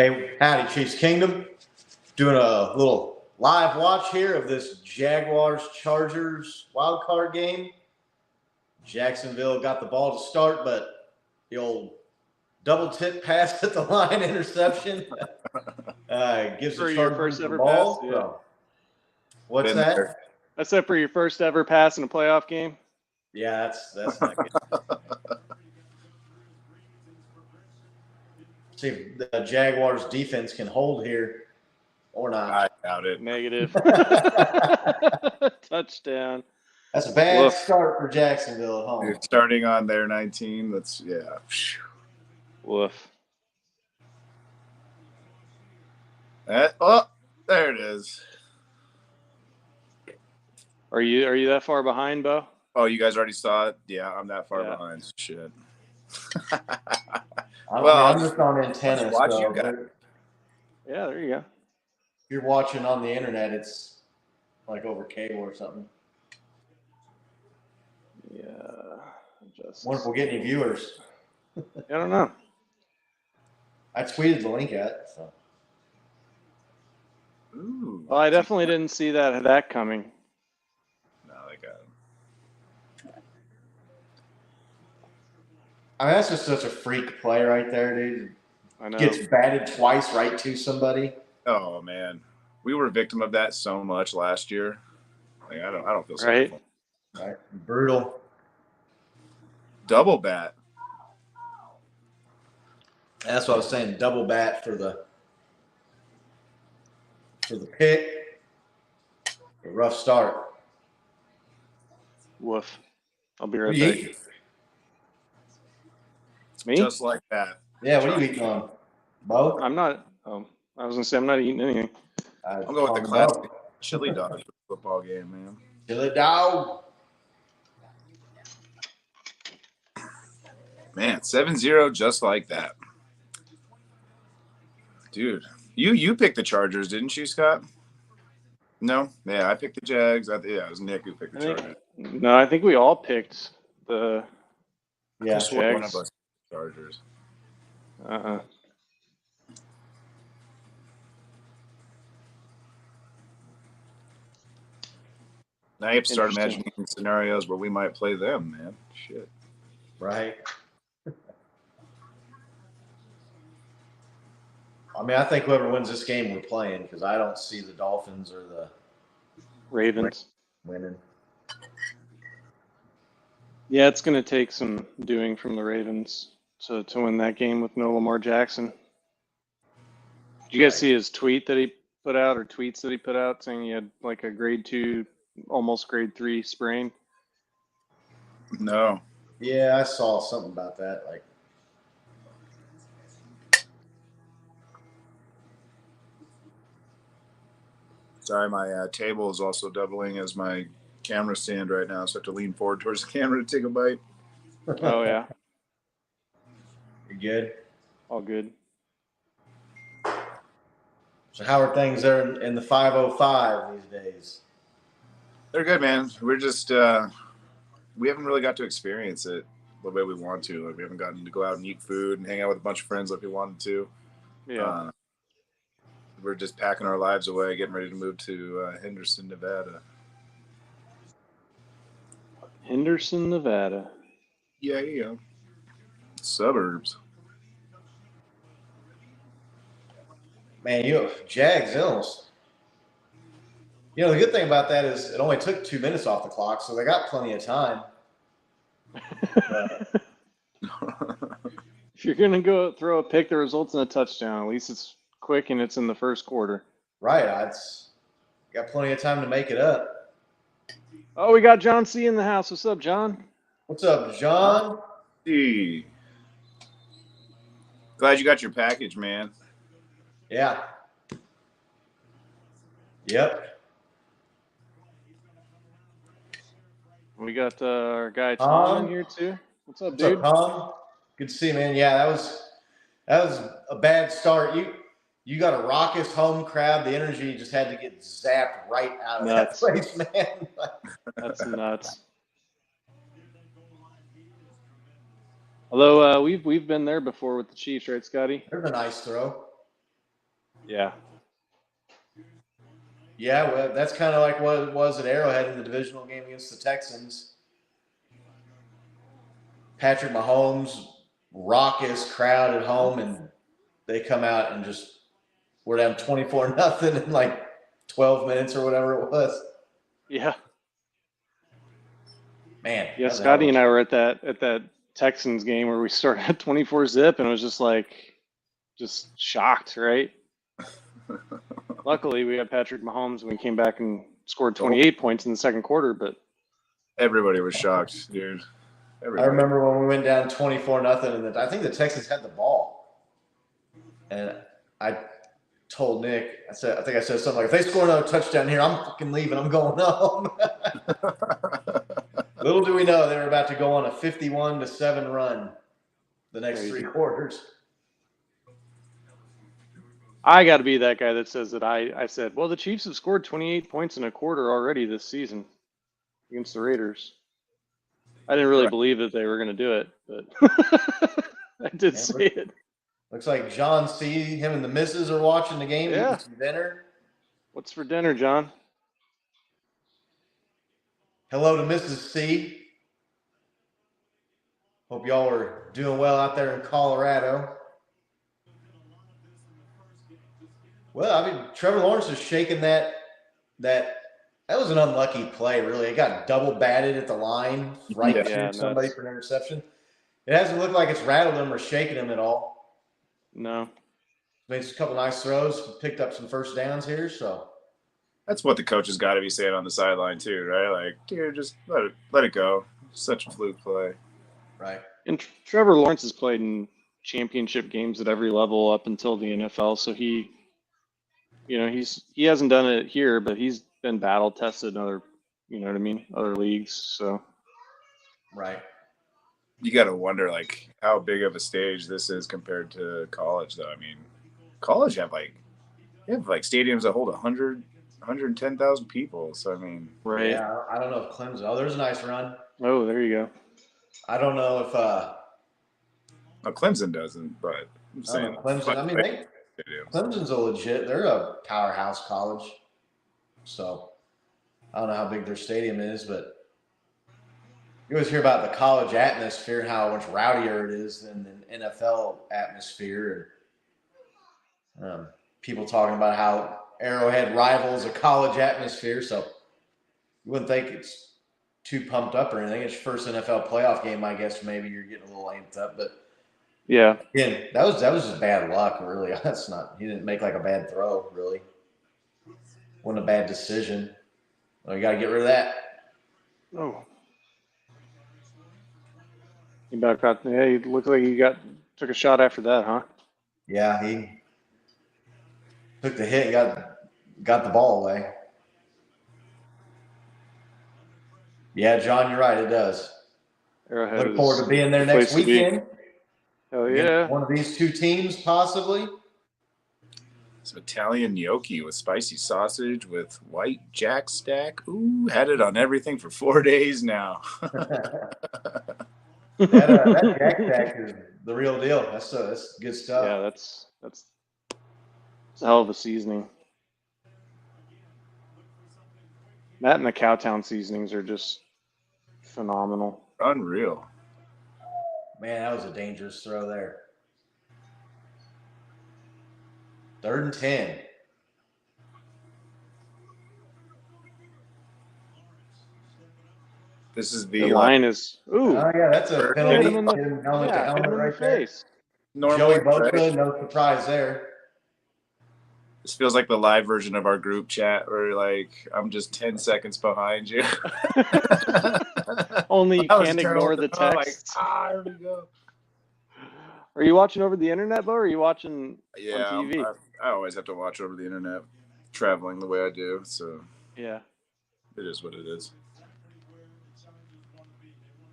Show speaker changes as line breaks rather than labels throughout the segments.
Hey, howdy, Chiefs Kingdom. Doing a little live watch here of this Jaguars-Chargers wild card game. Jacksonville got the ball to start, but the old double tip pass at the line interception gives the Chargers the ball.
Pass, yeah.
So, what's that?
There. That's it for your first ever pass in a playoff game?
Yeah, that's not good. See if the Jaguars defense can hold here or not.
I doubt it.
Negative. Touchdown.
That's a bad start for Jacksonville at home.
You're starting on their 19. That's
Woof.
Oh, there it is.
Are you that far behind, Bo?
Oh, you guys already saw it? Yeah, I'm that far behind. Shit.
I'm just on antenna.
Watch you guys.
Yeah, there you go.
If you're watching on the internet, it's like over cable or something.
Yeah.
Wonder if we'll get any viewers.
I don't know.
I tweeted the link out. So.
Ooh.
Well, I definitely didn't see that coming.
No, they got him.
I mean, that's just such a freak play right there, dude.
I know.
Gets batted twice right to somebody.
Oh man, we were a victim of that so much last year. Like, I don't feel sorry for him.
Right, brutal.
Double bat.
That's what I was saying. Double bat for the pick. A rough start.
Woof. I'll be right back. Me?
Just like that.
Yeah, what are you eating on? Bo?
I'm not. I was gonna say I'm not eating anything.
I'm going with the classic chili dog for the football game, man.
Chili dog.
Man, 7-0 just like that. Dude, you picked the Chargers, didn't you, Scott? No? Yeah, I picked the Jags. It was Nick who picked the Chargers.
No, I think we all picked the
Jags. One of us Chargers.
Now
you have to start imagining scenarios where we might play them, man. Shit.
Right. I mean, I think whoever wins this game, we're playing because I don't see the Dolphins or the
Ravens
winning.
Yeah, it's going to take some doing from the Ravens to win that game with no Lamar Jackson. Did you guys see his tweet that he put out, or tweets that he put out, saying he had like a grade 2, almost grade 3 sprain?
No.
Yeah, I saw something about that. Like,
sorry, my table is also doubling as my camera stand right now, so I have to lean forward towards the camera to take a bite.
Oh, yeah.
You good?
All good.
So how are things there in the 505 these days?
They're good, man. We're just we haven't really got to experience it the way we want to. Like, we haven't gotten to go out and eat food and hang out with a bunch of friends like we wanted to.
Yeah.
We're just packing our lives away, getting ready to move to Henderson, Nevada.
Henderson, Nevada.
Yeah. Suburbs.
Man, Jags Ills. You know, the good thing about that is it only took 2 minutes off the clock, so they got plenty of time.
If you're going to go throw a pick that results in a touchdown, at least it's quick and it's in the first quarter.
Right. Got plenty of time to make it up.
Oh, we got John C. in the house. What's up, John?
What's up, John?
Hey. Glad you got your package, man.
Yeah. Yep.
We got our guy Tom in here too. What's up, dude?
What's up, Tom? Good to see you, man. Yeah, that was a bad start. You got a raucous home crowd. The energy just had to get zapped right out of that place, man.
That's nuts. Although we've been there before with the Chiefs, right, Scotty?
There's a nice throw.
Yeah.
Yeah, well, that's kind of like what it was at Arrowhead in the divisional game against the Texans. Patrick Mahomes, raucous crowd at home, and they come out and just we're down 24-0 in like 12 minutes or whatever it was.
Yeah.
Man.
Yeah, Scotty and I were at that Texans game where we started at 24-0 and it was just shocked, right? Luckily, we had Patrick Mahomes and we came back and scored 28 points in the second quarter, but
Everybody was shocked, dude. Everybody.
I remember when we went down 24-0, and I think the Texans had the ball. And I told Nick, I think I said something like, if they score another touchdown here, I'm fucking leaving. I'm going home. Little do we know they were about to go on a 51-7 run the next 3 quarters.
I got to be that guy that says that I said, well, the Chiefs have scored 28 points in a quarter already this season against the Raiders. I didn't really believe that they were going to do it, but I did say it.
Looks like John C., him and the missus are watching the game, eating some dinner.
What's for dinner, John?
Hello to Mrs. C. Hope y'all are doing well out there in Colorado. Well, I mean, Trevor Lawrence is shaking that was an unlucky play, really. It got double batted at the line, right to somebody for an interception. It hasn't looked like it's rattled him or shaken him at all.
No.
Made a couple nice throws, picked up some first downs here, so.
That's what the coaches got to be saying on the sideline too, right? Like, dude, just let it go. Such a fluke play.
Right.
And Trevor Lawrence has played in championship games at every level up until the NFL, so he hasn't done it here, but he's been battle tested in other, other leagues. So,
right.
You got to wonder like how big of a stage this is compared to college, though. I mean, college you have stadiums that hold 110,000 people. So I mean,
right.
Yeah, I don't know if Clemson. Oh, there's a nice run.
Oh, there you go.
I don't know if
no, Clemson doesn't, but I'm saying
Clemson. I mean, Clemson's a legit. They're a powerhouse college. So I don't know how big their stadium is, but you always hear about the college atmosphere and how much rowdier it is than an NFL atmosphere. And people talking about how Arrowhead rivals a college atmosphere. So you wouldn't think it's too pumped up or anything. It's your first NFL playoff game, I guess. Maybe you're getting a little amped up, but
yeah,
again, that was just bad luck, really. That's not. He didn't make like a bad throw, really. Wasn't a bad decision. Well, you got to get rid of that.
Oh. He back out. Yeah, he looked like he took a shot after that, huh?
Yeah, he took the hit, got the ball away. Yeah, John, you're right. It does.
Arrowhead
Look forward to being there next weekend.
Hell yeah!
One of these two teams, possibly.
Some Italian gnocchi with spicy sausage with white jack stack. Ooh, had it on everything for 4 days now.
that jack stack is the real deal. That's good stuff.
Yeah, that's a hell of a seasoning. That and the Cowtown seasonings are just phenomenal.
Unreal.
Man, that was a dangerous throw there. 3rd and 10.
This is
the line is. Ooh.
Oh yeah, that's a penalty.
Hit him in the,
helmet
right face.
Joey Bosa, no surprise there.
This feels like the live version of our group chat where like I'm just 10 seconds behind you.
Only you can't ignore the text.
Here we go.
Are you watching over the internet, Bo, or are you watching on TV?
I always have to watch over the internet, traveling the way I do. So
yeah,
it is what it is.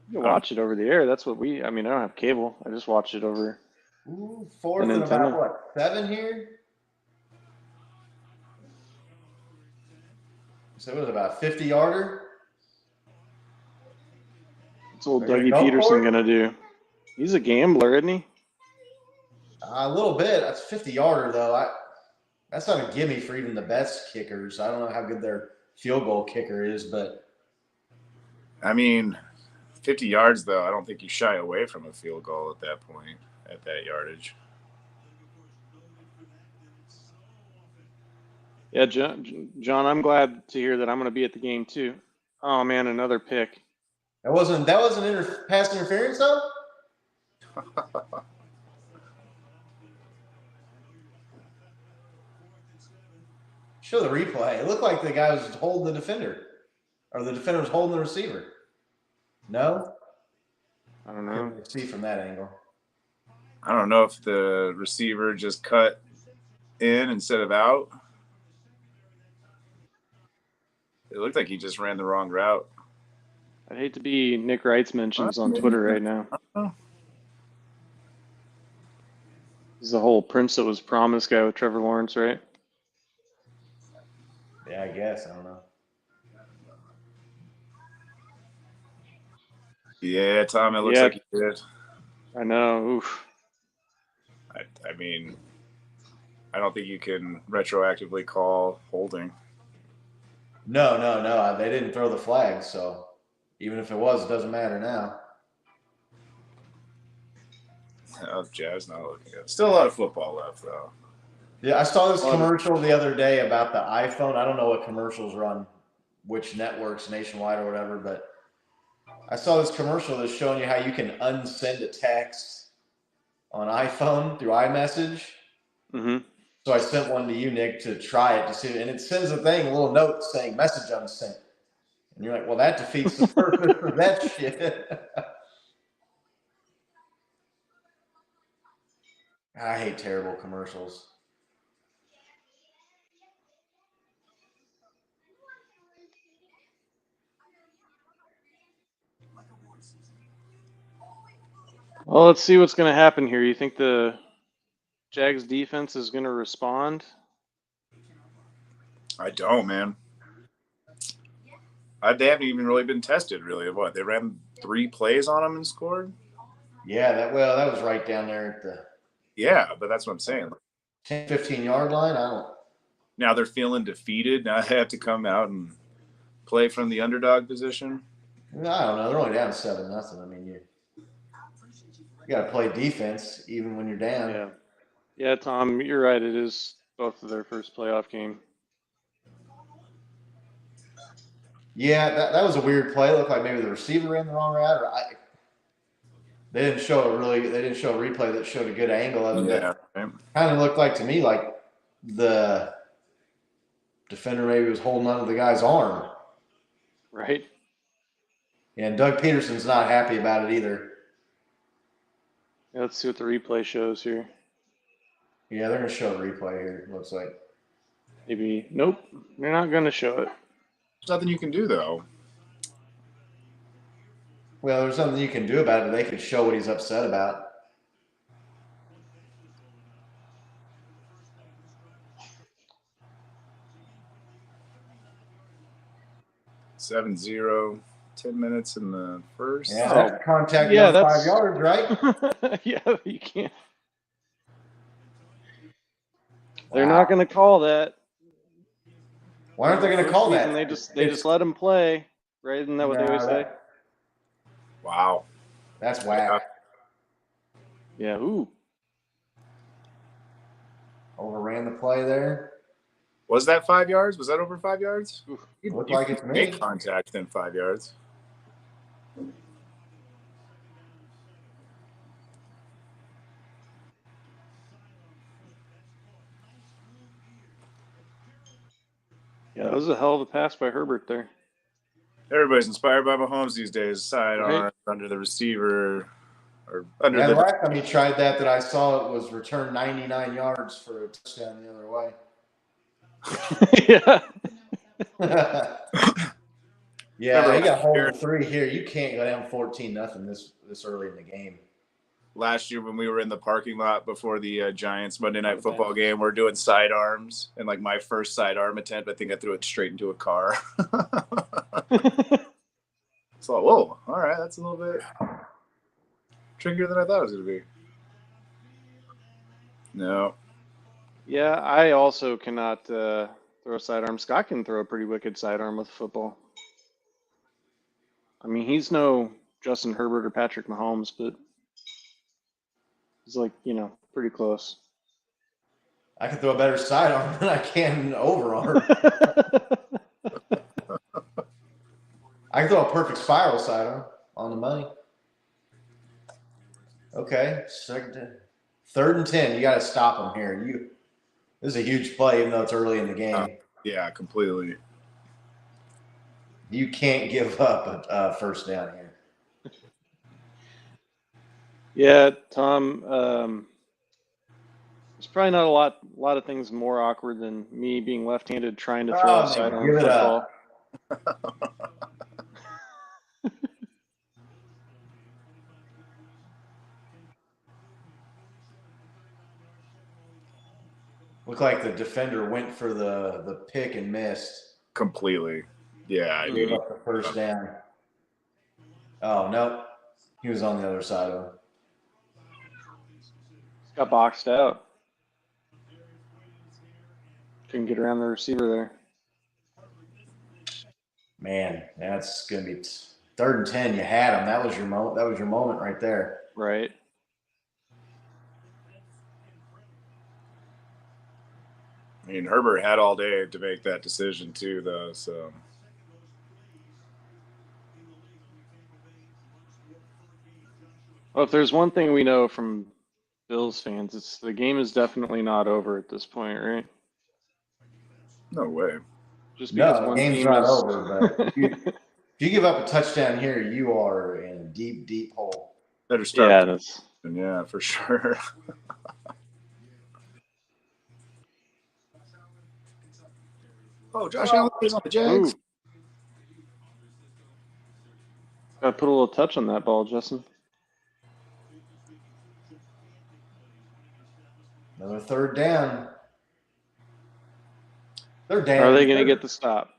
You can watch it over the air. That's what I don't have cable. I just watch it over.
Ooh, 4th and about 7 here? So it was about 50-yarder.
What's old Dougie Peterson going to do? He's a gambler, isn't he?
A little bit. That's 50-yarder, though. That's not a gimme for even the best kickers. I don't know how good their field goal kicker is, but
I mean, 50 yards, though, I don't think you shy away from a field goal at that point, at that yardage.
Yeah, John, I'm glad to hear that I'm going to be at the game too. Oh man, another pick.
that wasn't pass interference though. Show the replay. It looked like the guy was holding the defender, or the defender was holding the receiver. No,
I don't know.
couldn't really see from that angle.
I don't know if the receiver just cut in instead of out. It looked like he just ran the wrong route.
I'd hate to be Nick Wright's mentions on Twitter right now. He's the whole Prince that was promised guy with Trevor Lawrence, right?
Yeah, I guess. I don't know.
Yeah, Tom, it looks like he did.
I know. Oof.
I mean, I don't think you can retroactively call holding.
No. They didn't throw the flag, so even if it was, it doesn't matter now.
Oh, Jazz not looking good. Still a lot of football left, though.
Yeah, I saw this commercial the other day about the iPhone. I don't know what commercials run, which networks nationwide or whatever, but I saw this commercial that's showing you how you can unsend a text on iPhone through iMessage.
Mm-hmm.
So I sent one to you, Nick, to try it to see, and it sends a little note saying "message unsent," and you're like, "Well, that defeats the purpose of that shit." I hate terrible commercials.
Well, let's see what's going to happen here. You think the Jags defense is going to respond?
I don't, man. They haven't even really been tested, really. What, they ran 3 plays on them and scored?
Yeah, that was right down there at the
Yeah, but that's what I'm saying.
10, 15-yard line. I don't.
Now they're feeling defeated. Now they have to come out and play from the underdog position.
I don't know. They're only down 7-0. I mean, you got to play defense even when you're down.
Yeah, Tom, you're right. It is both of their first playoff game.
Yeah, that was a weird play. It looked like maybe the receiver ran the wrong route, or they didn't show a replay that showed a good angle of it.
Yeah, right.
Kind of looked like to me like the defender maybe was holding onto the guy's arm.
Right.
And Doug Peterson's not happy about it either.
Yeah, let's see what the replay shows here.
Yeah, they're going to show a replay here, it looks like.
Maybe. Nope. They're not going to show it.
There's nothing you can do, though.
Well, there's nothing you can do about it, but they could show what he's upset about.
(7-0), 10 minutes in the first.
Yeah, that's contact on 5 yards, right?
Yeah, you can't. They're not going to call that.
Why aren't they going to call that?
They just let him play, right? Isn't that what they always say?
Wow.
That's whack.
Yeah, ooh.
Overran the play there.
Was that 5 yards? Was that over 5 yards?
Looked like it's me.
Make contact within 5 yards.
Yeah, that was a hell of a pass by Herbert there.
Everybody's inspired by Mahomes these days. Sidearm under the receiver, or under
the last time he tried that I saw it was return 99 yards for a touchdown the other way.
Yeah.
Yeah, he got hold of 3 here. You can't go down 14-0 this early in the game.
Last year when we were in the parking lot before the Giants Monday Night Football game, we're doing sidearms, and like my first sidearm attempt, I think I threw it straight into a car. So, whoa, all right, that's a little bit trickier than I thought it was going to be. No.
Yeah, I also cannot throw a sidearm. Scott can throw a pretty wicked sidearm with football. I mean, he's no Justin Herbert or Patrick Mahomes, but he's like, pretty close.
I can throw a better sidearm than I can overarm. I can throw a perfect spiral sidearm on the money. Okay, third and 10. You got to stop them here. This is a huge play, even though it's early in the game.
Yeah, completely.
You can't give up a first down here.
Yeah, Tom. There's probably not a lot of things more awkward than me being left-handed trying to throw a sidearm
give it
football.
Looked like the defender went for the pick and missed.
Completely. Yeah, I
Gave
mean,
up the first down. Oh, no. He was on the other side of him.
Got boxed out. Couldn't get around the receiver there.
Man, that's going to be third and 10. You had him. That was your moment right there.
Right.
I mean, Herbert had all day to make that decision too, though. So.
Well, if there's one thing we know from Bills fans, it's the game is definitely not over at this point, right?
No way.
Just because
No,
one
the game's
team
not
is...
over, but if you give up a touchdown here, you are in a deep, deep hole.
Better start.
Yeah, that's...
Yeah, for sure. Oh, Josh Allen is on the Jags.
Got to put a little touch on that ball, Justin.
Another third down. Third down.
Are they going to get the stop?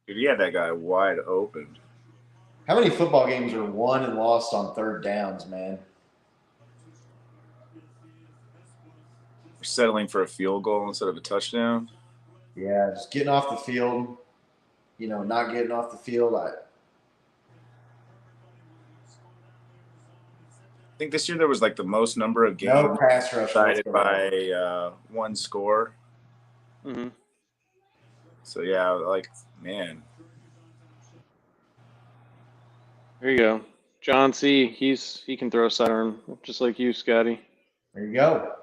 Dude, he had that guy wide open.
How many football games are won and lost on third downs, man?
We're settling for a field goal instead of a touchdown.
Yeah, just getting off the field. Not getting off the field. I
think this year there was like the most number of games
no pass rush
decided by one score.
Mm-hmm.
So yeah, like, man.
There you go. John C. He can throw a sidearm just like you, Scotty.
There you go.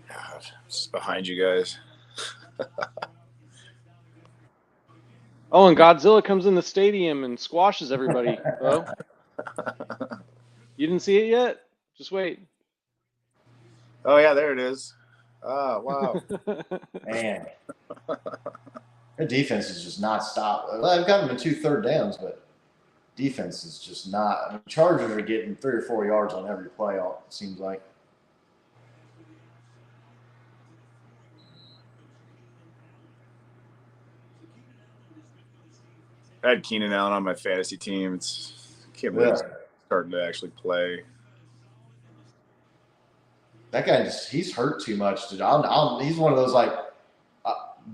God, just behind you guys.
Oh, and Godzilla comes in the stadium and squashes everybody, bro. You didn't see it yet? Just wait.
Oh yeah, there it is. Oh wow.
Man. Their defense is just not stopped. I've got them in 2 third downs, but defense is just not. I mean, Chargers are getting 3 or 4 yards on every play, it seems like.
I had Keenan Allen on my fantasy team. Can't believe he's starting to actually play.
That guy he's hurt too much. Dude. He's one of those like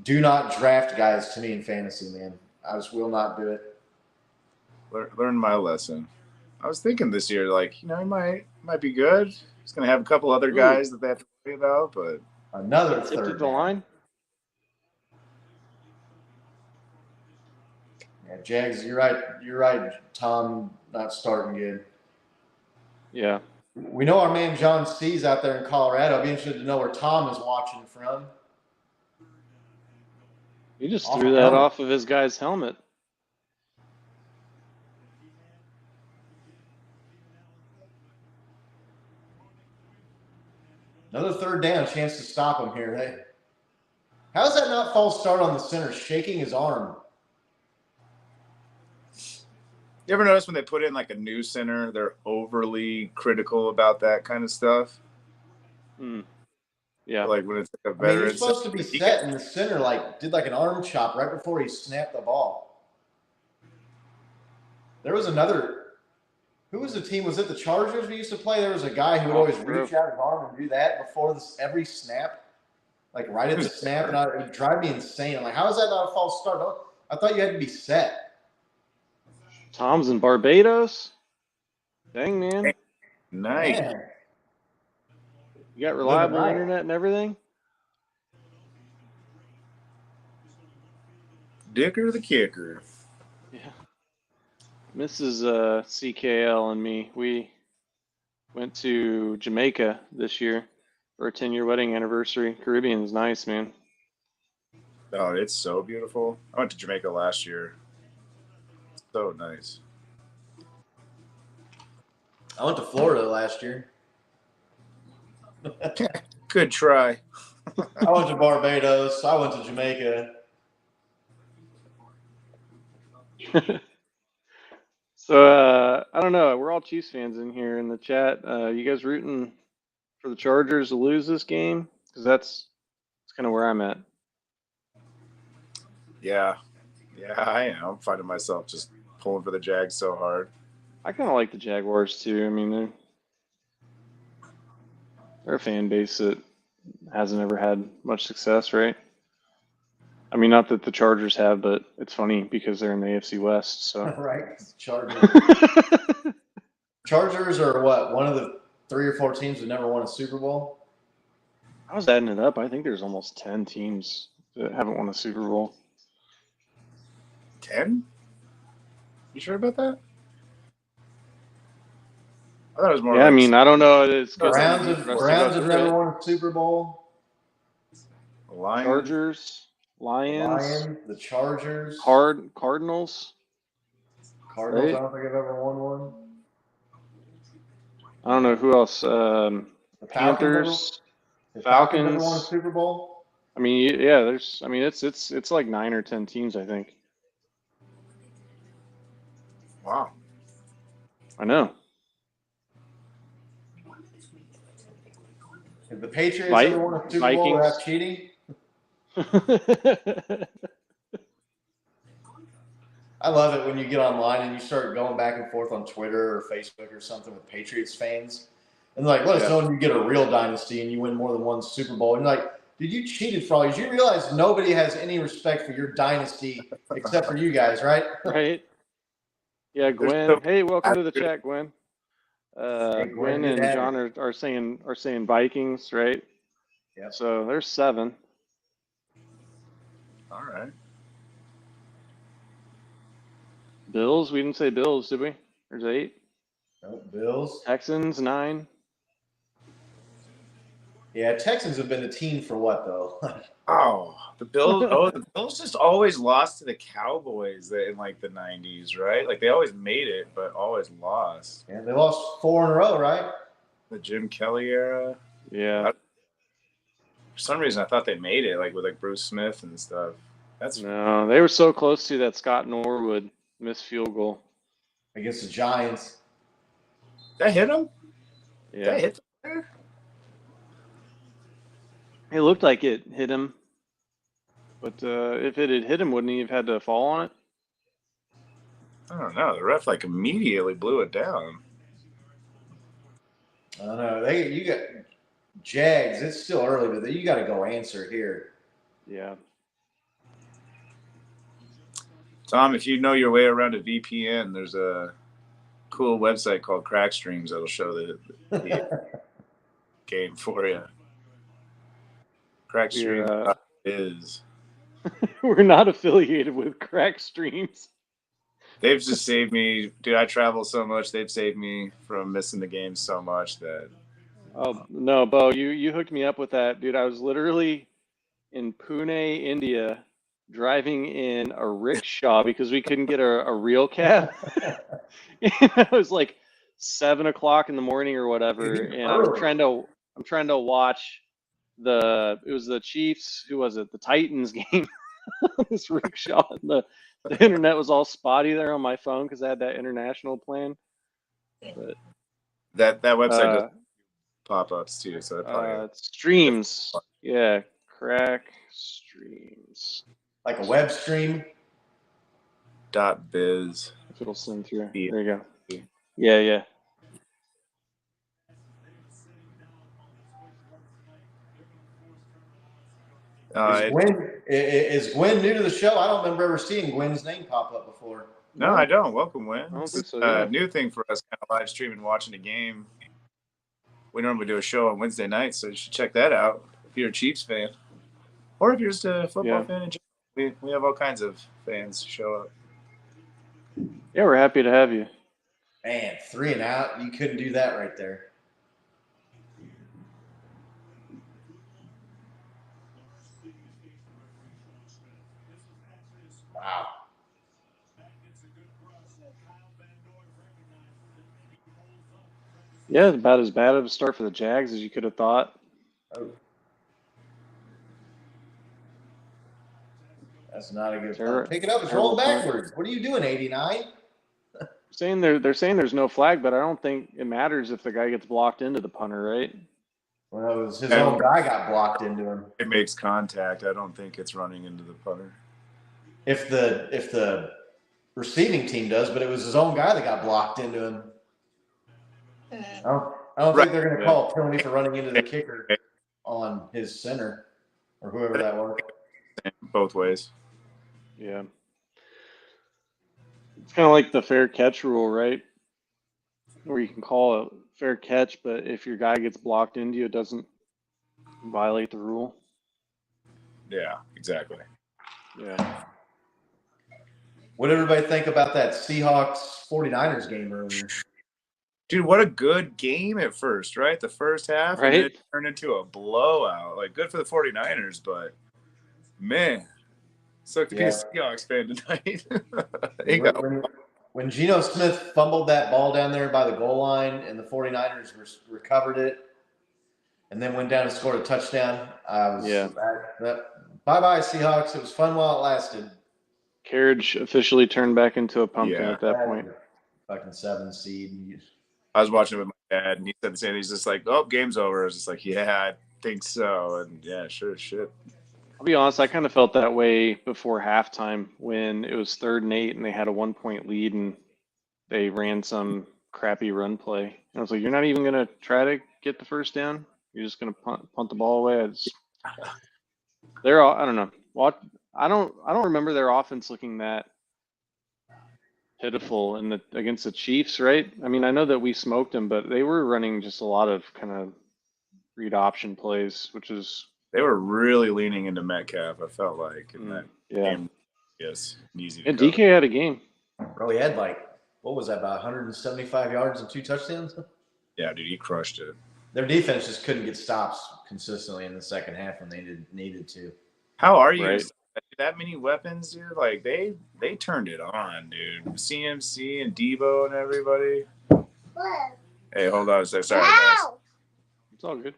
do not draft guys to me in fantasy, man. I just will not do it.
Learn my lesson. I was thinking this year, like, he might be good. He's gonna have a couple other guys that they have to worry about, but
another
tipped
third
at the line.
Yeah, Jags, you're right. You're right. Tom not starting good.
Yeah.
We know our man John C's out there in Colorado. I'd be interested to know where Tom is watching from.
He just threw that off of his guy's helmet.
Another third down, chance to stop him here. Hey, how is that not false start on the center, shaking his arm?
You ever notice when they put in like a new center, they're overly critical about that kind of stuff?
Yeah.
Like when it's like a veteran.
He's supposed to be set in the center, did like an arm chop right before he snapped the ball. There was another Who was the team? Was it the Chargers we used to play? There was a guy who would always reach out his arm and do that before every snap, like right at the snap, and it would drive me insane. I'm like, how is that not a false start? I thought you had to be set.
Tom's in Barbados. Dang, man.
Nice.
Man.
You got reliable
Living
internet and everything?
Dicker the kicker.
Yeah. Mrs. CKL and me, we went to Jamaica this year for a 10-year wedding anniversary. Caribbean's nice, man.
Oh, it's so beautiful. I went to Jamaica last year. So nice.
I went to Florida last year.
Good try.
I went to Barbados. I went to Jamaica.
So I don't know. We're all Chiefs fans in here in the chat. You guys rooting for the Chargers to lose this game? Because that's kind of where I'm at.
Yeah, I am. I'm finding myself just pulling for the Jags so hard.
I kind of like the Jaguars too. I mean, they're a fan base that hasn't ever had much success, right? I mean, not that the Chargers have, but it's funny because they're in the AFC West. So
Right. Chargers. Chargers are what? One of the 3 or 4 teams that never won a Super Bowl?
I was adding it up. I think there's almost 10 teams that haven't won a Super Bowl.
10? You sure about that? I thought it was more.
Yeah,
like
I mean, I don't know. It's good.
Browns have never won a Super Bowl.
Lions.
Chargers, Lions,
the Chargers,
Cardinals.
Cardinals.
Right?
I don't think I've ever won one.
I don't know who else.
The
Panthers,
Falcons never won a Super Bowl.
I mean, yeah. There's. I mean, it's like 9 or 10 teams, I think.
Wow.
I know.
Have the Patriots ever won a Super Bowl without cheating? I love it when you get online and you start going back and forth on Twitter or Facebook or something with Patriots fans. And like, let us know when you get a real dynasty and you win more than one Super Bowl. And like, dude, you cheated for all these. You realize nobody has any respect for your dynasty except for you guys, right?
Right. Yeah, Gwen. Hey, welcome to the chat, Gwen. Gwen and John are saying Vikings, right?
Yeah.
So there's 7.
All right.
Bills. We didn't say Bills, did we? There's 8.
No, Bills.
Texans 9.
Yeah, Texans have been a team for what though?
Oh, the Bills. The Bills just always lost to the Cowboys in like the 90s, right? Like they always made it, but always lost.
Yeah, they lost 4 in a row, right?
The Jim Kelly era.
Yeah.
For some reason, I thought they made it, like with like Bruce Smith and stuff.
No, they were so close to that Scott Norwood missed field goal
against the Giants.
That hit him.
Yeah.
That hit him.
It looked like it hit him, but if it had hit him, wouldn't he have had to fall on it?
I don't know. The ref like immediately blew it down.
I don't know. You got Jags. It's still early, but you got to go answer here.
Yeah.
Tom, if you know your way around a VPN, there's a cool website called Crack Streams that'll show the game for you. Crack Streams is.
We're not affiliated with Crack Streams.
They've just saved me. Dude, I travel so much. They've saved me from missing the game so much that.
Oh, no, Bo, you hooked me up with that. Dude, I was literally in Pune, India, driving in a rickshaw because we couldn't get a real cab. And it was like 7 o'clock in the morning or whatever, and I'm trying to watch it was the Chiefs, who was it? The Titans game. This rickshaw, and the internet was all spotty there on my phone because I had that international plan. But
that website does pop-ups too, so it probably
streams. Yeah, Crack Streams.
Like a web stream.
.biz.
If it'll send through. There you go. Yeah, yeah.
Is Gwen new to the show? I don't remember ever seeing Gwen's name pop up before.
No, I don't. Welcome, Win.
I don't
This
think
is
so,
a
yeah.
new thing for us, kind of live streaming, watching a game. We normally do a show on Wednesday nights, so you should check that out if you're a Chiefs fan, or if you're just a football fan. In general. We have all kinds of fans show up.
Yeah, we're happy to have you.
Man, 3 and out. You couldn't do that right there. Wow.
Yeah, about as bad of a start for the Jags as you could have thought.
Oh. That's not a good punt. Pick it up. It's rolling backwards. What are you doing, 89?
They're saying there's no flag, but I don't think it matters if the guy gets blocked into the punter, right?
Well, it was his own guy got blocked into him.
It makes contact. I don't think it's running into the punter.
If the receiving team does, but it was his own guy that got blocked into him. I don't think they're going to call a penalty for running into the kicker on his center or whoever that was.
Both ways.
Yeah. It's kind of like the fair catch rule, right? Where you can call a fair catch, but if your guy gets blocked into you, it doesn't violate the rule.
Yeah, exactly.
Yeah.
What did everybody think about that Seahawks 49ers game earlier?
Dude, what a good game at first, right? The first half,
right?
And it turned into a blowout. Like, good for the 49ers, but, man, sucked to be a Seahawks fan tonight.
When Geno Smith fumbled that ball down there by the goal line and the 49ers recovered it and then went down and scored a touchdown, bye-bye, Seahawks. It was fun while it lasted.
Carriage officially turned back into a pumpkin at that point.
Fucking 7 seed.
I was watching it with my dad, and he said the same. He's just like, "Oh, game's over." I was just like, "Yeah, I think so." And yeah, sure, shit.
I'll be honest. I kind of felt that way before halftime when it was 3rd and 8 and they had a 1-point lead and they ran some crappy run play. And I was like, "You're not even gonna try to get the first down. You're just gonna punt the ball away." They're all. I don't know. I don't remember their offense looking that pitiful against the Chiefs, right? I mean, I know that we smoked them, but they were running just a lot of kind of read option plays, which is
they were really leaning into Metcalf. I felt like in that game. Yes, easy.
And DK had a game.
Bro, he had what was that, about 175 yards and 2 touchdowns?
Yeah, dude, he crushed it.
Their defense just couldn't get stops consistently in the second half when they needed to.
How are you? Right. That many weapons, dude. Like they turned it on, dude. CMC and Debo and everybody. What? Hey, hold on a second. Sorry, guys.
It's all good.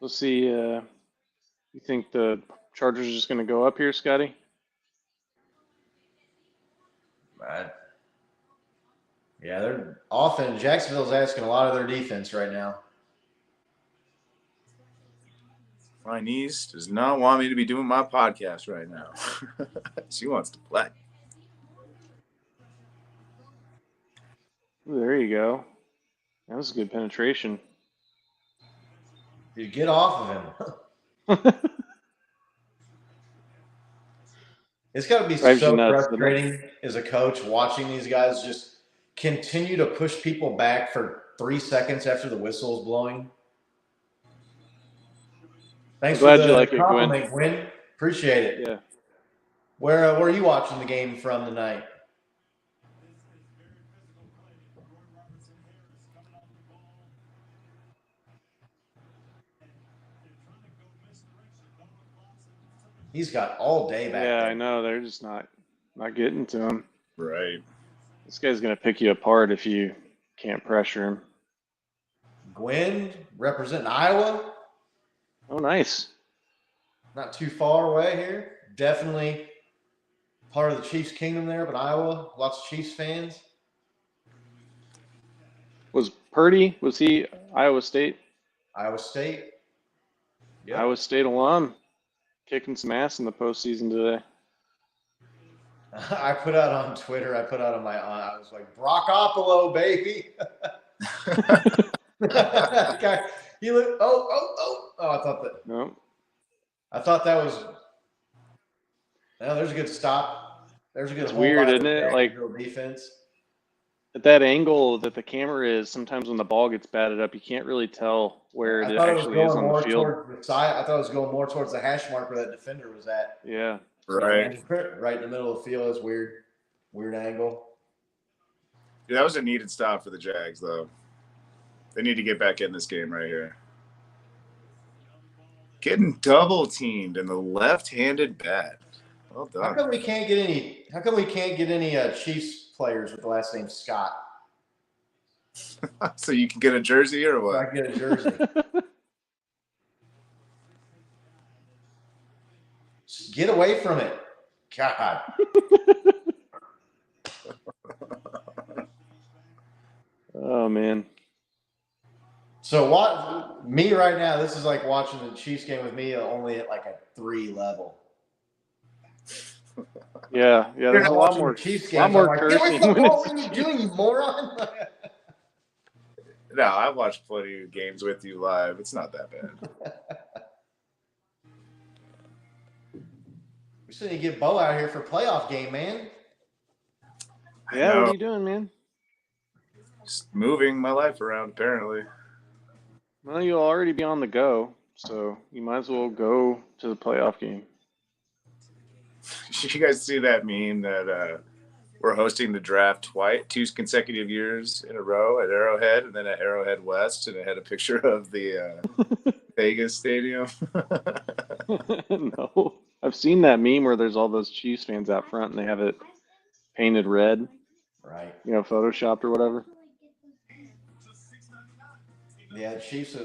We'll see. You think the Chargers are just going to go up here, Scotty?
Yeah, their offense. Jacksonville's asking a lot of their defense right now.
My niece does not want me to be doing my podcast right now. She wants to play.
Ooh, there you go. That was a good penetration.
Dude, get off of him. It's got to be so frustrating as a coach watching these guys just continue to push people back for 3 seconds after the whistle is blowing. Thanks for the compliment, Gwen. Appreciate it.
Yeah.
Where are you watching the game from tonight? He's got all day back there.
Yeah, I know. They're just not getting to him.
Right.
This guy's going to pick you apart if you can't pressure him.
Gwen, representing Iowa.
Oh, nice.
Not too far away here. Definitely part of the Chiefs kingdom there, but Iowa, lots of Chiefs fans.
Was Purdy? Was he Iowa State?
Iowa State. Yep.
Iowa State alum, kicking some ass in the postseason today.
I put out on Twitter. I put out on I was like, Brockopolo, baby. Guy, he looked. Oh! I thought that.
No.
I thought that was. No, there's a good stop. There's a good.
It's
hold
weird,
by
isn't
the
it? Like
Jacksonville defense.
at that angle that the camera is, sometimes when the ball gets batted up, you can't really tell where it actually is on the field.
Towards the side. I thought it was going more towards the hash mark where that defender was at.
Yeah.
Right.
Right in the middle of the field. It's weird angle.
Yeah, that was a needed stop for the Jags, though. They need to get back in this game right here. Getting double teamed in the left-handed bat. Well done.
How come we can't get any Chiefs players with the last name Scott?
So you can get a jersey or what?
I can get a jersey. Get away from it. God.
Oh man.
So me right now, this is like watching the Chiefs game with me only at like a 3 level.
Yeah. There's a lot more
Chiefs
games. Lot more cursing.
What are you doing, you moron?
No, I've watched plenty of games with you live. It's not that bad.
We still need to get Bo out here for playoff game, man.
Yeah, what are you doing, man?
Just moving my life around, apparently.
Well, you'll already be on the go, so you might as well go to the playoff game.
Did you guys see that meme that we're hosting the draft 2 consecutive years in a row at Arrowhead and then at Arrowhead West, and it had a picture of the Vegas stadium?
No. I've seen that meme where there's all those Chiefs fans out front and they have it painted red.
Right.
Photoshopped or whatever.
Yeah, the Chiefs.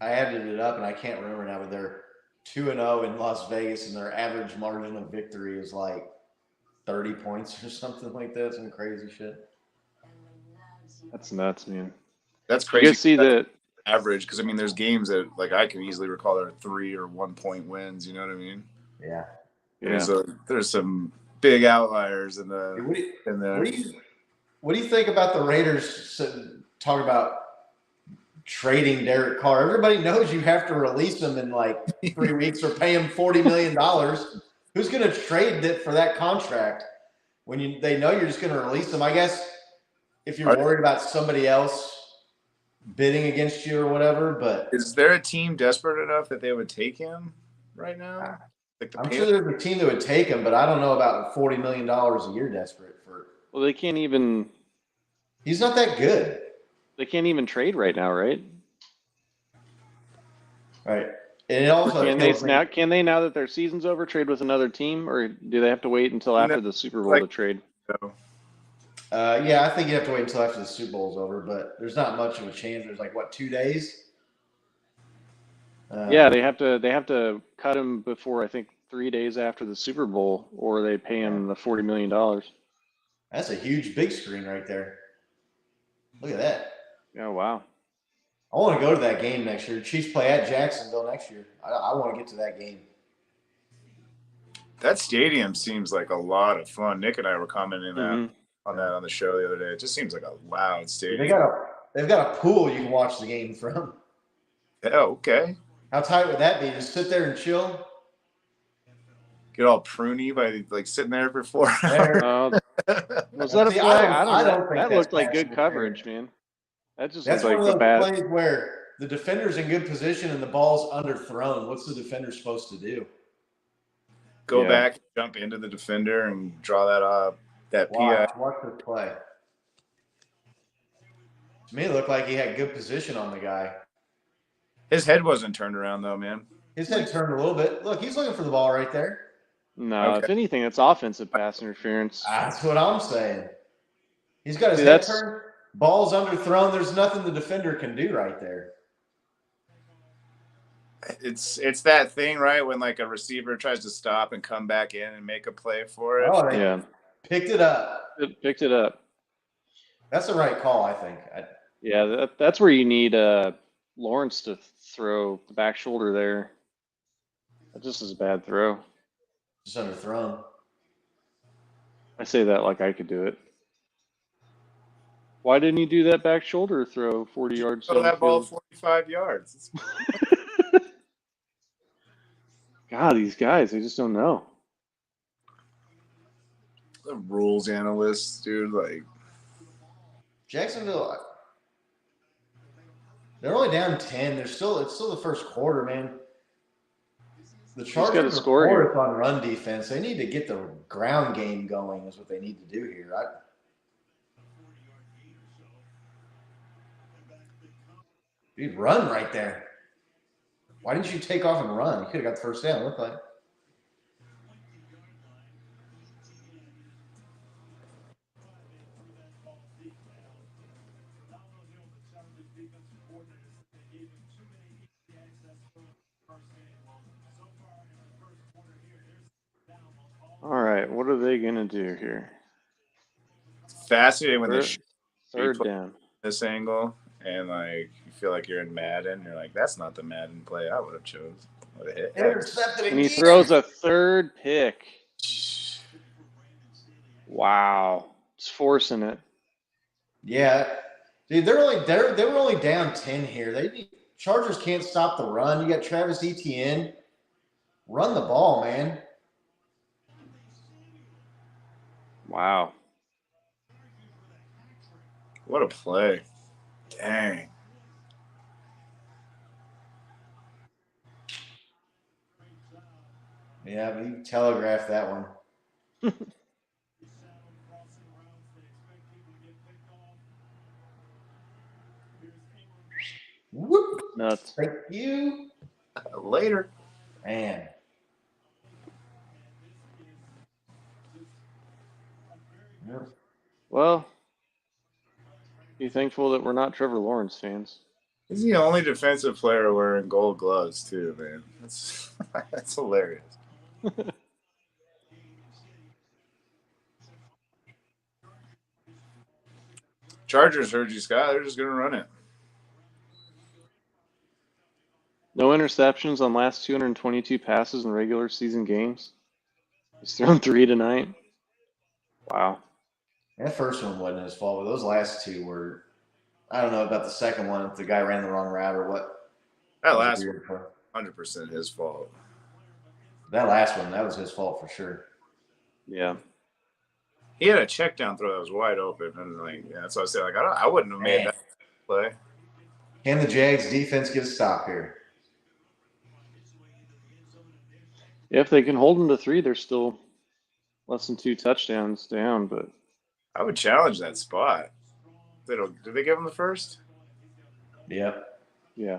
I added it up and I can't remember now, but they're 2-0 in Las Vegas, and their average margin of victory is like 30 points or something like that. Some crazy shit.
That's nuts, man.
That's crazy.
You guys see that
average? Because I mean, there's games that like I can easily recall there are 3 or 1 point wins. You know what I mean?
Yeah.
There's some big outliers in there.
What do you think about the Raiders talking about trading Derek Carr? Everybody knows you have to release him in like 3 weeks or pay him $40 million. Who's going to trade that for that contract when they know you're just going to release him? I guess if you're worried about somebody else bidding against you or whatever, but
is there a team desperate enough that they would take him right now? Like
I'm sure there's a team that would take him, but I don't know about $40 million a year desperate for.
Well, they can't even.
He's not that good.
They can't even trade right now, right?
Right. And it also
can they now that their season's over trade with another team, or do they have to wait until after the Super Bowl to trade?
No.
Yeah, I think you have to wait until after the Super Bowl's over, but there's not much of a chance. There's like 2 days.
Yeah, they have to cut him before I think 3 days after the Super Bowl, or they pay him the $40 million.
That's a huge big screen right there. Look at that.
Yeah, wow.
I want to go to that game next year. Chiefs play at Jacksonville next year. I want to get to that game.
That stadium seems like a lot of fun. Nick and I were commenting on that on the show the other day. It just seems like a loud stadium.
They've got a pool you can watch the game from.
Yeah, okay.
How tight would that be? Just sit there and chill?
Get all pruny by like sitting there for 4 hours.
Was that a flag? I don't know. That looked like good coverage, man. That's
one
like
of those
bad
plays where the defender's in good position and the ball's underthrown. What's the defender supposed to do?
Go back, jump into the defender, and draw that up. PI.
Watch the play. To me, it looked like he had good position on the guy.
His head wasn't turned around though, man.
His head turned a little bit. Look, he's looking for the ball right there.
No, if anything, it's offensive pass interference.
That's what I'm saying. He's got his head turned. Ball's underthrown. There's nothing the defender can do right there.
It's that thing, right? When like a receiver tries to stop and come back in and make a play for it.
Oh, yeah. Picked it up.
It picked it up.
That's the right call, I think.
Yeah, that's where you need Lawrence to throw the back shoulder there. That just is a bad throw.
Just underthrown.
I say that like I could do it. Why didn't you do that back shoulder throw 40 yards
Throw that ball
downfield?
45 yards.
God, these guys, they just don't know.
The rules analysts, dude, like
Jacksonville, they're only down 10. It's still the first quarter, man. The Chargers are
score
fourth on run defense. They need to get the ground game going is what they need to do here. Dude, run right there. Why didn't you take off and run? You could have got the first down, it looked like.
All right, what are they gonna do here?
fascinating when they
third down.
This angle and like you feel like you're in Madden. You're like, that's not the Madden play I would have chose. Would have hit.
Intercepted again.
And he throws a third pick. Wow, it's forcing it.
Yeah, dude, they were only down 10 here. Chargers can't stop the run. You got Travis Etienne. Run the ball, man.
Wow.
What a play. Dang.
Yeah, but you telegraphed that one. Whoop.
Nuts.
Thank you.
Later.
Man. Yep.
Well,
be thankful that we're not Trevor Lawrence fans.
He's the only defensive player wearing gold gloves too, man. That's hilarious. Chargers heard you, Scott. They're just gonna run it.
No interceptions on last 222 passes in regular season games. He's thrown 3 tonight. Wow.
That first one wasn't his fault, but those last two were. I don't know about the second one, if the guy ran the wrong route or what.
That last one, 100% his fault.
That last one, that was his fault for sure.
Yeah.
He had a check down throw that was wide open, and like, yeah, that's what I said. Like, I wouldn't have made that play.
Can the Jags defense get a stop here?
If they can hold them to 3, they're still less than 2 touchdowns down. But
I would challenge that spot. Did they give him the first?
Yep.
Yeah.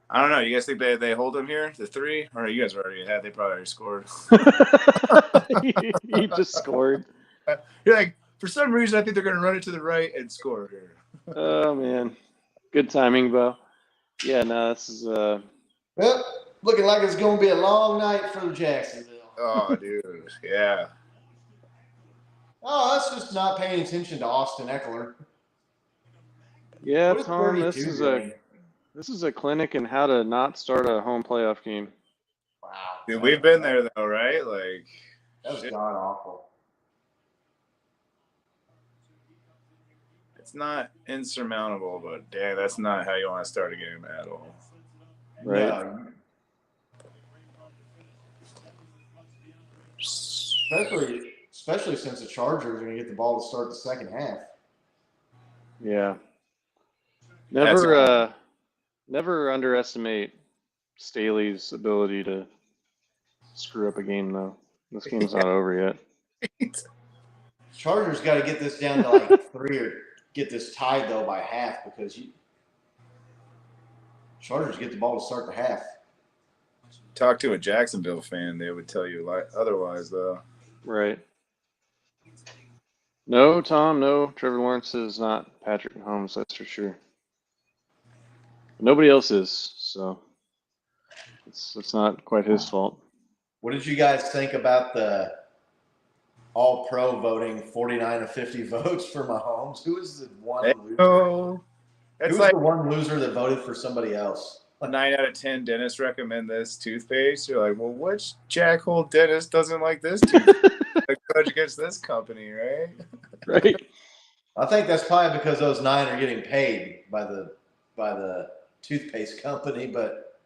I don't know. You guys think they hold him here to 3, or you guys already had? They probably already scored.
He just scored.
You're like, for some reason, I think they're going to run it to the right and score here.
Oh man, good timing, Bo. Yeah, no, this is
Well, looking like it's going to be a long night for Jacksonville.
Oh, dude, yeah.
Oh, that's just not paying attention to Austin Eckler.
Yeah, Tom, this is a clinic in how to not start a home playoff game.
Wow.
Dude, we've been there though, right? Like,
that was god awful.
It's not insurmountable, but dang, that's not how you want to start a game at all.
Right.
No. Especially since the Chargers are going to get the ball to start the second half.
Yeah. Never underestimate Staley's ability to screw up a game, though. This game's not over yet.
Chargers got to get this down to like 3 or get this tied, though, by half because Chargers get the ball to start the half.
Talk to a Jacksonville fan, they would tell you otherwise, though.
Right. No, Tom, no. Trevor Lawrence is not Patrick Mahomes, that's for sure. Nobody else is, so. It's not quite his fault.
What did you guys think about the All-Pro voting 49 of 50 votes for Mahomes? Who was the one loser?
Oh,
Who was the one loser that voted for somebody else?
9 out of 10 dentists recommend this toothpaste. You're like, well, which jackhole dentist doesn't like this toothpaste? I judge against this company, right?
Right.
I think that's probably because those 9 are getting paid by the toothpaste company. But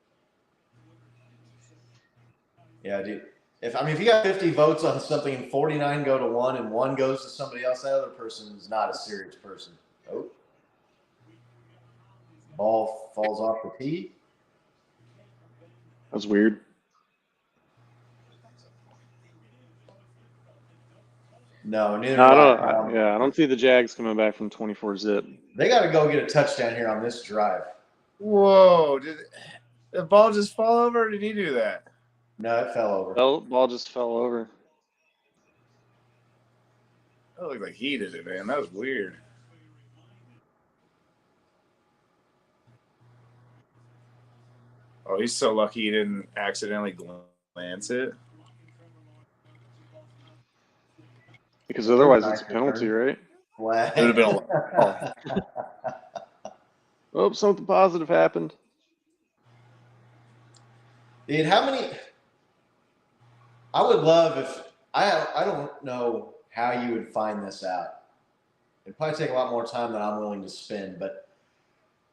yeah, dude. If you got 50 votes on something and 49 go to one and 1 goes to somebody else, that other person is not a serious person. Oh. Ball falls off the tee.
That's weird.
No, neither.
I don't see the Jags coming back from 24 zip.
They got to go get a touchdown here on this drive.
Whoa! Did the ball just fall over, or did he do that?
No, it fell over.
Ball just fell over.
That looked like he did it, man. That was weird. Oh, he's so lucky he didn't accidentally glance it.
Because otherwise it's a penalty, right?
Flag.
It would have been
Oh, something positive happened.
Dude, how many? I would love if I don't know how you would find this out. It'd probably take a lot more time than I'm willing to spend. But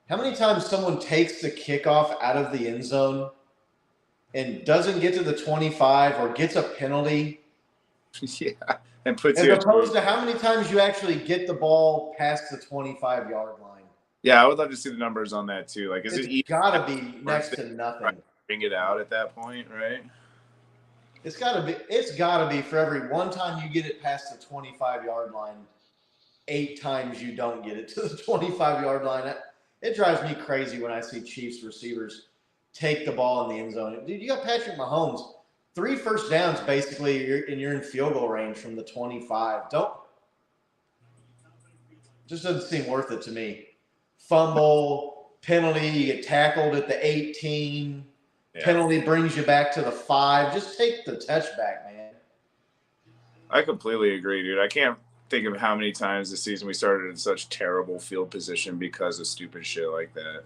how many times someone takes the kickoff out of the end zone and doesn't get to the 25 or gets a penalty?
Yeah, and puts
as
you
opposed to how many times you actually get the ball past the 25-yard line.
Yeah, I would love to see the numbers on that too. Like, is
It's got to be next to nothing.
Bring it out at that point, right?
It's got to be for every one time you get it past the 25-yard line, 8 times you don't get it to the 25-yard line. It drives me crazy when I see Chiefs receivers take the ball in the end zone. Dude, you got Patrick Mahomes, 3 first downs basically, and you're in field goal range from the 25. Just doesn't seem worth it to me. Fumble, penalty, you get tackled at the 18. Yeah. Penalty brings you back to the 5. Just take the touchback, man.
I completely agree, dude. I can't think of how many times this season we started in such terrible field position because of stupid shit like that.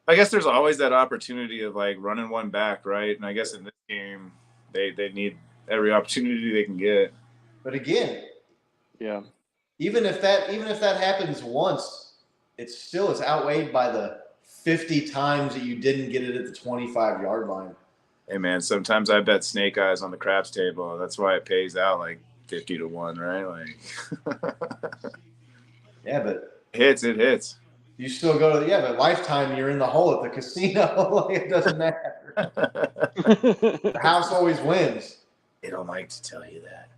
I guess there's always that opportunity of like running one back, right? And I guess in this game, they need every opportunity they can get.
But again,
yeah,
even if that happens once, it still is outweighed by the 50 times that you didn't get it at the 25-yard line.
Hey man, sometimes I bet snake eyes on the craps table. That's why it pays out like 50 to 1, right? Like,
yeah, but
it hits.
You still go to but Lifetime, you're in the hole at the casino. Like, it doesn't matter. The house always wins.
They don't like to tell you that.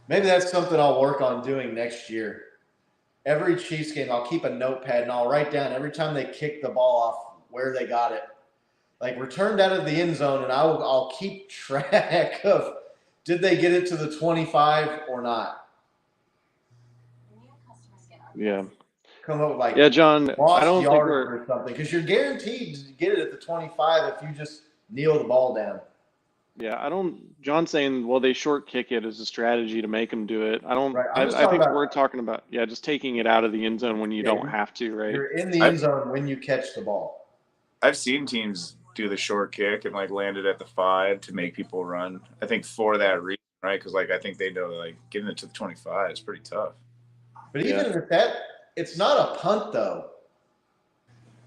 Maybe that's something I'll work on doing next year. Every Chiefs game, I'll keep a notepad and I'll write down every time they kick the ball off where they got it. Like returned out of the end zone, and I'll keep track of did they get it to the 25 or not.
Yeah.
Come up with like
John, I don't think
or something because you're guaranteed to get it at the 25 if you just kneel the ball down.
Yeah, John's saying, well, they short kick it as a strategy to make them do it.
Right.
I think we're talking about, just taking it out of the end zone when you don't have to, right?
You're in the end zone when you catch the ball.
I've seen teams do the short kick and like land it at the 5 to make people run. I think for that reason, right? Because like I think they know like getting it to the 25 is pretty tough.
But even if it's not a punt though.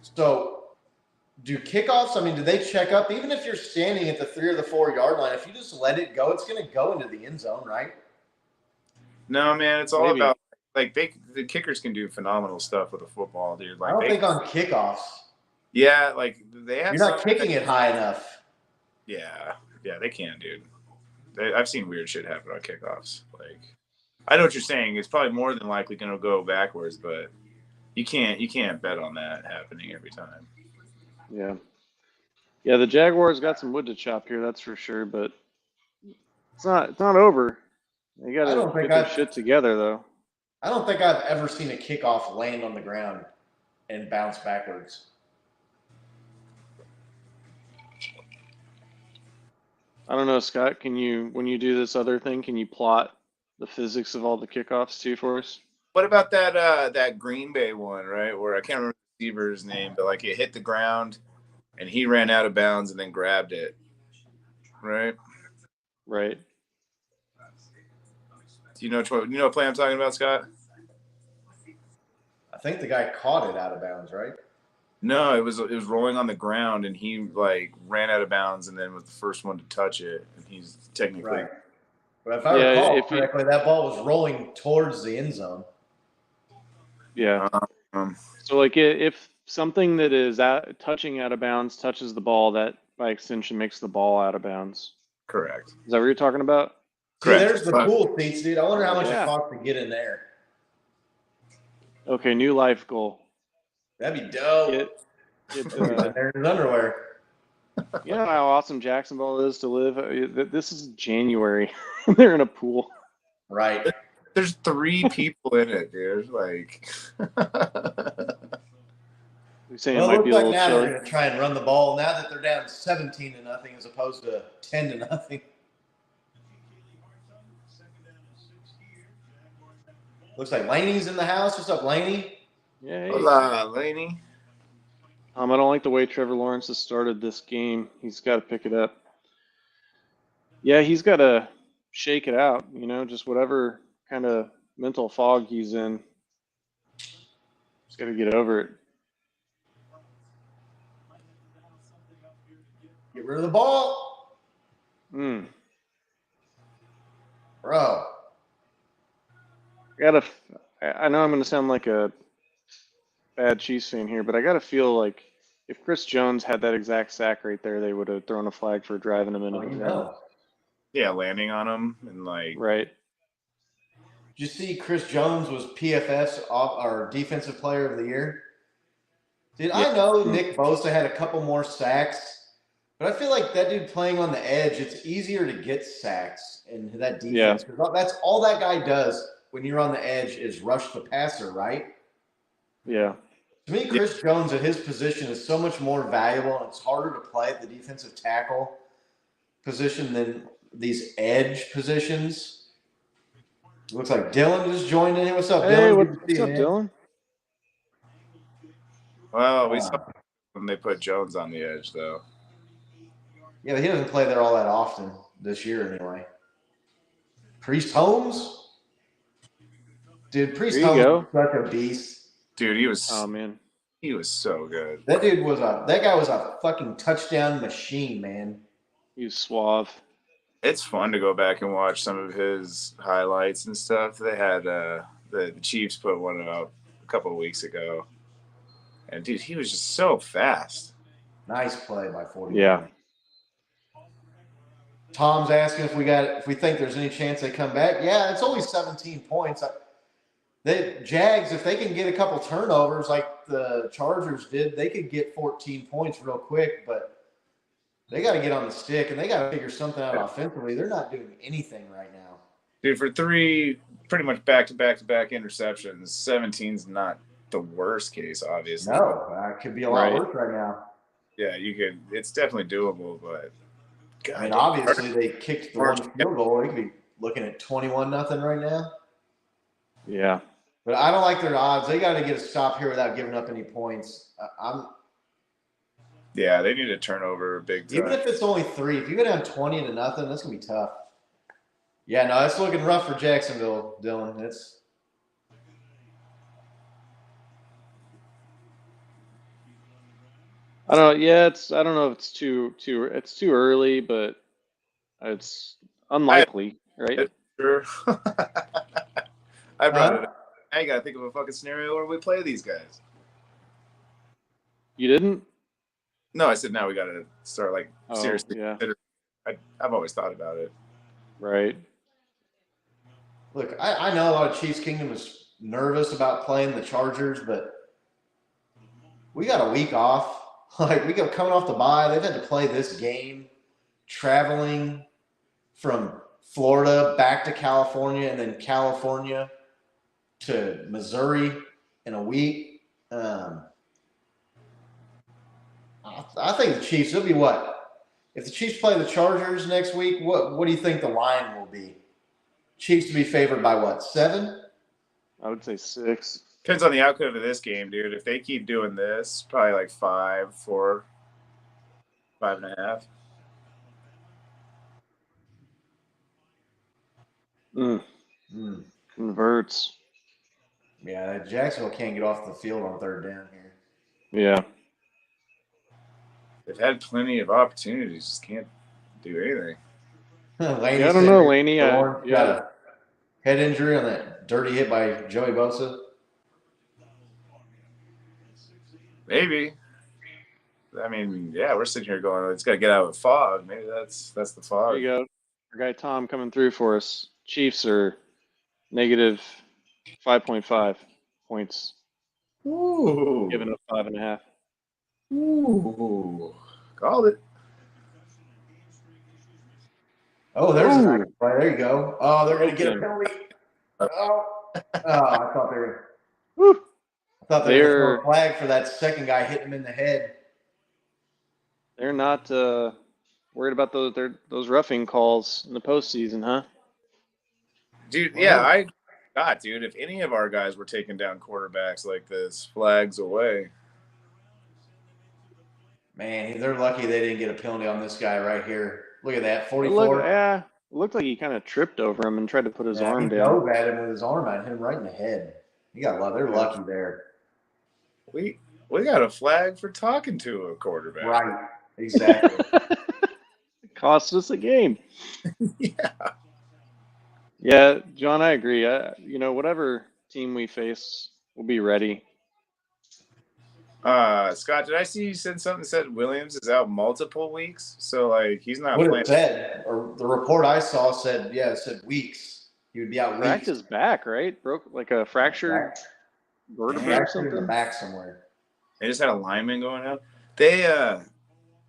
So do kickoffs, do they check up? Even if you're standing at the 3 or the 4-yard line, if you just let it go, it's going to go into the end zone, right?
No, man, it's all about like the kickers can do phenomenal stuff with a football, dude. Like
I don't think on kickoffs.
Yeah, like they have.
You're not kicking it high enough.
Yeah, they can, dude. I've seen weird shit happen on kickoffs. Like, I know what you're saying. It's probably more than likely going to go backwards, but you can't bet on that happening every time.
Yeah, the Jaguars got some wood to chop here, that's for sure. But it's not over. They got to get their shit together, though.
I don't think I've ever seen a kickoff land on the ground and bounce backwards.
I don't know, Scott. When you do this other thing, can you plot the physics of all the kickoffs too for us?
What about that Green Bay one, right? Where I can't remember the receiver's name, but like it hit the ground and he ran out of bounds and then grabbed it, right?
Right.
Do you know what play I'm talking about, Scott?
I think the guy caught it out of bounds, right?
No, it was rolling on the ground and he like ran out of bounds and then was the first one to touch it, and he's technically
Right. But if I
Yeah,
recall
if he-
correctly, that ball was rolling towards the end zone.
Yeah.
um,
So like if something that is touching out of bounds touches the ball, that by extension makes the ball out of bounds.
correct.
Is that what you're talking about?
See,
Correct.
there's the pool seats, dude. I wonder how much
Yeah.
it costs to get in there.
Okay, new life goal.
That'd be dope.
Get
There in his underwear.
you know how awesome Jacksonville is to live? This is January. They're in a pool.
Right.
There's 3 people in it, dude. Like,
You're saying
Well,
it
it
might be
looks
a
like
little
now
chilly.
they're going to try and run the ball now that they're down 17-0 as opposed to 10-0. Looks like Laney's in the house. What's up, Laney?
Yeah.
hola, Laney.
I don't like the way Trevor Lawrence has started this game. He's got to pick it up. Yeah, he's got to shake it out. Just whatever kind of mental fog he's in. He's got to get over it.
Get rid of the ball.
Hmm.
Bro.
I know I'm going to sound like a bad Chiefs fan here, but I got to feel like if Chris Jones had that exact sack right there, they would have thrown a flag for driving him into
Oh,
the
you
end.
know.
Yeah, landing on him and like.
Right.
Did you see Chris Jones was PFF's or Defensive Player of the Year? Dude,
Yeah.
I know Nick Bosa had a couple more sacks, but I feel like that dude playing on the edge, it's easier to get sacks in that defense. Because that's all that guy does when you're on the edge is rush the passer, right?
Yeah.
To me, Chris Jones at his position is so much more valuable, and it's harder to play at the defensive tackle position than these edge positions. Looks like Dylan just joined in. What's up,
Hey,
Dylan?
what's
Good to see you,
up,
man.
Dylan?
Well, we saw when they put Jones on the edge, though.
Yeah, but he doesn't play there all that often this year anyway. Priest Holmes? Dude, Priest
There you
Holmes
go.
is such a beast.
Dude, he was
Oh man.
so good.
That guy was a fucking touchdown machine, man.
He's suave.
It's fun to go back and watch some of his highlights and stuff. They had the Chiefs put one up a couple of weeks ago, and dude, he was just so fast.
Nice play by 40.
Yeah.
Tom's asking if we think there's any chance they come back. Yeah, it's only 17 points. Jags, if they can get a couple turnovers like the Chargers did, they could get 14 points real quick, but they got to get on the stick, and they got to figure something out offensively. They're not doing anything right now.
Dude, for 3 pretty much back-to-back interceptions, 17's not the worst case, obviously.
No, it could be a lot worse right now.
Yeah, you could. It's definitely doable, but God,
I mean, obviously they kicked the one field goal. They could be looking at 21-0 right now.
Yeah.
But I don't like their odds. They got to get a stop here without giving up any points.
Yeah, they need a turnover big time.
Even if it's only 3, if you go down 20-0, that's gonna be tough. Yeah, no, it's looking rough for Jacksonville, Dylan.
I don't know. Yeah, I don't know if it's too early, but it's unlikely, right?
Sure. I brought it up. Now you got to think of a fucking scenario where we play these guys.
You didn't?
No, I said now we got to start seriously.
Yeah.
I've always thought about it.
Right.
Look, I know a lot of Chiefs Kingdom is nervous about playing the Chargers, but we got a week off. Like, we go coming off the bye. They've had to play this game, traveling from Florida back to California and then California to Missouri in a week. I think the Chiefs, it'll be what? if the Chiefs play the Chargers next week, what do you think the line will be? Chiefs to be favored by what, 7?
I would say 6.
Depends on the outcome of this game, dude. If they keep doing this, probably like 5, 4, 5.5.
Converts.
Yeah, Jacksonville can't get off the field on 3rd down here.
Yeah.
They've had plenty of opportunities, just can't do anything.
Yeah, I don't know, Laney.
Got a head injury on that dirty hit by Joey Bosa.
Maybe. I mean, yeah, we're sitting here going, it's got to get out of the fog. Maybe that's the fog.
There you go. Our guy Tom coming through for us. Chiefs are negative 5.5 points.
Ooh.
Giving up 5.5.
Ooh. Called it.
Oh, there's a nice play. There you go. Oh, they're going to get a penalty. Oh, I thought they were.
Woo.
I thought they were going to throw a flag for that second guy hitting him in the head.
They're not worried about those roughing calls in the postseason, huh?
Dude, yeah, dude, if any of our guys were taking down quarterbacks like this, flags away.
Man, they're lucky they didn't get a penalty on this guy right here. Look at that, 44.
It looked like he kind of tripped over him and tried to put his arm down. He
dove at him with his arm at him right in the head. They're lucky there.
We got a flag for talking to a quarterback.
Right, exactly.
It cost us a game.
Yeah.
Yeah, John, I agree. Whatever team we face, we'll be ready.
Scott, did I see you said something that said Williams is out multiple weeks? So, like, he's not
playing.
What
it said, or the report I saw said, it said weeks. He would be out weeks.
Cracked his back, right? Broke like a fractured vertebra or something.
In the back somewhere.
They just had a lineman going out. They're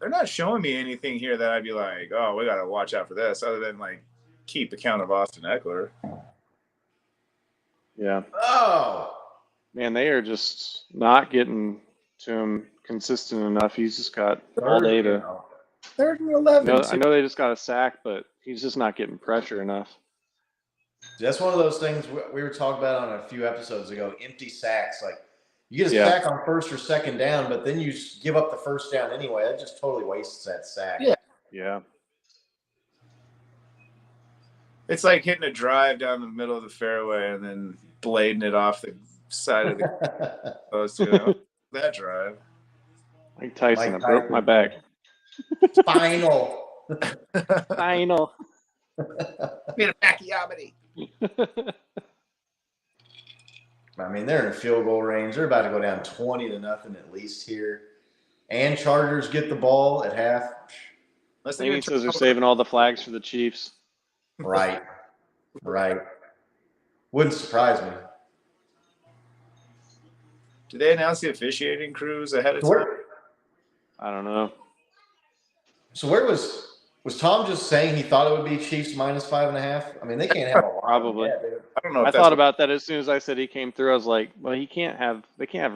not showing me anything here that I'd be like, oh, we got to watch out for this, other than, like, keep account of Austin Eckler.
Yeah.
Oh.
Man, they are just not getting to him consistent enough. He's just got all day to.
3rd and 11.
I know they just got a sack, but he's just not getting pressure enough.
That's one of those things we were talking about on a few episodes ago. Empty sacks, like you get a sack on 1st or 2nd down, but then you give up the 1st down anyway. That just totally wastes that sack.
Yeah.
It's like hitting a drive down the middle of the fairway and then blading it off the side of the post. That drive.
Mike Tyson, I broke my back.
Final.
Made a Pacquiao.
I mean, they're in field goal range. They're about to go down 20-0 at least here. And Chargers get the ball at half.
Maybe says they're saving all the flags for the Chiefs.
Right. Wouldn't surprise me.
Did they announce the officiating crews ahead of time?
I don't know.
So where was Tom just saying he thought it would be Chiefs minus 5.5? I mean, they can't have a lot.
Probably.
I don't know.
I thought about that as soon as I said he came through. I was like, well, they can't have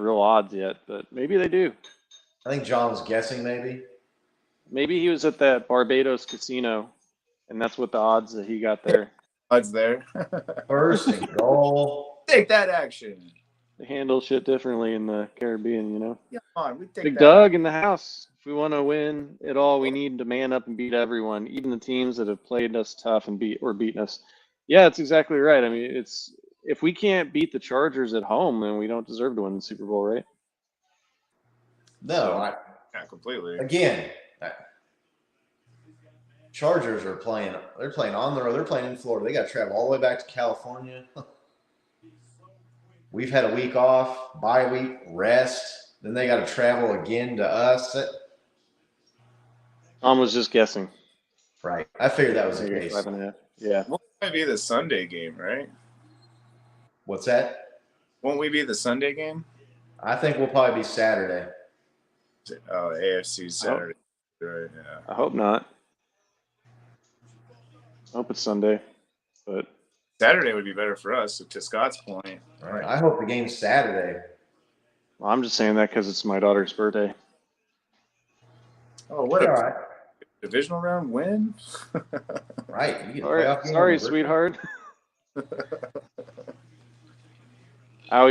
real odds yet, but maybe they do.
I think John was guessing maybe.
Maybe he was at that Barbados casino, and that's what the odds that he got there.
Odds there.
1st and goal.
Take that action.
They handle shit differently in the Caribbean,
Yeah, come on, we take
Big
that.
Doug in the house. If we want to win it all, we need to man up and beat everyone, even the teams that have played us tough and beaten us. Yeah, that's exactly right. I mean, if we can't beat the Chargers at home, then we don't deserve to win the Super Bowl, right?
No,
Yeah, completely.
Again, Chargers are playing. They're playing on the road. They're playing in Florida. They got to travel all the way back to California. We've had a week off, bye week, rest. Then they got to travel again to us.
Tom was just guessing.
Right. I figured that was the case.
5.5. Yeah.
Won't that be the Sunday game, right?
What's that?
Won't we be the Sunday game?
I think we'll probably be Saturday.
Oh, AFC Saturday. Right, yeah.
I hope not. I hope it's Sunday, but
Saturday would be better for us. To Scott's point.
All right. I hope the game's Saturday.
I'm just saying that because it's my daughter's birthday.
Oh, what
All
a
right.
Divisional round win.
Right. You get a
Sorry,
playoff game on
sorry,
your birthday.
sweetheart. Oh,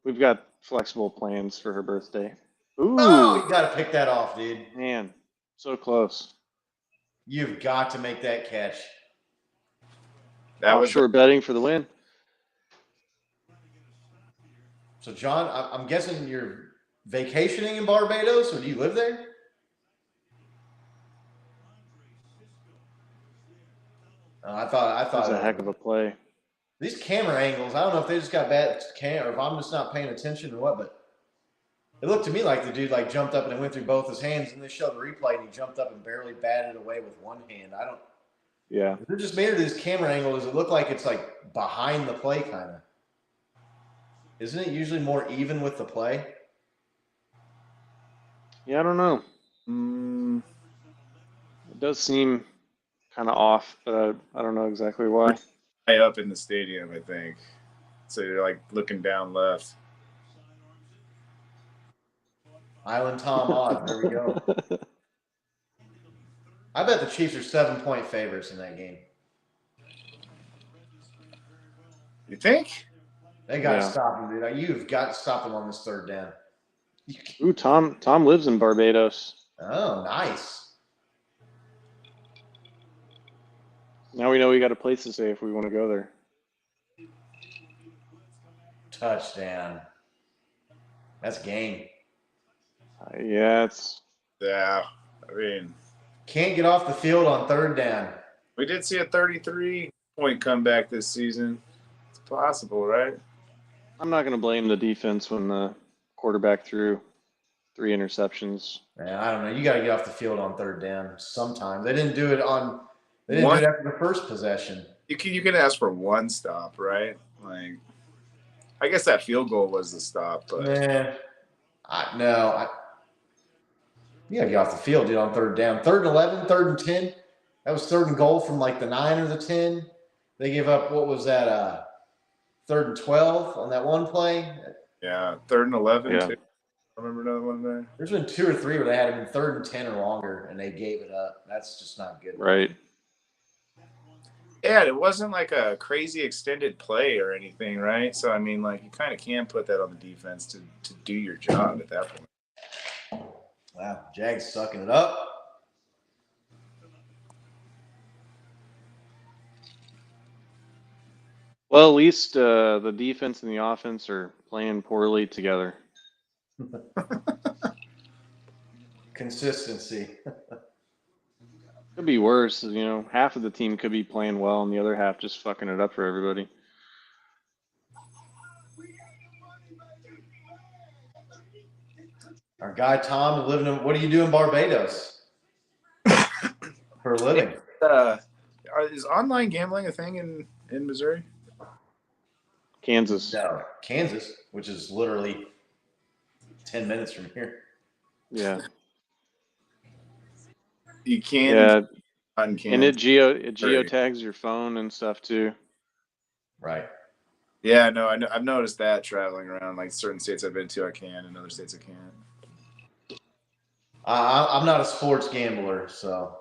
we've got flexible plans for her birthday. Ooh,
Oh, you got to pick that off, dude.
man, so close.
You've got to make that catch.
That was
Offshore betting for the win.
So, John, I'm guessing you're vacationing in Barbados, or do you live there? I thought
That's
it
a
was
heck of a play.
these camera angles. I don't know if they just got bad or if I'm just not paying attention or what, but it looked to me like the dude like jumped up and it went through both his hands, and they showed the replay, and he jumped up and barely batted away with one hand. I don't.
Yeah.
Is it just made it this camera angle? Does it look like it's like behind the play, kind of? Isn't it usually more even with the play?
Yeah, I don't know. It does seem kind of off, but I don't know exactly why.
high up in the stadium, I think. So you're like looking down left.
Island Tom odds. There we go. I bet the Chiefs are 7-point favorites in that game.
You think?
They got to
Yeah.
stop them, dude. You've got to stop them on this third down.
Ooh, Tom lives in Barbados.
Oh, nice.
Now we know we got a place to stay if we want to go there.
Touchdown. That's game.
Yeah, it's
Yeah. I mean,
Can't get off the field on third down.
we did see a 33-point comeback this season. It's possible, right?
I'm not going to blame the defense when the quarterback threw 3 interceptions.
Man, I don't know. You got to get off the field on third down sometimes. They didn't do it on. They didn't do it after the first possession.
You can ask for one stop, right? Like, I guess that field goal was the stop, but
No. You got to get off the field, dude, on third down. 3rd and 11, 3rd and 10. That was 3rd and goal from like the 9 or the 10. They gave up, what was that, 3rd and 12 on that one play?
yeah, 3rd and 11.
Yeah.
Too. I remember another one there.
There's been 2 or 3 where they had him in 3rd and 10 or longer, and they gave it up. That's just not good.
Right.
Yeah, it wasn't like a crazy extended play or anything, right? So, I mean, like, you kind of can put that on the defense to do your job at that point.
Wow, Jags sucking it up.
Well, at least the defense and the offense are playing poorly together.
Consistency.
Could be worse. You know, half of the team could be playing well, and the other half just fucking it up for everybody.
Our guy Tom living in. What do you do in Barbados for a living?
Is online gambling a thing in Missouri?
Kansas.
No, Kansas, which is literally 10 minutes from here.
Yeah.
You can.
Yeah.
On Kansas.
And it geotags your phone and stuff too.
Right.
Yeah, no, I know. I've noticed that traveling around, like certain states I've been to, I can, and other states I can't.
I'm not a sports gambler, so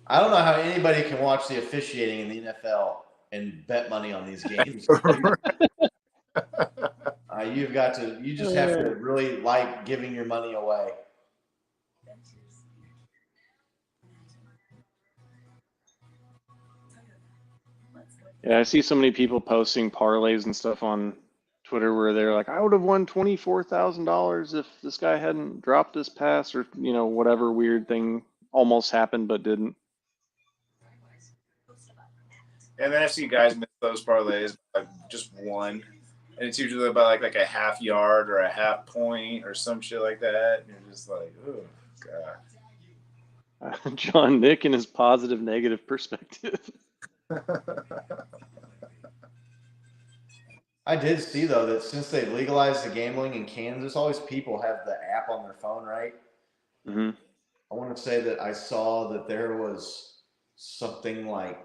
I don't know how anybody can watch the officiating in the NFL and bet money on these games. You just have to really like giving your money away.
Yeah, I see so many people posting parlays and stuff on Twitter where they're like, I would have won $24,000 if this guy hadn't dropped this pass, or whatever weird thing almost happened but didn't.
And then I see guys miss those parlays by just one, and it's usually about like a half yard or a half point or some shit like that. And you're just like, oh god.
John Nick and his positive negative perspective.
I did see, though, that since they legalized the gambling in Kansas, always people have the app on their phone, right?
Mm-hmm.
I want to say that I saw that there was something like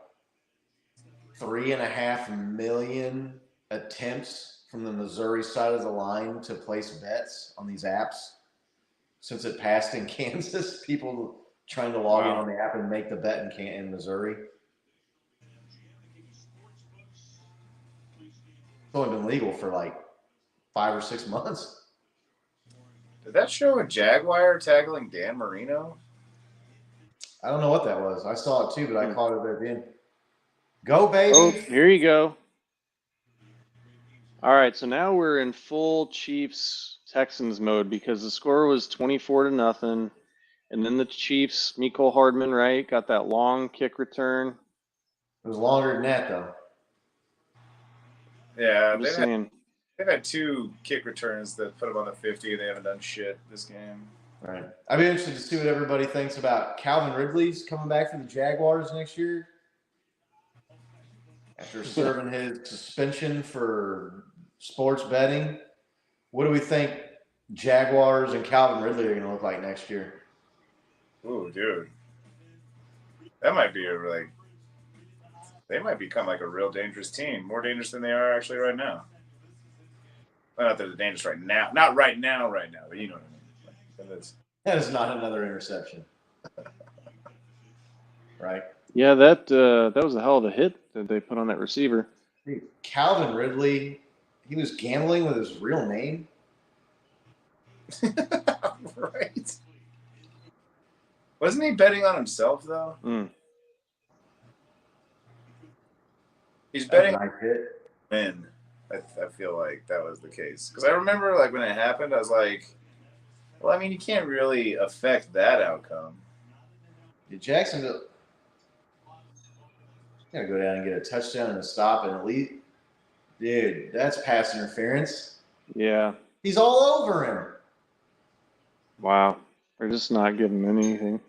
3.5 million attempts from the Missouri side of the line to place bets on these apps. since it passed in Kansas. People trying to log in
Wow.
on the app and make the bet in Missouri. It's only been legal for like 5 or 6 months.
Did that show a Jaguar tackling Dan Marino?
I don't know what that was. I saw it too, but I caught it at the end. Go, baby.
Oh, here you go. All right, so now we're in full Chiefs Texans mode because the score was 24-0, and then the Chiefs, Mecole Hardman, right, got that long kick return.
It was longer than that, though.
Yeah,
I'm just saying.
they've had 2 kick returns that put them on the 50. They haven't done shit this game.
Right. I'd be interested to see what everybody thinks about Calvin Ridley's coming back for the Jaguars next year after serving his suspension for sports betting. What do we think Jaguars and Calvin Ridley are going to look like next year?
Ooh, dude. That might be they might become like a real dangerous team. More dangerous than they are actually right now. Well, not that they're dangerous right now. Not right now, but you know what I mean.
That is not another interception. Right?
Yeah, that was a hell of a hit that they put on that receiver.
Dude, Calvin Ridley, he was gambling with his real name.
Right. Wasn't he betting on himself though? He's betting
Nice hit.
win. I feel like that was the case because I remember like when it happened, I was like, well, I mean, you can't really affect that outcome.
Did Jacksonville gotta go down and get a touchdown and a stop and at least, dude, that's pass interference.
Yeah.
He's all over him.
Wow. They're just not giving him anything.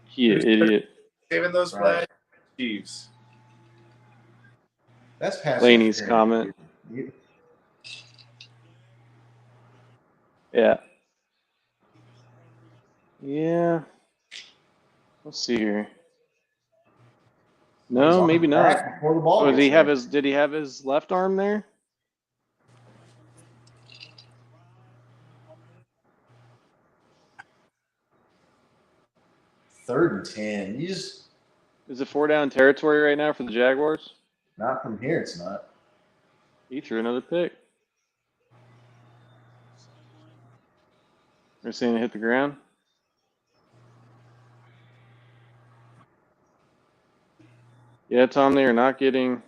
He an idiot.
Saving those flags, Chiefs.
That's pass
Laney's
interference,
comment.
dude.
Yeah. Yeah. Let's see here.
He's
No,
on
maybe
the
not.
track before the ball
Oh,
gets there.
did he have his left arm there?
Third and 10. You just
Is it 4-down territory right now for the Jaguars?
not from here. It's not.
He threw another pick. They're saying it hit the ground. Yeah, Tom, they are not getting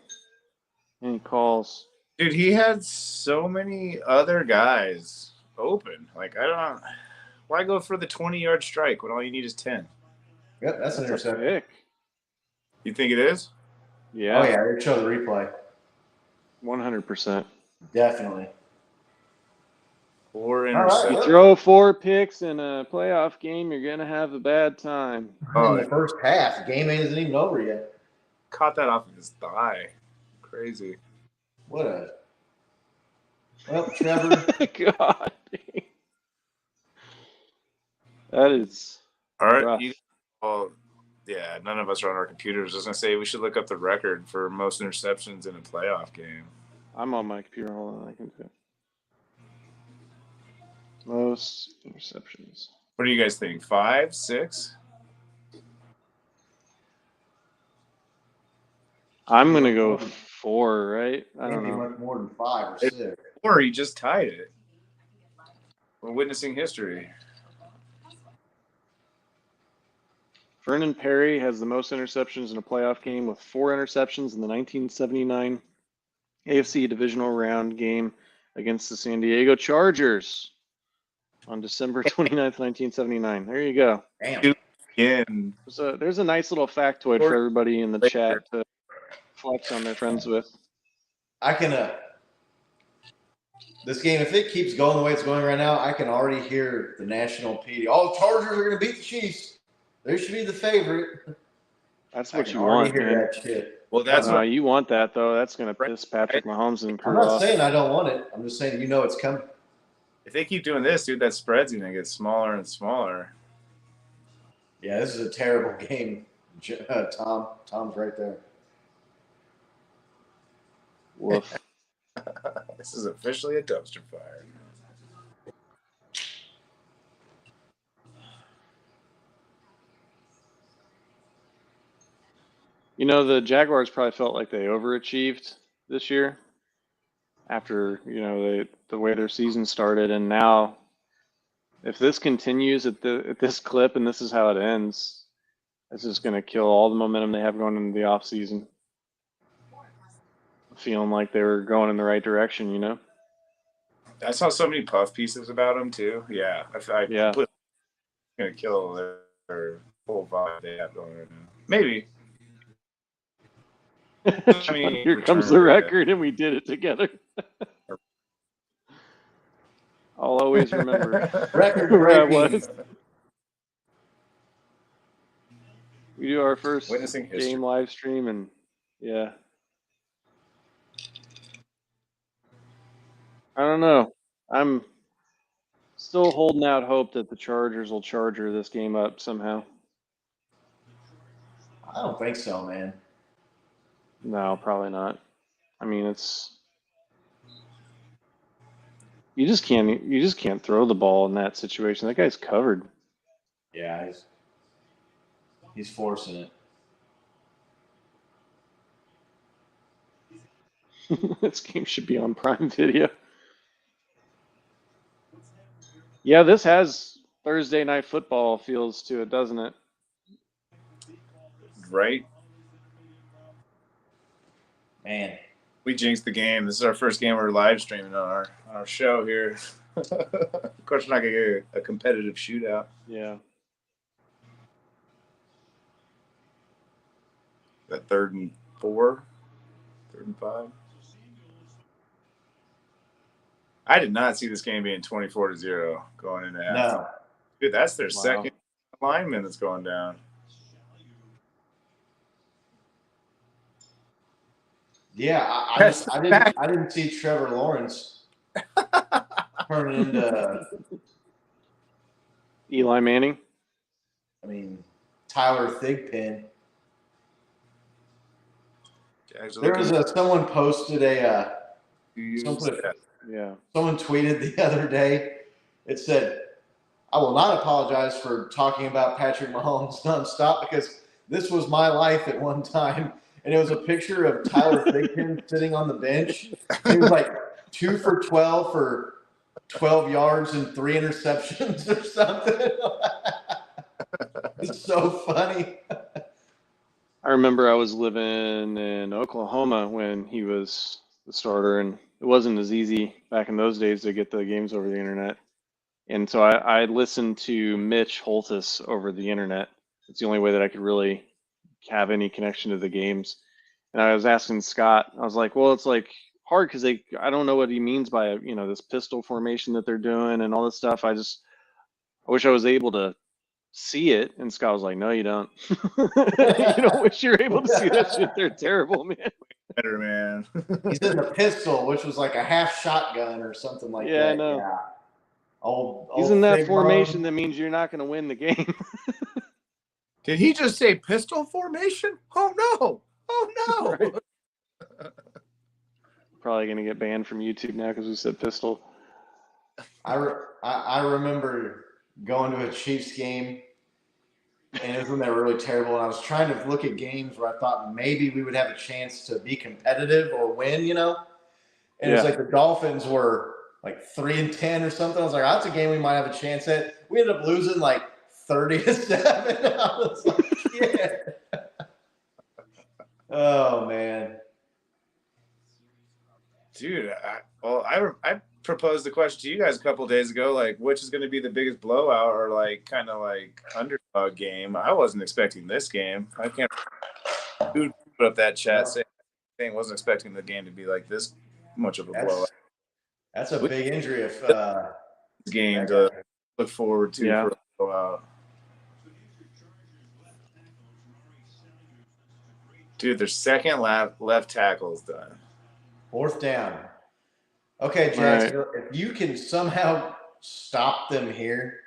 any calls.
Dude, he had so many other guys open. Like, I don't. Why go for the 20-yard strike when all you need is 10?
Yep, that's an
a
interception.
pick.
You think it is?
Yeah.
Oh yeah, they show the replay.
100%.
Definitely.
4
right,
interceptions.
You throw 4 picks in a playoff game, you're gonna have a bad time.
In the first half, the game isn't even over yet.
Caught that off of his thigh. Crazy.
What a. Well, Trevor.
God. That is
All right.
rough.
Yeah, none of us are on our computers. I was going to say we should look up the record for most interceptions in a playoff game.
I'm on my computer. Hold on, I can do it. Most interceptions.
What do you guys think? 5, 6?
I'm gonna go 4, right? I don't
Maybe
know.
much more than 5 or 6.
Or he just tied it. We're witnessing history.
Vernon Perry has the most interceptions in a playoff game with 4 interceptions in the 1979 AFC divisional round game against the San Diego Chargers on December 29th, 1979. There you go.
Damn.
Again.
There's a nice little factoid for everybody in the chat to flex on their friends with.
I can. This game, if it keeps going the way it's going right now, I can already hear the national PD. Oh, Chargers are going to beat the Chiefs. They should be the favorite.
That's
I
what
can
you
already
want,
hear
man.
that shit.
Well, that's what
You want that, though. That's going to piss Patrick Mahomes and
I'm
crew
not
off.
saying I don't want it. I'm just saying you know it's coming.
if they keep doing this, dude, that spread's going to get smaller and smaller.
Yeah, this is a terrible game. Tom's right there.
Woof.
This is officially a dumpster fire.
You know, the Jaguars probably felt like they overachieved this year after, the way their season started, and now if this continues at this clip and this is how it ends, it's just going to kill all the momentum they have going into the off season. Feeling like they were going in the right direction.
I saw so many puff pieces about them too. Yeah, I
Yeah.
completely gonna kill their whole vibe they have going right now. Maybe.
Here comes the record, and we did it together. I'll always remember
Record
where I
breaking.
was. We do our first
Witnessing history.
game live stream, and yeah. I don't know. I'm still holding out hope that the Chargers will charger this game up somehow.
I don't think so, man.
No, probably not. I mean, you just can't throw the ball in that situation. That guy's covered.
Yeah, he's forcing it.
This game should be on Prime Video. Yeah, this has Thursday Night Football feels to it, doesn't it?
Right?
Man.
We jinxed the game. This is our first game we're live streaming on our show here. Of course, we're not gonna get a competitive shootout.
Yeah.
That 3rd and 4, 3rd and 5. I did not see this game being 24-0 going into half.
No.
Dude, that's their second lineman that's going down.
Yeah, I didn't see Trevor Lawrence turn into
Eli Manning.
I mean, Tyler Thigpen. There was someone posted someone tweeted the other day. It said, "I will not apologize for talking about Patrick Mahomes nonstop because this was my life at one time." And it was a picture of Tyler Thigpen sitting on the bench. He was like 2 for 12 for 12 yards and 3 interceptions or something. It's so funny.
I remember I was living in Oklahoma when he was the starter, and it wasn't as easy back in those days to get the games over the internet. And so I listened to Mitch Holthus over the internet. It's the only way that I could really have any connection to the games. And I was asking Scott, I was like, well, it's like hard because I don't know what he means by, this pistol formation that they're doing and all this stuff. I wish I was able to see it. And Scott was like, no, you don't. You don't wish you're able to see that shit. They're terrible, man.
Better, man.
He's in the pistol, which was like a half shotgun or something like that.
I know.
Yeah. Old
He's in that
Big
formation
Bro.
that means you're not going to win the game.
Did he just say pistol formation? Oh, no. Oh, no.
Right. Probably going to get banned from YouTube now because we said pistol.
I remember going to a Chiefs game, and it was when they were really terrible. And I was trying to look at games where I thought maybe we would have a chance to be competitive or win, And it was like the Dolphins were like 3-10 or something. I was like, that's a game we might have a chance at. We ended up losing like 30-7. I was like, yeah. Oh man,
dude. I proposed the question to you guys a couple of days ago, like which is going to be the biggest blowout or like kind of like underdog game. I wasn't expecting this game. I can't put up that chat saying wasn't expecting the game to be like this much of a blowout.
That's a big injury if
game to look forward to for a blowout. Dude, their second left tackle's done.
4th down. Okay, Jackson, if you can somehow stop them here,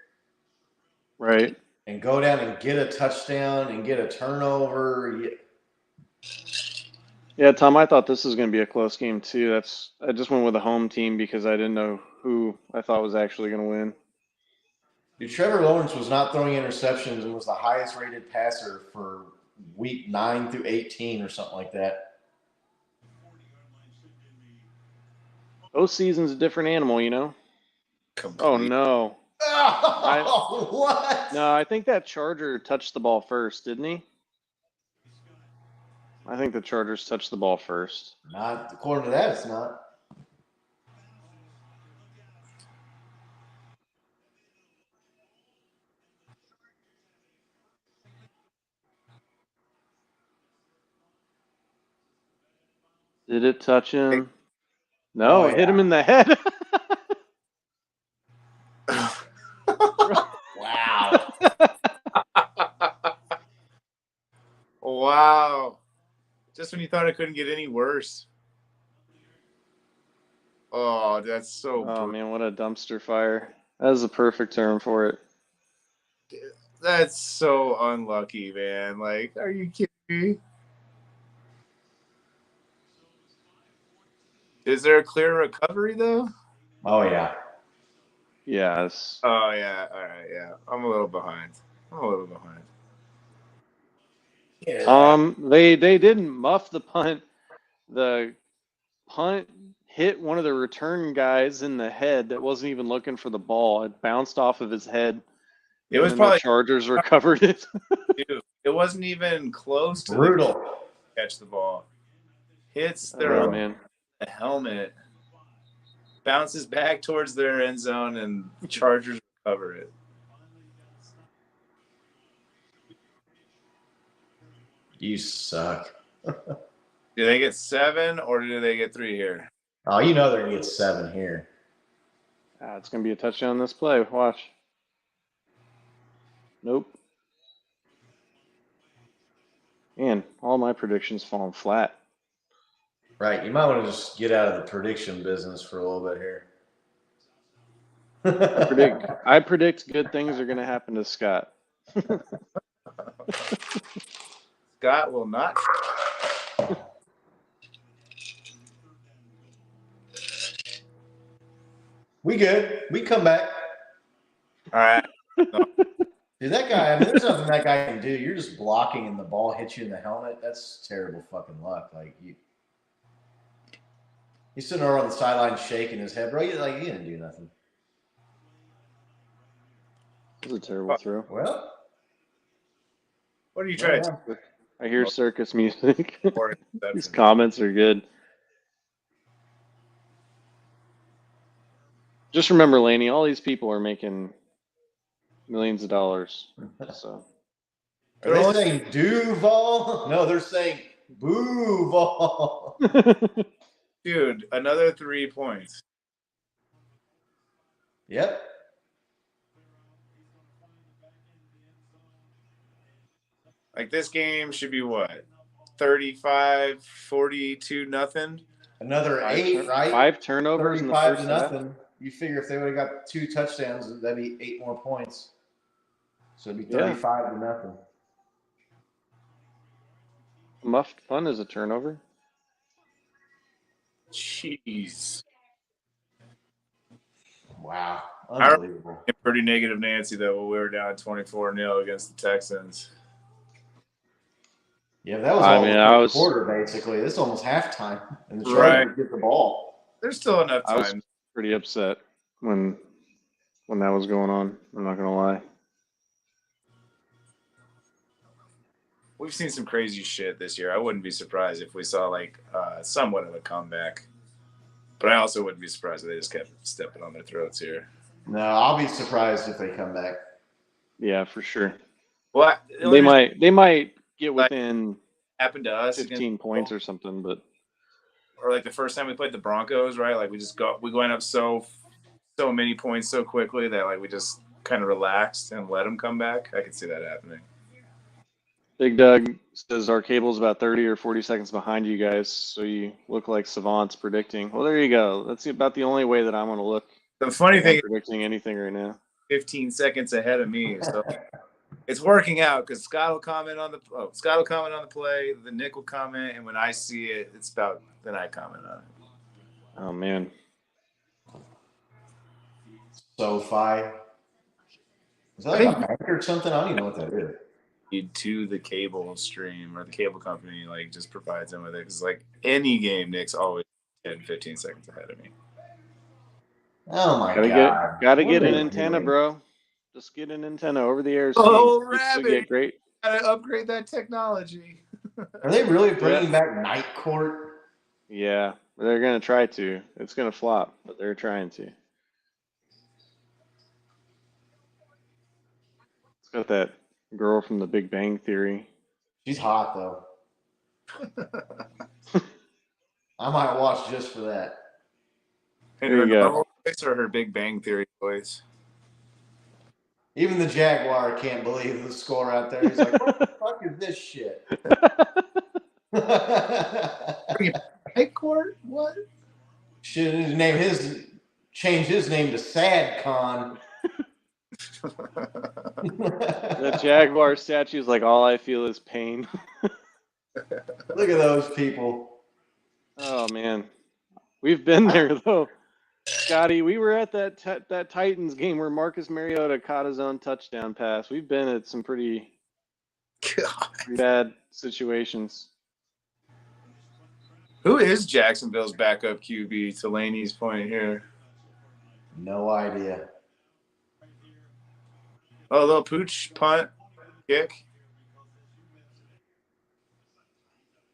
right,
and go down and get a touchdown and get a turnover.
Yeah, Tom, I thought this was going to be a close game too. I just went with a home team because I didn't know who I thought was actually going to win.
Dude, Trevor Lawrence was not throwing interceptions and was the highest rated passer for week 9 through 18 or something like that.
Postseason's a different animal, you know?
Complete.
Oh, no.
Oh, what?
No, I think that Charger touched the ball first, didn't he? I think the Chargers touched the ball first.
Not according to that, it's not.
Did it touch him? No,
Oh,
it hit him in the head.
Wow.
Wow. Just when you thought it couldn't get any worse. Oh, that's so
Oh, man, what a dumpster fire. That is the perfect term for it.
That's so unlucky, man. Like, are you kidding me? Is there a clear recovery though?
Oh, yeah.
Yes.
Oh yeah. All right. Yeah. I'm a little behind.
Yeah.
They didn't muff the punt. The punt hit one of the return guys in the head that wasn't even looking for the ball. It bounced off of his head.
It was
and
probably
the Chargers recovered it.
dude, it wasn't even close to
Brutal.
catch the ball. Hits
Oh, man.
the helmet, bounces back towards their end zone, and Chargers recover it.
You suck.
Do they get 7 or do they get 3 here?
Oh, you know they're going to get 7 here.
It's going to be a touchdown this play. Watch. Nope. Man, all my predictions falling flat.
Right. You might want to just get out of the prediction business for a little bit here.
I predict good things are going to happen to Scott.
Scott will not.
We good. We come back.
All right.
Dude, that guy, I mean, there's nothing that guy can do. You're just blocking and the ball hits you in the helmet. That's terrible fucking luck. Like, he's sitting over on the sideline shaking his head, bro. He didn't do nothing.
That was a terrible throw.
Well,
What are you trying to
yeah.
I hear circus music.
do?
These comments are good. Just remember, Laney, all these people are making millions of dollars. So
Are they saying Duval? No, they're saying Booval.
Dude, another 3 points.
Yep.
Like, this game should be what? 35, 42, nothing?
Another 8, right?
5 turnovers in the
35
first
to
half.
nothing. You figure if they would have got 2 touchdowns, that'd be 8 more points. So it'd be 35 to nothing.
Muffed punt is a turnover.
Jeez.
Wow. Unbelievable.
Pretty negative Nancy, though, when we were down 24-0 against the Texans.
Yeah, that was all the quarter, basically. This is almost halftime. And the Chargers get the ball.
There's still enough time.
I was pretty upset when that was going on. I'm not going to lie.
We've seen some crazy shit this year. I wouldn't be surprised if we saw, like, somewhat of a comeback. But I also wouldn't be surprised if they just kept stepping on their throats here.
No, I'll be surprised if they come back.
Yeah, for sure.
Well,
they might get within
happened to us
15 points or something, but
or like the first time we played the Broncos, right? Like we went up so many points so quickly that like we just kind of relaxed and let them come back. I could see that happening.
Big Doug says our cable's about 30 or 40 seconds behind you guys, so you look like savants predicting. Well, there you go. That's about the only way that I'm going to look.
The funny thing,
predicting anything right now.
15 seconds ahead of me, so it's working out because Scott will comment on the play, the Nick will comment, and when I see it, it's about then I comment on it.
Oh man.
SoFi. Is that like a bank or something? I don't even know what that is.
feed to the cable stream or the cable company, like just provides them with it. Because like any game, Nick's always 10, 15 seconds ahead of me.
Oh my
Gotta
god!
gotta
What
get
are
an
they
antenna,
doing?
bro. Just get an antenna over the air.
Oh,
You still
rabbit!
get great.
Gotta upgrade that technology.
Are they really bringing back night court?
Yeah, they're gonna try to. It's gonna flop, but they're trying to. It's got that girl from The Big Bang Theory.
She's hot though. I might watch just for that.
In
There
her
you go.
normal voice or her Big Bang Theory voice?
Even the Jaguar can't believe the score out there. He's like, what the fuck is this shit?
Night court? What?
Should change his name to Sad Con.
The Jaguar statue is like, all I feel is pain.
Look at those people.
Oh man, we've been there though, Scotty. We were at that Titans game where Marcus Mariota caught his own touchdown pass. We've been at some pretty bad situations.
Who is Jacksonville's backup QB? To Laney's point here.
No idea.
Oh, a little pooch punt kick.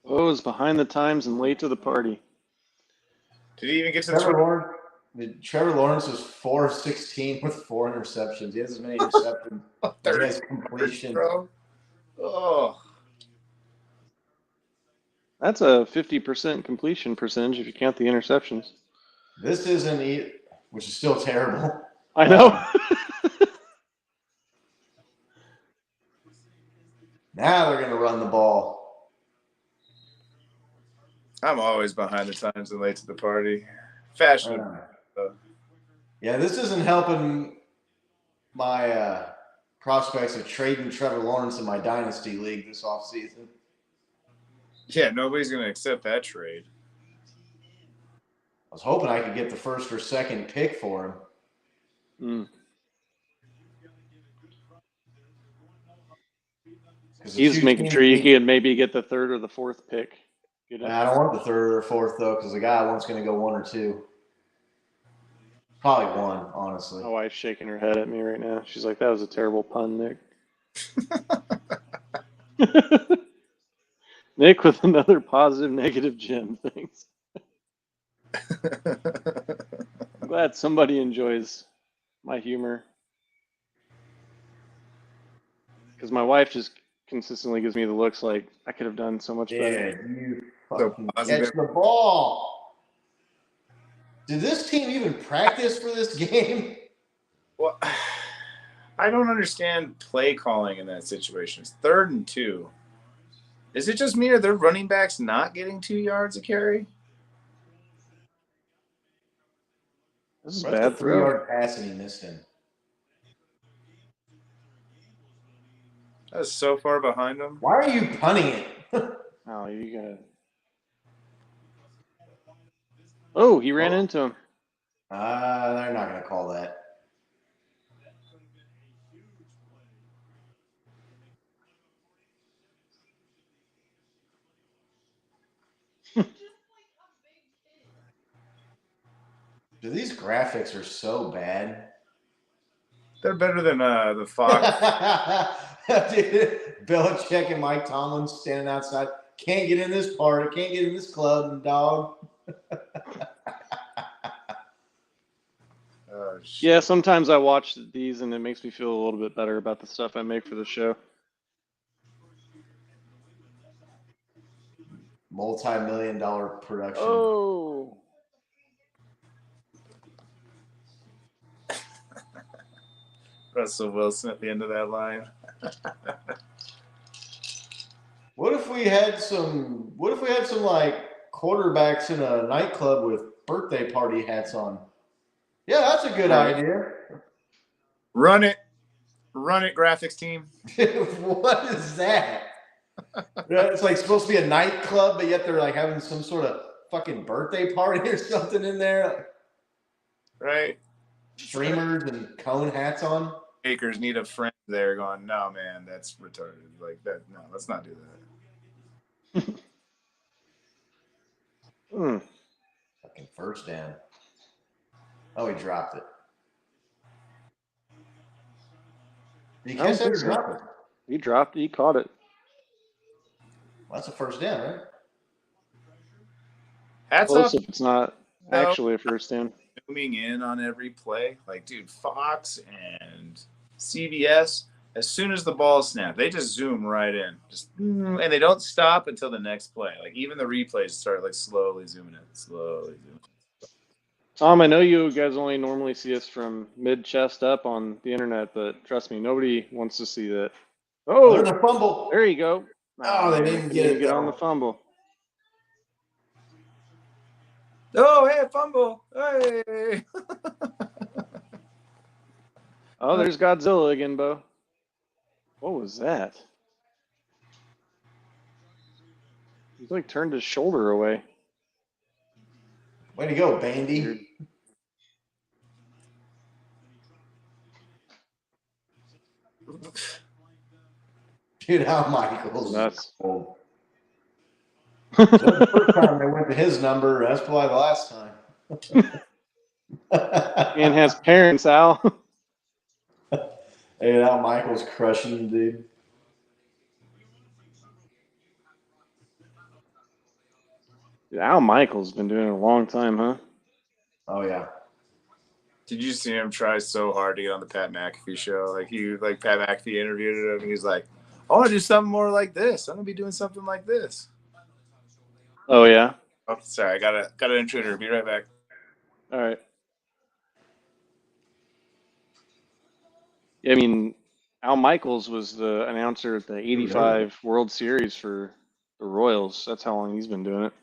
Oh, is behind the times and late to the party.
Did he even get to the
Trevor Lawrence was 4 of 16 with 4 interceptions. He has as many interceptions as he has completion.
Oh.
That's a 50% completion percentage if you count the interceptions.
This isn't, which is still terrible.
I know.
Now they're going to run the ball.
I'm always behind the times and late to the party. Fashion.
Yeah, this isn't helping my prospects of trading Trevor Lawrence in my dynasty league this offseason.
Yeah, nobody's going to accept that trade.
I was hoping I could get the first or second pick for him.
He's making sure you can maybe get the third or the fourth pick.
I don't want the third or fourth, though, because the guy wants going to go 1 or 2. Probably 1, honestly.
My wife's shaking her head at me right now. She's like, that was a terrible pun, Nick. Nick with another positive, negative Jim. Thanks. I'm glad somebody enjoys my humor. Because my wife just consistently gives me the looks like I could have done so much better.
You fucking catch the ball. Did this team even practice for this game?
Well, I don't understand play calling in that situation. It's 3rd and 2. Is it just me or their running backs not getting 2 yards a carry?
This is a bad throw.
3-yard pass and he missed him.
That was so far behind him.
Why are you punting it?
Oh, you got it. Oh, he ran into him.
They're not going to call that. Dude, these graphics are so bad.
They're better than the Fox.
Dude, Belichick and Mike Tomlin standing outside. Can't get in this party. Can't get in this club, dog.
Oh,
yeah, sometimes I watch these and it makes me feel a little bit better about the stuff I make for the show.
Multi-million-dollar production.
Oh.
Russell Wilson at the end of that line.
What if we had some like quarterbacks in a nightclub with birthday party hats on? Yeah, that's a good idea.
Run it, graphics team.
What is that? It's like supposed to be a nightclub, but yet they're like having some sort of fucking birthday party or something in there.
Right.
Streamers and cone hats on.
Bakers need a friend there going, no, man, that's retarded. Like that. No, let's not do that.
Fucking first down. Oh, he dropped it. Did you catch that or drop it?
He dropped it. He caught it.
Well, that's a first down, right?
Hats
Close
off.
if it's not actually a first down.
Zooming in on every play. Like, dude, Fox and CBS, as soon as the ball is snapped, they just zoom right in. And they don't stop until the next play. Like, even the replays start, like, slowly zooming in. Slowly zooming in.
Oh,
Tom, I know you guys only normally see us from mid-chest up on the internet, but trust me, nobody wants to see that.
Oh, there's a fumble.
There you go.
Oh, they didn't get
on the fumble.
Oh, hey, fumble. Hey.
Oh, there's Godzilla again, Bo. What was that? He's like turned his shoulder away.
Way to go, Bandy.
Weird.
Dude, Al Michaels.
Nuts.
Cold. So the first time they went to his number, that's probably the last time.
And has parents, Al.
Hey, Al Michaels crushing him, dude.
Al Michaels been doing it a long time, huh?
Oh yeah.
Did you see him try so hard to get on the Pat McAfee show? Like Pat McAfee interviewed him. He's like, I want to do something more like this. I'm gonna be doing something like this.
Oh yeah.
Oh, sorry, I got an intruder. Be right back.
All right. Yeah, I mean, Al Michaels was the announcer at the '85 World Series for the Royals. That's how long he's been doing it.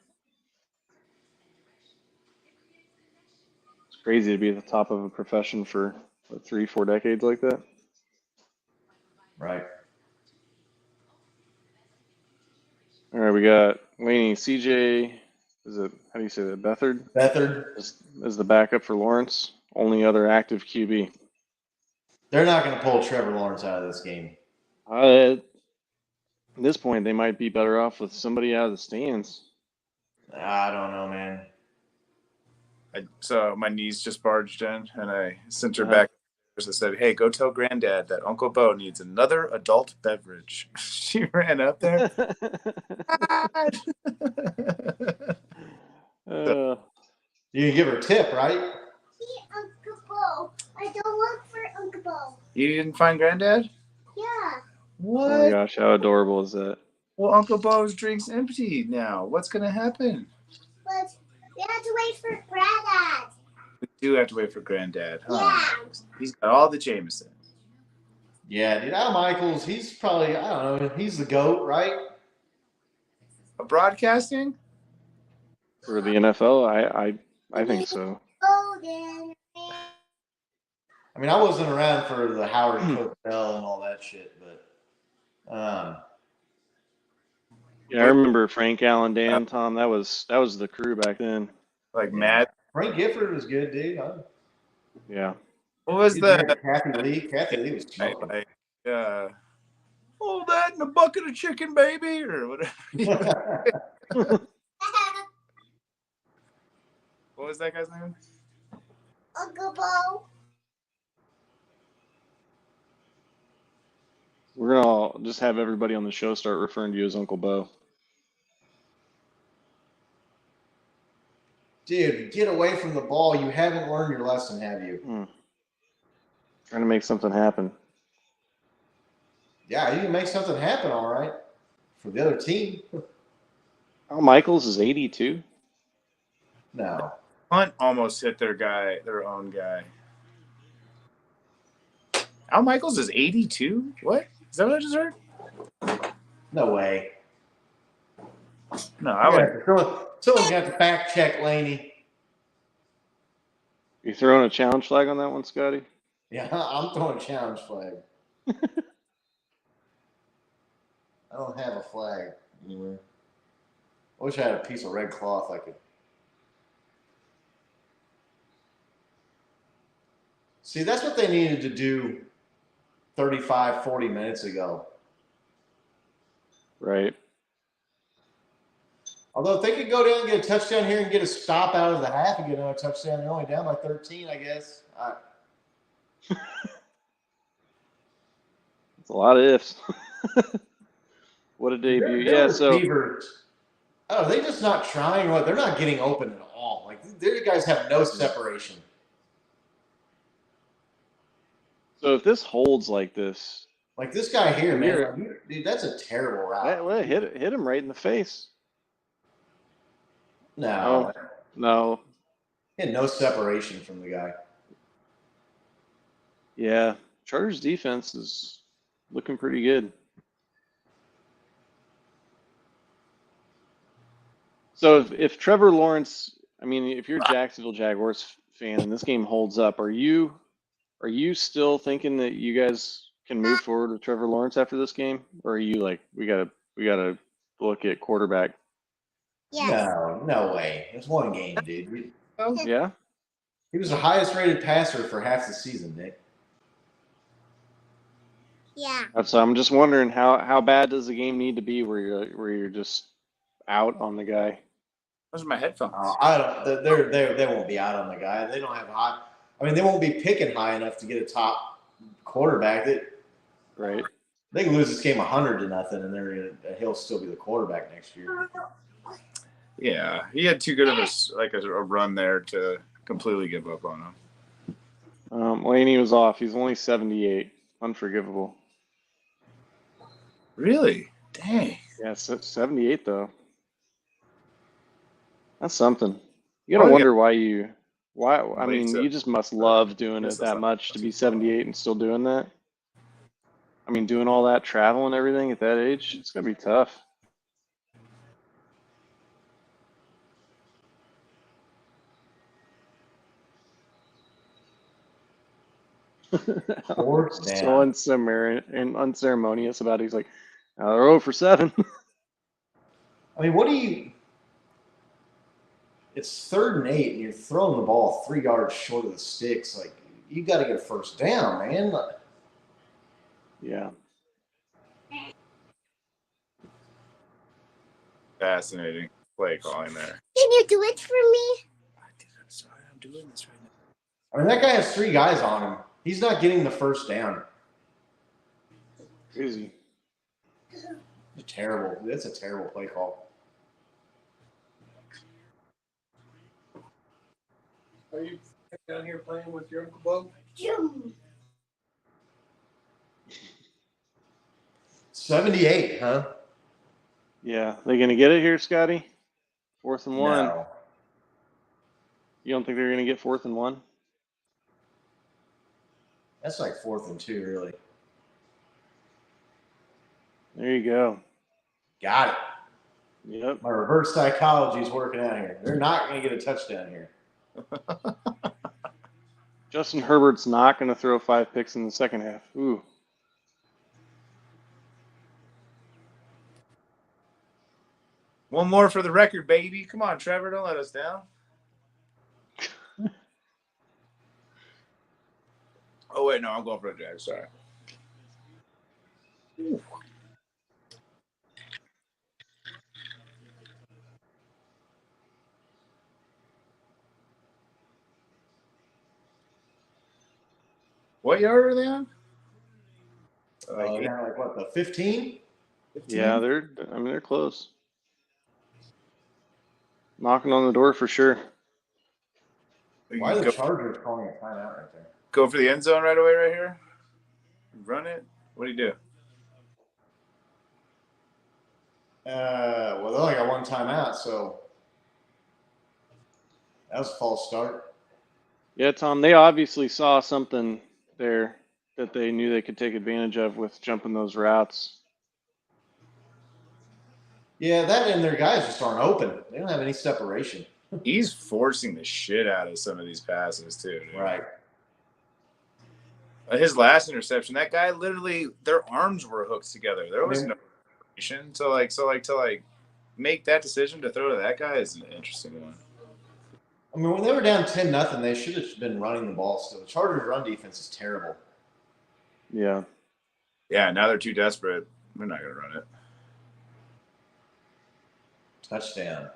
It's crazy to be at the top of a profession for what, 3-4 decades like that.
Right.
All right, we got Laney, CJ. Is it, how do you say that? Beathard is the backup for Lawrence. Only other active QB.
They're not going to pull Trevor Lawrence out of this game.
At this point, they might be better off with somebody out of the stands.
I don't know, man.
So my niece just barged in, and I sent her back. I said, hey, go tell Granddad that Uncle Bo needs another adult beverage. She ran up there.
You can give her a tip, right?
Uncle Bo. I don't look for Uncle Bo.
You didn't find Granddad?
Yeah.
What?
Oh my gosh, how adorable is that?
Well, Uncle Bo's drink's empty now. What's going to happen?
But we have to wait for Granddad.
We do have to wait for Granddad, huh?
Yeah.
He's got all the Jameson.
Yeah, dude. Al Michaels, he's probably, I don't know, he's the GOAT, right?
A broadcasting?
For the NFL, I think so.
Golden.
I mean, I wasn't around for the Howard Cosell and all that shit, but
Yeah, I remember Frank Allen, Dan, Tom. That was the crew back then.
Like Matt.
Frank Gifford was good, dude.
Yeah.
What was the
Kathy Lee? Kathy Lee was smoking.
like oh, that in a bucket of chicken, baby, or whatever. What was that guy's name?
Uncle Bo.
We're gonna all just have everybody on the show start referring to you as Uncle Bo.
Dude, get away from the ball. You haven't learned your lesson, have you?
Trying to make something happen.
Yeah, you can make something happen, all right, for the other team.
Al Michaels is 82.
No.
Hunt almost hit their own guy. Al Michaels is 82? What? Is that what I just heard?
No way.
No, I would.
Someone's got to fact check Laney.
You throwing a challenge flag on that one, Scotty?
Yeah, I'm throwing a challenge flag. I don't have a flag anywhere. I wish I had a piece of red cloth I could. See, that's what they needed to do 35, 40 minutes ago.
Right.
Although if they could go down and get a touchdown here and get a stop out of the half and get another touchdown, they're only down by 13, I guess.
It's a lot of ifs. What a debut.
Their
Yeah, so
receivers, are they just not trying? What? They're not getting open at all. Like, their guys have no separation.
if this holds like this,
Like this guy here, man,
You're-
like, dude, that's a terrible route.
well, hit him right in the face.
No,
No.
he had no separation from the guy.
Yeah. Chargers defense is looking pretty good. So if Trevor Lawrence, I mean, if you're a Jacksonville Jaguars fan and this game holds up, are you still thinking that you guys can move forward with Trevor Lawrence after this game, or are you like we gotta look at quarterback?
Yes.
No way. It's one game, dude.
Yeah.
He was the highest rated passer for half the season, Nick.
Yeah.
So I'm just wondering how bad does the game need to be where you're just out on the guy?
Those are my headphones.
I don't. They won't be out on the guy. They don't have high. I mean, they won't be picking high enough to get a top quarterback.
Right.
They can lose this game 100-0, and he'll still be the quarterback next year.
Yeah, he had too good of a run there to completely give up on him.
Laney was off. He's only 78. Unforgivable.
Really? Dang.
Yeah, 78 though. That's something. You gotta wonder why. I mean, you just must love doing it that much to be 78 and still doing that. I mean, doing all that travel and everything at that age, it's gonna be tough.
Fourth
So
down.
unceremonious about it. He's like, they're 0 for 7.
I mean, what do you? It's 3rd and 8, and you're throwing the ball 3 yards short of the sticks. Like, you got to get a first down, man.
Yeah.
Fascinating play calling there.
Can you do it for me?
I'm sorry, I'm doing this right now.
I mean, that guy has 3 guys on him. He's not getting the first down.
Crazy.
Terrible. That's a terrible play call.
Are you down here playing with your Uncle Bo?
Jim.
78, huh?
Yeah. They gonna get it here, Scotty? 4th and 1.
No.
You don't think they're gonna get 4th and 1?
That's like 4th and 2, really.
There you go.
Got it.
Yep.
My reverse psychology is working out here. They're not going to get a touchdown here.
Justin Herbert's not gonna throw 5 picks in the second half. Ooh.
One more for the record, baby. Come on, Trevor, don't let us down. Oh wait, no, I'm going for a Jag. Sorry. Ooh. What yard are they on?
Like what, the 15?
15?
Yeah, they're close. Knocking on the door for sure.
Why are the Chargers calling a timeout right there?
Go for the end zone right away, right here. Run it. What do you do?
Well, they only got 1 timeout, so that was a false start.
Yeah, Tom, they obviously saw something there that they knew they could take advantage of with jumping those routes.
Yeah, that and their guys just aren't open. They don't have any separation.
He's forcing the shit out of some of these passes too. Dude.
Right.
His last interception, that guy literally, their arms were hooked together. There was no separation. To make that decision to throw to that guy is an interesting one.
I mean, when they were down 10-0, they should have been running the ball still. The Chargers' run defense is terrible.
Yeah.
Yeah, now they're too desperate. We're not going to run it.
Touchdown.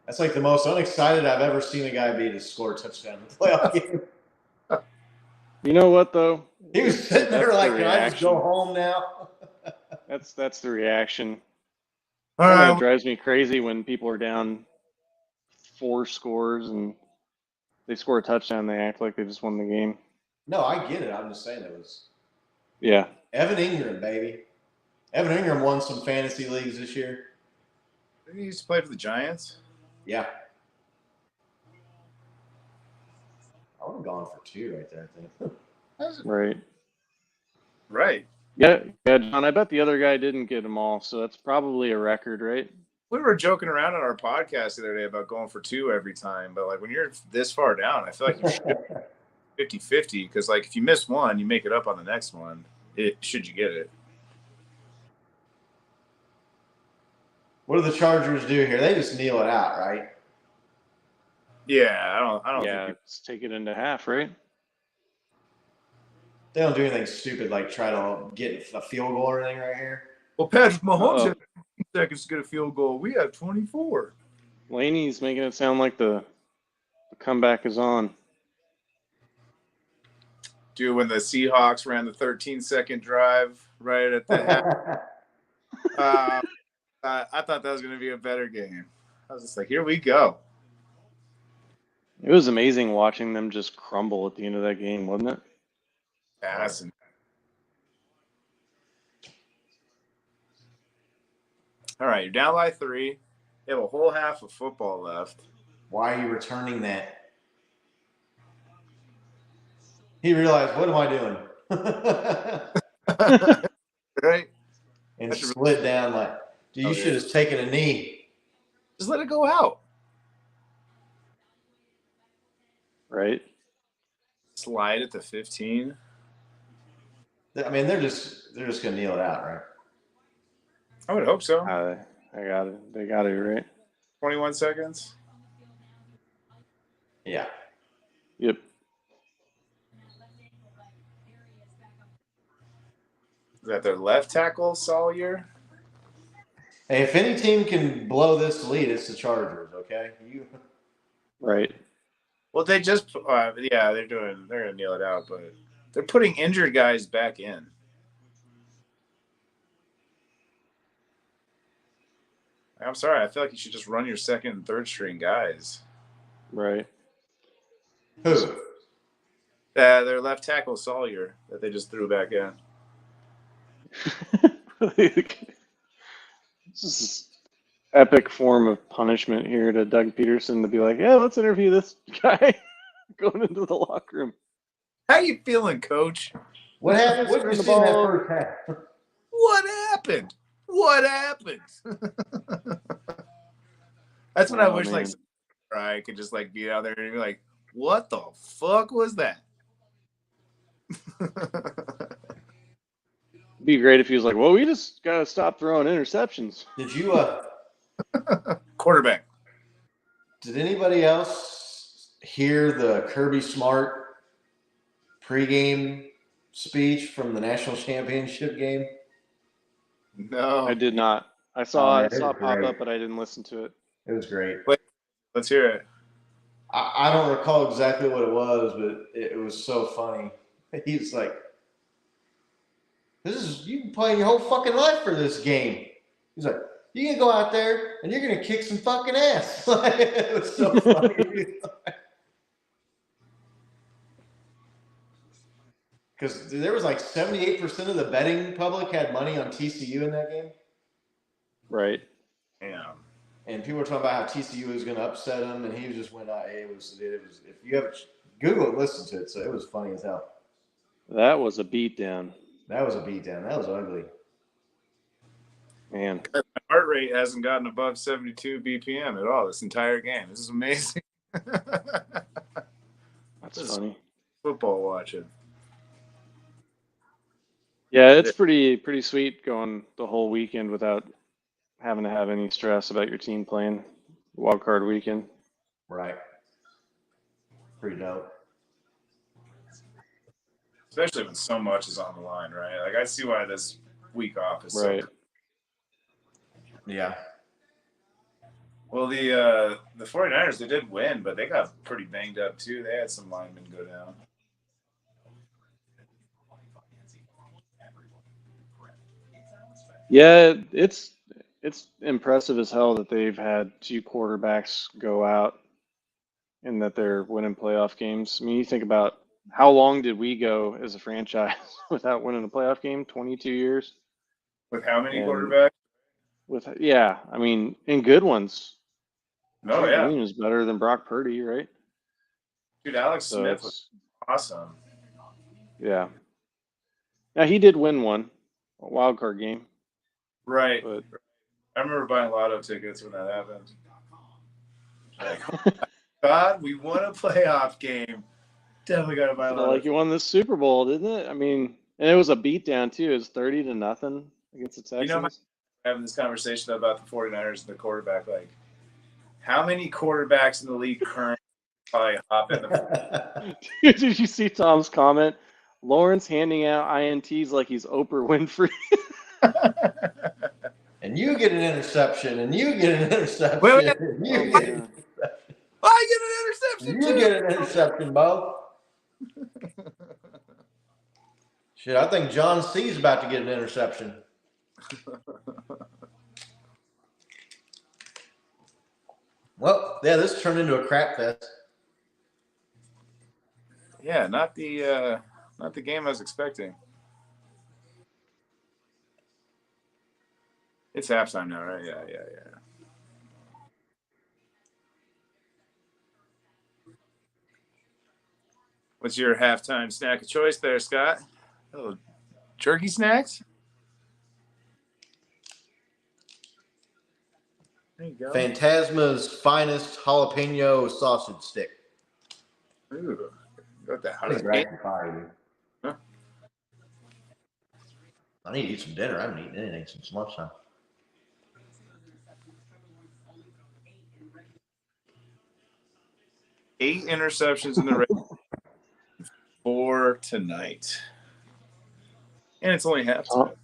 That's like the most unexcited I've ever seen a guy be to score a touchdown in the playoff game.
You know what though?
He was sitting there
That's
like,
the
"Can I just go
reaction.
home now?"
That's the reaction.
All
That
right.
drives me crazy when people are down 4 scores and they score a touchdown. They act like they just won the game.
No, I get it. I'm just saying it was
Yeah.
Evan Ingram, baby. Evan Ingram won some fantasy leagues this year.
Didn't he used to play for the Giants?
Yeah. I would have gone for 2 right there, I think.
Right.
Right.
Yeah, John. I bet the other guy didn't get them all, so that's probably a record, right?
We were joking around on our podcast the other day about going for 2 every time, but like when you're this far down, I feel like you should 50-50 because like if you miss one, you make it up on the next one. Should you get it?
What do the Chargers do here? They just kneel it out, right?
Yeah, I don't
Yeah,
think
let's take it into half, right?
They don't do anything stupid like try to get a field goal or anything right here.
Well, Patrick Mahomes
Uh-oh.
had 15 seconds to get a field goal. We have 24.
Laney's making it sound like the comeback is on.
Dude, when the Seahawks ran the 13-second drive right at the half, I thought that was going to be a better game. I was just like, here we go.
It was amazing watching them just crumble at the end of that game, wasn't it?
Awesome. All right, you're down by 3. You have a whole half of football left.
Why are you returning that? He realized, what am I doing?
Right?
And slid down like, dude, you should have taken a knee.
Just let it go out.
Right?
Slide it to 15.
I mean, they're just gonna kneel it out, right?
I would hope so.
I got it. They got it right.
21 seconds.
Yeah.
Yep.
Is that their left tackle, Sawyer?
Hey, if any team can blow this lead, it's the Chargers. Okay.
Right.
Well, they just they're gonna kneel it out, but they're putting injured guys back in. I'm sorry, I feel like you should just run your second and third string guys.
Right.
Who?
Their left tackle Sawyer that they just threw back in.
This is epic form of punishment here to Doug Peterson to be like, yeah, let's interview this guy going into the locker room.
How you feeling, Coach?
What happened? What did you see in that first half?
What happened? What happened? That's what I wish
man.
like I could just like be out there and be like, what the fuck was that?
It'd be great if he was like, well, we just got to stop throwing interceptions.
Did you
Quarterback.
Did anybody else hear the Kirby Smart pregame speech from the national championship game?
No.
I did not. I saw
Oh,
it pop
great.
up, but I didn't listen to it.
It was great.
Let's hear it.
I don't recall exactly what it was, but it was so funny. He was like, you playing your whole fucking life for this game. He's like, you're going to go out there and you're going to kick some fucking ass. It was so funny. Because there was like 78% of the betting public had money on TCU in that game.
Right.
Yeah.
And people were talking about how TCU was going to upset them, and he just went out. It was. If you have Google it, listen to it. So it was funny as hell.
That was a beatdown.
That was a beatdown. That was ugly.
Man.
My heart rate hasn't gotten above 72 BPM at all this entire game. This is amazing.
That's funny.
Football watching.
Yeah, it's pretty sweet going the whole weekend without having to have any stress about your team playing wild card weekend.
Right. Pretty dope.
especially when so much is on the line, right? Like I see why this week off is
Right.
so.
Yeah.
Well, the 49ers, they did win, but they got pretty banged up too. They had some linemen go down.
Yeah, it's impressive as hell that they've had 2 quarterbacks go out and that they're winning playoff games. I mean, you think about how long did we go as a franchise without winning a playoff game? 22 years.
With how many
And
quarterbacks?
I mean, in good ones.
No,
Trey
yeah.
Green is better than Brock Purdy, right?
Dude, Alex
So
Smith was awesome.
yeah. Now he did win one, a wild card game,
Right.
but
I remember buying lotto tickets when that happened. Like, oh God, we won a playoff game. Definitely got to buy
felt
lotto.
like you won the Super Bowl, didn't it? I mean, and it was a beatdown too. It was 30-0 against the Texans.
You know, having this conversation about the 49ers and the quarterback. Like, how many quarterbacks in the league currently probably hop in the
Dude, did you see Tom's comment? Lawrence handing out INTs like he's Oprah Winfrey.
And you get an interception, and you get an interception.
Wait.
And you
Oh my
get
God.
I get an interception
you
too.
get an interception, Bo. Shit, I think John C's about to get an interception. Well, yeah, this turned into a crap fest.
Yeah, not the game I was expecting. It's halftime now, right? Yeah. What's your halftime snack of choice there, Scott? Oh, jerky snacks? There you go.
Phantasma's finest jalapeno sausage stick.
Ooh, got that.
I think they're fire.
Huh?
I need to eat some dinner. I haven't eaten anything since lunchtime.
Eight interceptions in the race. 4 tonight. And it's only halftime.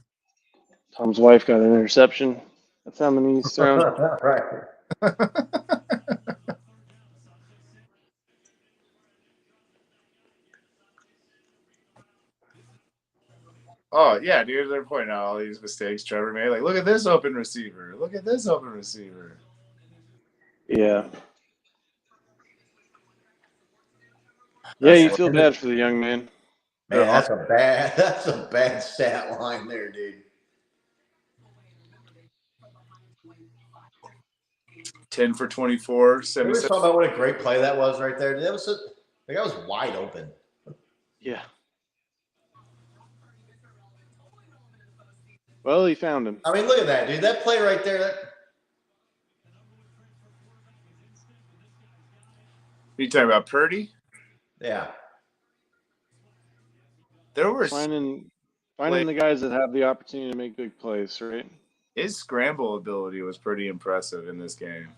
Tom's wife got an interception. That's how many he's thrown.
Right.
Oh, yeah, dude. They're pointing out all these mistakes Trevor made. Like, look at this open receiver. Look at this open receiver.
Yeah. Yeah, you feel bad for the young man.
Man, that's a bad stat line there, dude.
10 for 24,
We were
77.
talking about what a great play that was right there. That was the guy was wide open.
Yeah. Well, he found him.
I mean, look at that, dude. That play right there.
Are you talking about Purdy?
Yeah.
There were
Finding the guys that have the opportunity to make big plays, right?
his scramble ability was pretty impressive in this game.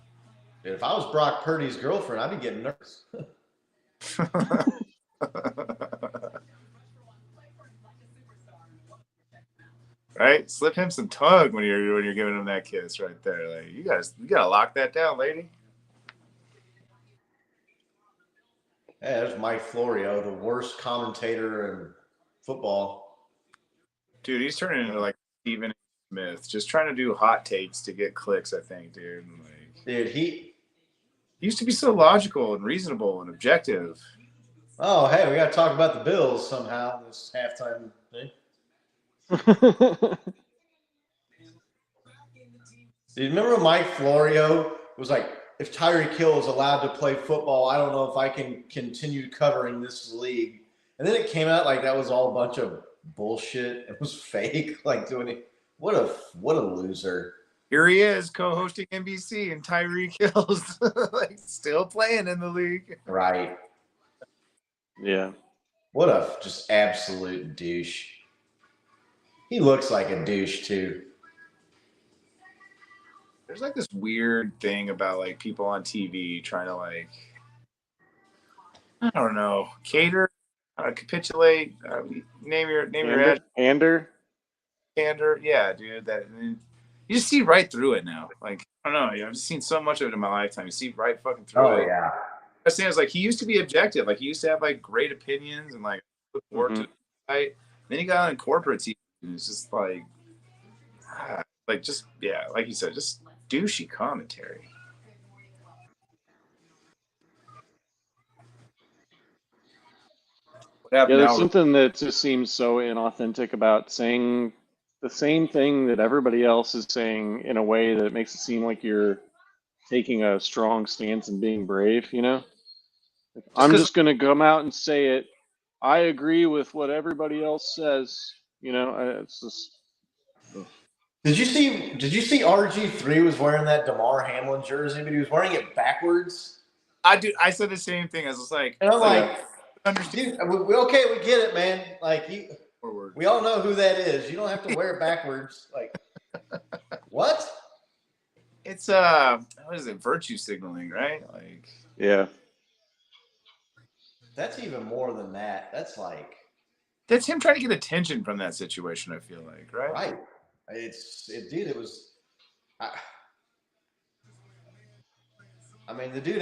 Dude, if I was Brock Purdy's girlfriend, I'd be getting nervous.
Right? Slip him some tug when you're giving him that kiss right there. Like you gotta lock that down, lady.
Hey, there's Mike Florio, the worst commentator in football.
Dude, he's turning into like Stephen Smith, just trying to do hot takes to get clicks, I think, dude. Like,
Dude, he
used to be so logical and reasonable and objective.
Oh, hey, we got to talk about the Bills somehow this halftime thing. Do you remember Mike Florio was like, if Tyreek Hill is allowed to play football, I don't know if I can continue covering this league. And then it came out like that was all a bunch of bullshit. It was fake. Like doing it. What a loser.
Here he is co-hosting NBC and Tyreek Hill's like still playing in the league.
Right.
Yeah.
What a just absolute douche. He looks like a douche too.
There's like this weird thing about like people on TV trying to like, I don't know, cater capitulate. Name your ad. Candor. Yeah, dude. You just see right through it now. Like, I don't know. I've just seen so much of it in my lifetime. You see right fucking through it.
yeah.
I was saying, it's like he used to be objective. Like he used to have like great opinions and like look forward to the fight. Then he got on corporate TV and it's just like just like you said, just douchey commentary.
Yeah, there's something that just seems so inauthentic about saying the same thing that everybody else is saying in a way that makes it seem like you're taking a strong stance and being brave, you know? I'm just going to come out and say it. I agree with what everybody else says, you know? It's just...
Did you see RG3 was wearing that DeMar Hamlin jersey, but he was wearing it backwards?
I said the same thing. I was just like,
and I'm like,
understand.
Okay, we get it, man. Like we all know who that is. You don't have to wear it backwards. Like what?
It's what is it? Virtue signaling, right? Like
yeah.
That's even more than that.
That's him trying to get attention from that situation. I feel like, right?
Right. Dude. It was. I mean, the dude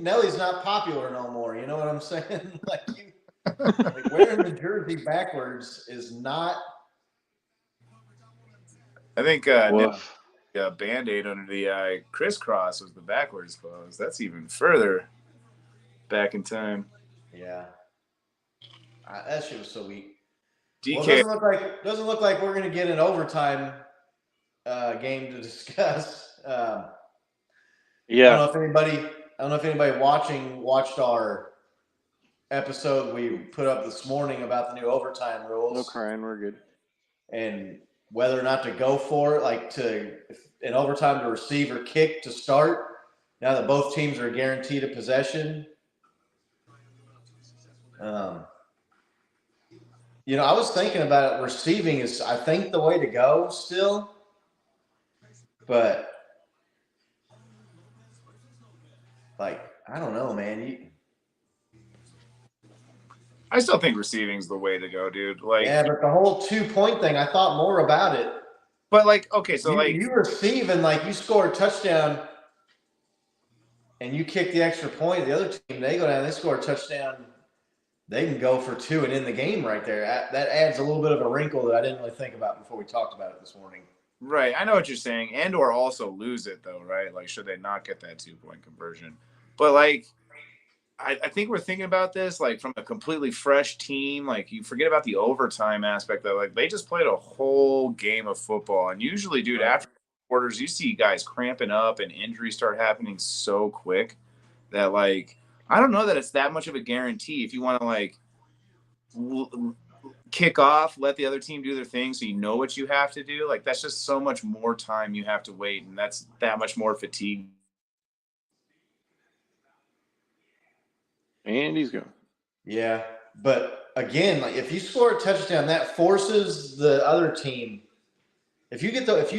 Nelly's not popular no more. You know what I'm saying? Like wearing the jersey backwards is not.
I think Band-Aid under the eye crisscross was the backwards close. That's even further back in time.
Yeah. That shit was so weak.
DK
doesn't look like we're gonna get an overtime game to discuss.
Yeah.
I don't know if anybody watched our episode we put up this morning about the new overtime rules.
No crying, we're good.
And whether or not to go for it, like in overtime to receive or kick to start. Now that both teams are guaranteed a possession. You know, I was thinking about it. Receiving is, I think, the way to go still. But, I don't know, man.
I still think receiving's the way to go, dude.
Yeah, but the whole 2-point thing, I thought more about it.
But, okay, so,
you receive and, you score a touchdown and you kick the extra point. The other team, they go down, they score a touchdown. They can go for 2 and in the game right there. That adds a little bit of a wrinkle that I didn't really think about before we talked about it this morning.
Right. I know what you're saying. And or also lose it, though, right? Should they not get that 2-point conversion? But, I think we're thinking about this, from a completely fresh team. You forget about the overtime aspect, though. They just played a whole game of football. And usually, dude, after quarters, you see guys cramping up and injuries start happening so quick that, I don't know that it's that much of a guarantee. If you want to kick off, let the other team do their thing so you know what you have to do. That's just so much more time you have to wait, and that's that much more fatigue.
And he's going.
Yeah, but again, if you score a touchdown, that forces the other team. If you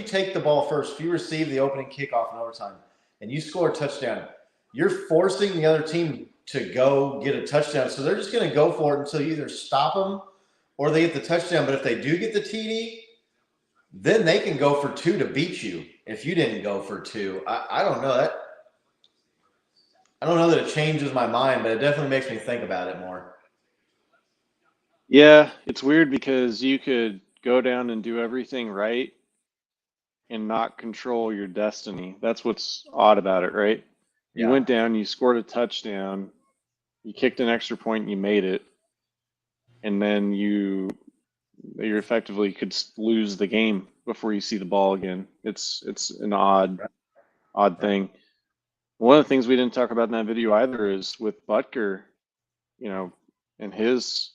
take the ball first, if you receive the opening kickoff in overtime, and you score a touchdown, you're forcing the other team to go get a touchdown. So they're just going to go for it until you either stop them or they get the touchdown. But if they do get the TD, then they can go for 2 to beat you if you didn't go for 2. I don't know that. I don't know that it changes my mind, but it definitely makes me think about it more.
Yeah, it's weird because you could go down and do everything right and not control your destiny. That's what's odd about it, right? You went down, you scored a touchdown, you kicked an extra point, and you made it, and then you effectively could lose the game before you see the ball again. It's an odd thing. One of the things we didn't talk about in that video either is with Butker, and his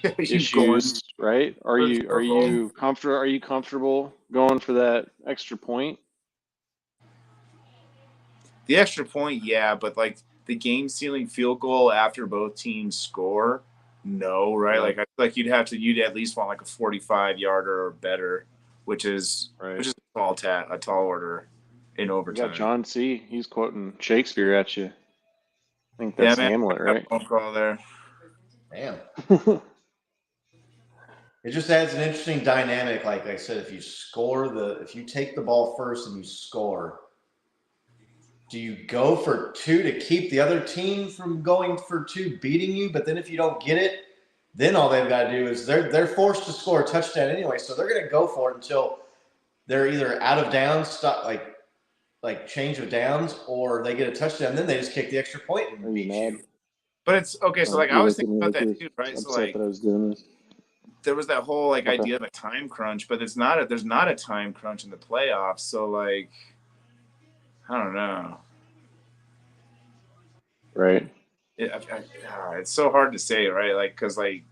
issues, right? Are you comfortable going for that extra point?
The extra point, yeah, but the game-sealing field goal after both teams score, no, right?
Yeah.
You'd at least want a 45-yarder or better, which is a tall order in overtime.
You got John C. He's quoting Shakespeare at you. I think that's Hamlet, right?
Phone call there.
Damn. It just adds an interesting dynamic. Like I said, if you take the ball first and you score, do you go for two to keep the other team from going for two, beating you? But then if you don't get it, then all they've got to do is they're forced to score a touchdown anyway. So they're going to go for it until they're either out of downs, stop like change of downs, or they get a touchdown. Then they just kick the extra point and beat you.
But it's okay. So like I was thinking about that too, right? So like
that I was doing this.
there was that whole like idea of a time crunch, but there's not a time crunch in the playoffs. So like, I don't know.
Right.
It's so hard to say, right? Like, because like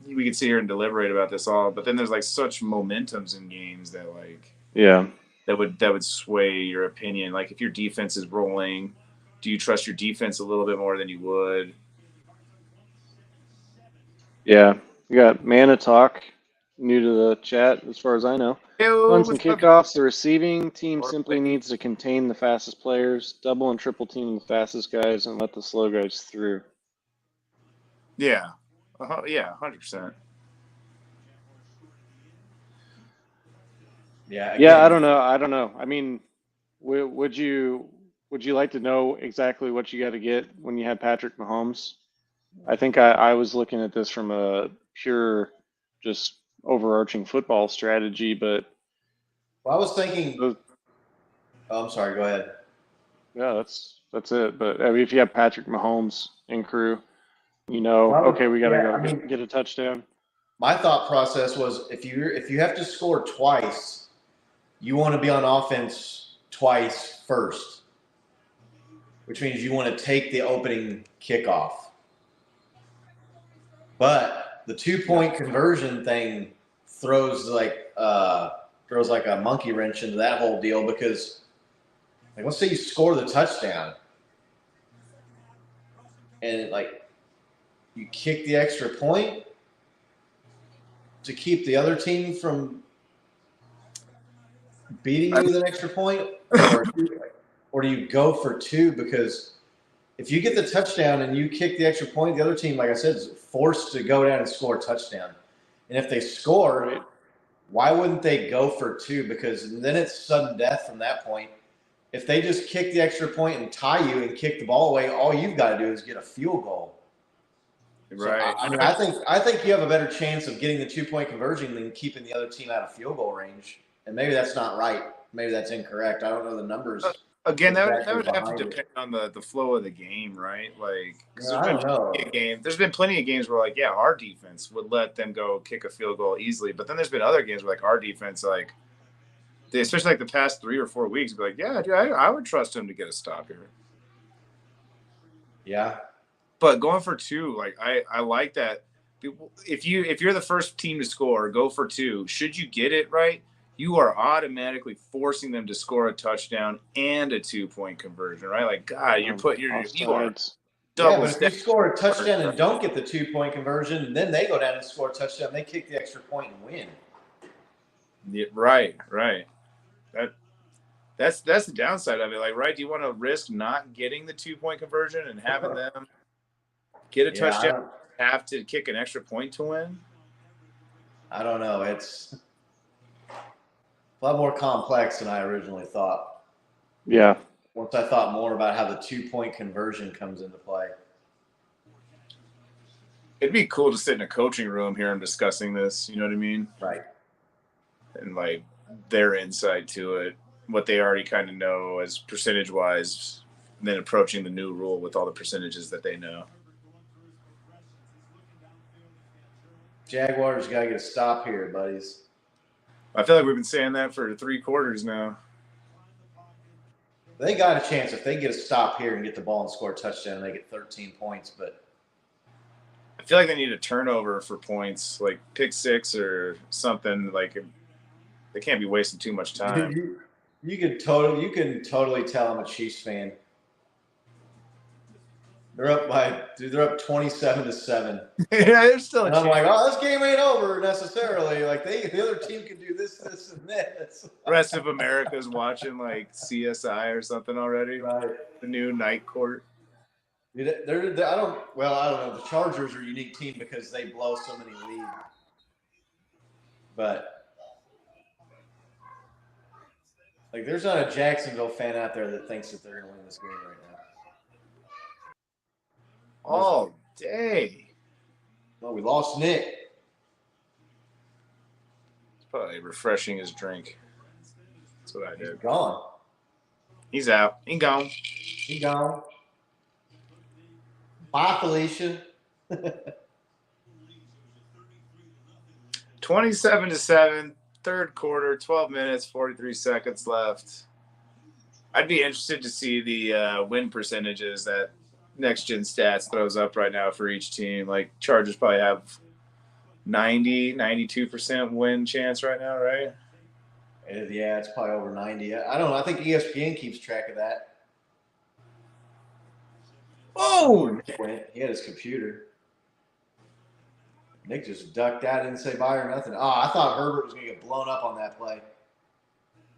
we could sit here and deliberate about this all, but then there's like such momentums in games that like that would sway your opinion. Like if your defense is rolling, do you trust your defense a little bit more than you would?
Yeah. We got Mana Talk, new to the chat, as far as I know. On some kickoffs, the receiving team simply needs to contain the fastest players, double and triple team the fastest guys, and let the slow guys through.
Yeah. Yeah, 100%.
Yeah.
Yeah, I don't know. I mean, would you like to know exactly what you got to get when you have Patrick Mahomes? I think I was looking at this from a pure, just overarching football strategy, but
Well, I was thinking. I'm sorry. Go ahead.
Yeah, that's it. But I mean, if you have Patrick Mahomes in crew, okay, we gotta get a touchdown.
My thought process was if you have to score twice, you want to be on offense twice first, which means you want to take the opening kickoff. But the 2-point conversion thing throws like a monkey wrench into that whole deal because, like, let's say you score the touchdown, and like you kick the extra point to keep the other team from beating you with an extra point, or do you go for two? Because if you get the touchdown and you kick the extra point, the other team, like I said, is forced to go down and score a touchdown. And if they score, why wouldn't they go for two? Because then it's sudden death from that point. If they just kick the extra point and tie you and kick the ball away, all you've got to do is get a field goal.
Right.
So, I think you have a better chance of getting the 2-point conversion than keeping the other team out of field goal range. And maybe that's not right. Maybe that's incorrect. I don't know the numbers.
Again, that would have to depend on the flow of the game, right? Like, there's been plenty of games where, like, yeah, our defense would let them go kick a field goal easily, but then there's been other games where, like, our defense, like, especially like the past 3 or 4 weeks, be like, yeah, dude, I would trust him to get a stop here.
Yeah.
But going for two, like I like that. If you're the first team to score, go for two. Should you get it right, you are automatically forcing them to score a touchdown and a 2-point conversion, right? Like, God, you are double.
But if you score a touchdown and don't get the 2-point conversion, then they go down and score a touchdown. They kick the extra point and win.
Yeah, right. That's the downside of it. Like, right? Do you want to risk not getting the 2-point conversion and having them get a touchdown, have to kick an extra point to win?
I don't know. It's a lot more complex than I originally thought.
Yeah.
Once I thought more about how the 2-point conversion comes into play.
It'd be cool to sit in a coaching room here and discussing this. You know what I mean?
Right.
And like their insight to it, what they already kind of know as percentage-wise, and then approaching the new rule with all the percentages that they know.
Jaguars got to get a stop here, buddies.
I feel like we've been saying that for 3 quarters now.
They got a chance if they get a stop here and get the ball and score a touchdown, they get 13 points. But
I feel like they need a turnover for points, like pick 6 or something. Like they can't be wasting too much time.
You can totally tell I'm a Chiefs fan. They're up 27-7.
Yeah, they're still.
And I'm like, oh, this game ain't over necessarily. Like the other team can do this, and this.
Rest of America's watching like CSI or something already.
Right.
The new night court.
I don't know. The Chargers are a unique team because they blow so many leads. But like, there's not a Jacksonville fan out there that thinks that they're going to win this game right now.
All day.
Well, we lost Nick.
It's probably refreshing his drink. That's what I
He's
did.
gone.
He's out. He gone.
He gone. Bye, Felicia.
27-7, third quarter, 12 minutes, 43 seconds left. I'd be interested to see the win percentages that Next Gen Stats throws up right now for each team. Like, Chargers probably have 92% win chance right now, right?
Yeah, it's probably over 90. I don't know. I think ESPN keeps track of that.
Oh!
He had his computer. Nick just ducked out, didn't say bye or nothing. Oh, I thought Herbert was going to get blown up on that play.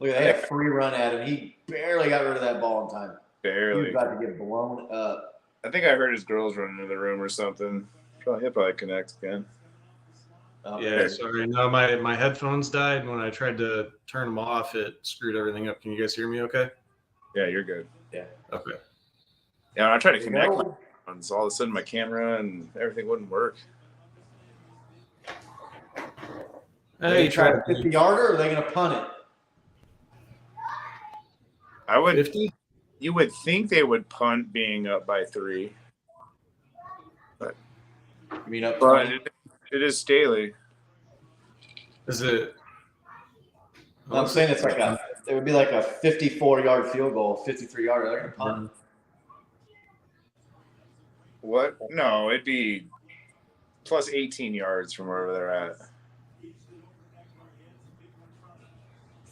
Look at that. They had a free run at him. He barely got rid of that ball in time.
Barely.
He was about to get blown up.
I think I heard his girls running into the room or something. He'll probably connect again.
Yeah, sorry. No, my headphones died. And when I tried to turn them off, it screwed everything up. Can you guys hear me okay?
Yeah, you're good.
Yeah.
Okay.
Yeah, when I tried to connect my phones, all of a sudden my camera and everything wouldn't work.
Hey,
try a 50-yarder, or are they going to punt it?
I would.
50?
You would think they would punt being up by 3. But
You mean up
but
20?
it is Staley.
Is it?
I'm saying it would be like a 54-yard field goal, 53-yarder. They're going to punt.
What? No, it'd be plus 18 yards from wherever they're at.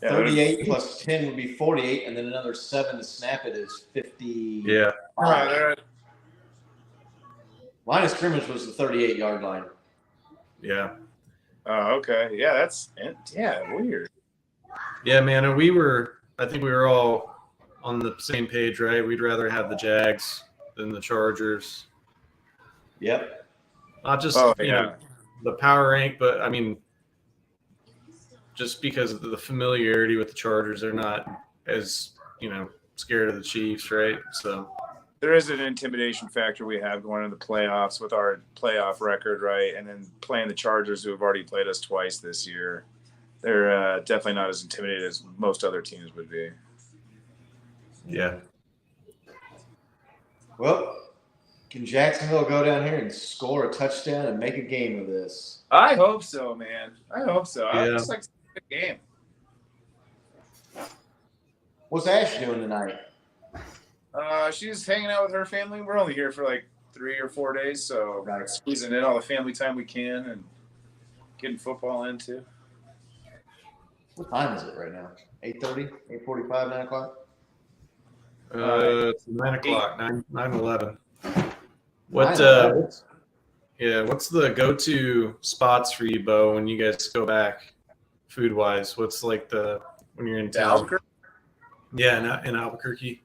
Yeah,
38 plus 10 would be 48, and then another 7 to snap it is 50.
Yeah.
Line of scrimmage was the 38-yard line.
Yeah.
Oh, okay. Yeah, that's weird.
Yeah, man. And I think we were all on the same page, right? We'd rather have the Jags than the Chargers.
Yep.
Not just
you know,
the power rank, but I mean, just because of the familiarity with the Chargers, they're not as scared of the Chiefs, right? So
there is an intimidation factor we have going into the playoffs with our playoff record, right? And then playing the Chargers, who have already played us twice this year. They're definitely not as intimidated as most other teams would be.
Yeah.
Well, can Jacksonville go down here and score a touchdown and make a game of this?
I hope so, man. I hope so.
Yeah.
I just like to see a good game.
What's Ash doing tonight?
She's hanging out with her family. We're only here for like 3 or 4 days, so squeezing in all the family time we can and getting football in too.
What time is it right now? 8:30, 8:45, 9 o'clock?
It's 9 o'clock, 9:11. What's the go-to spots for you, Bo, when you guys go back food-wise? What's like when you're in town?
Albuquerque?
Yeah, in Albuquerque.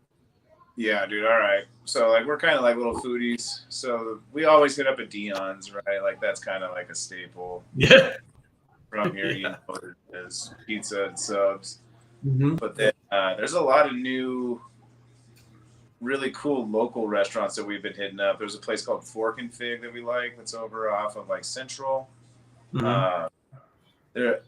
Yeah, dude. All right. So like we're kind of like little foodies. So we always hit up at Dion's, right? Like that's kind of like a staple.
Yeah.
From here, you know what it is, pizza and subs.
Mm-hmm.
But then there's a lot of new, really cool local restaurants that we've been hitting up. There's a place called Fork and Fig that we like. That's over off of like Central.
Mm-hmm.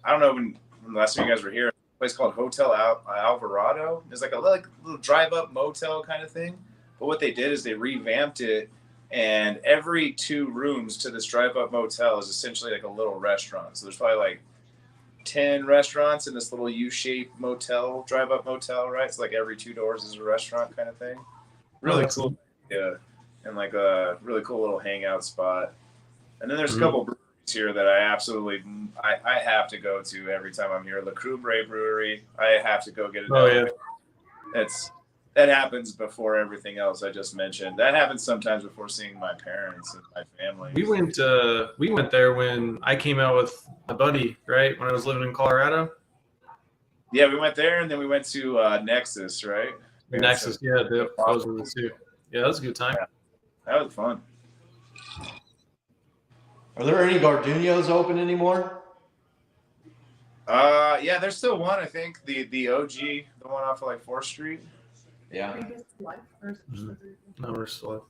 I don't know when the last time you guys were here. A place called Hotel Alvarado. There's like a little drive-up motel kind of thing. But what they did is they revamped it. And every 2 rooms to this drive-up motel is essentially like a little restaurant. So there's probably like 10 restaurants in this little U-shaped motel, drive-up motel, right? So like every 2 doors is a restaurant kind of thing. Really cool. Yeah. And like a really cool little hangout spot. And then there's a couple breweries here that I have to go to every time I'm here. La Croubre Brewery. I have to go get it.
Oh, yeah.
That happens before everything else I just mentioned. That happens sometimes before seeing my parents and my family.
We went there when I came out with a buddy, right? When I was living in Colorado.
Yeah, we went there, and then we went to Nexus, right?
Nexus, yeah, those were the 2. Yeah, that was a good time.
That was fun.
Are there any Garduños open anymore?
Yeah, there's still one. I think the OG, the one off of like 4th Street.
Yeah.
No, we're still.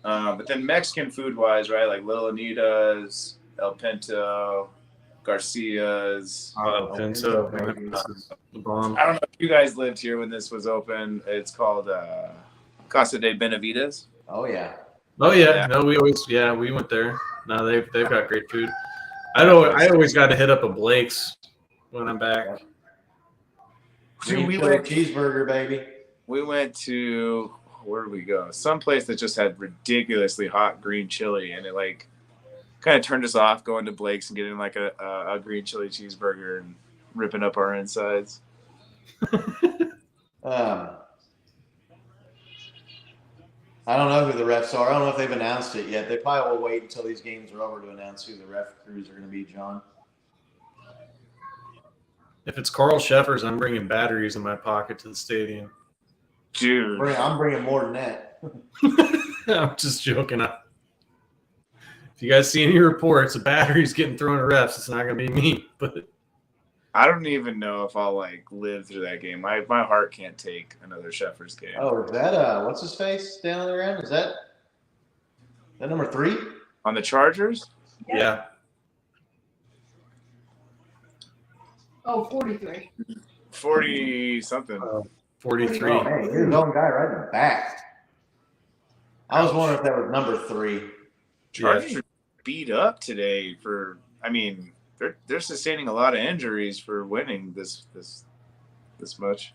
But then Mexican food wise, right? Like Little Anita's, El Pinto, Garcia's.
Oh, Pinto. The bomb.
I don't know if you guys lived here when this was open. It's called Casa de Benavides.
Oh yeah.
Oh yeah.
Yeah.
No, we went there. No, they've got great food. I always got to hit up a Blake's when I'm back.
Green
we
chili
went
cheeseburger, baby.
We went to, where did we go? Some place that just had ridiculously hot green chili, and it like kind of turned us off going to Blake's and getting like a green chili cheeseburger and ripping up our insides.
I don't know who the refs are. I don't know if they've announced it yet. They probably will wait until these games are over to announce who the ref crews are going to be, John.
If it's Carl Sheffers, I'm bringing batteries in my pocket to the stadium.
Dude.
I'm bringing more than that.
I'm just joking. If you guys see any reports of batteries getting thrown at refs, it's not going to be me. But
I don't even know if I'll like live through that game. My heart can't take another Sheffers game.
Oh, is that what's his face down the end? Is that number 3?
On the Chargers?
yeah.
Oh, 43.
40 something.
43.
Oh, man, you're his own guy right in the back. I was wondering if that was number 3.
Chargers are beat up today for. I mean, they're sustaining a lot of injuries for winning this much,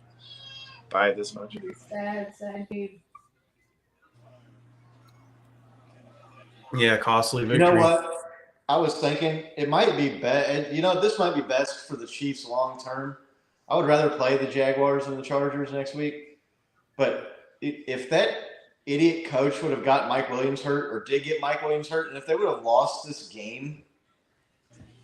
by this much.
Sad dude.
Yeah, costly victory.
You know what? I was thinking it might be best. You know, this might be best for the Chiefs long term. I would rather play the Jaguars than the Chargers next week. But if that idiot coach would have got Mike Williams hurt or did get Mike Williams hurt, and if they would have lost this game,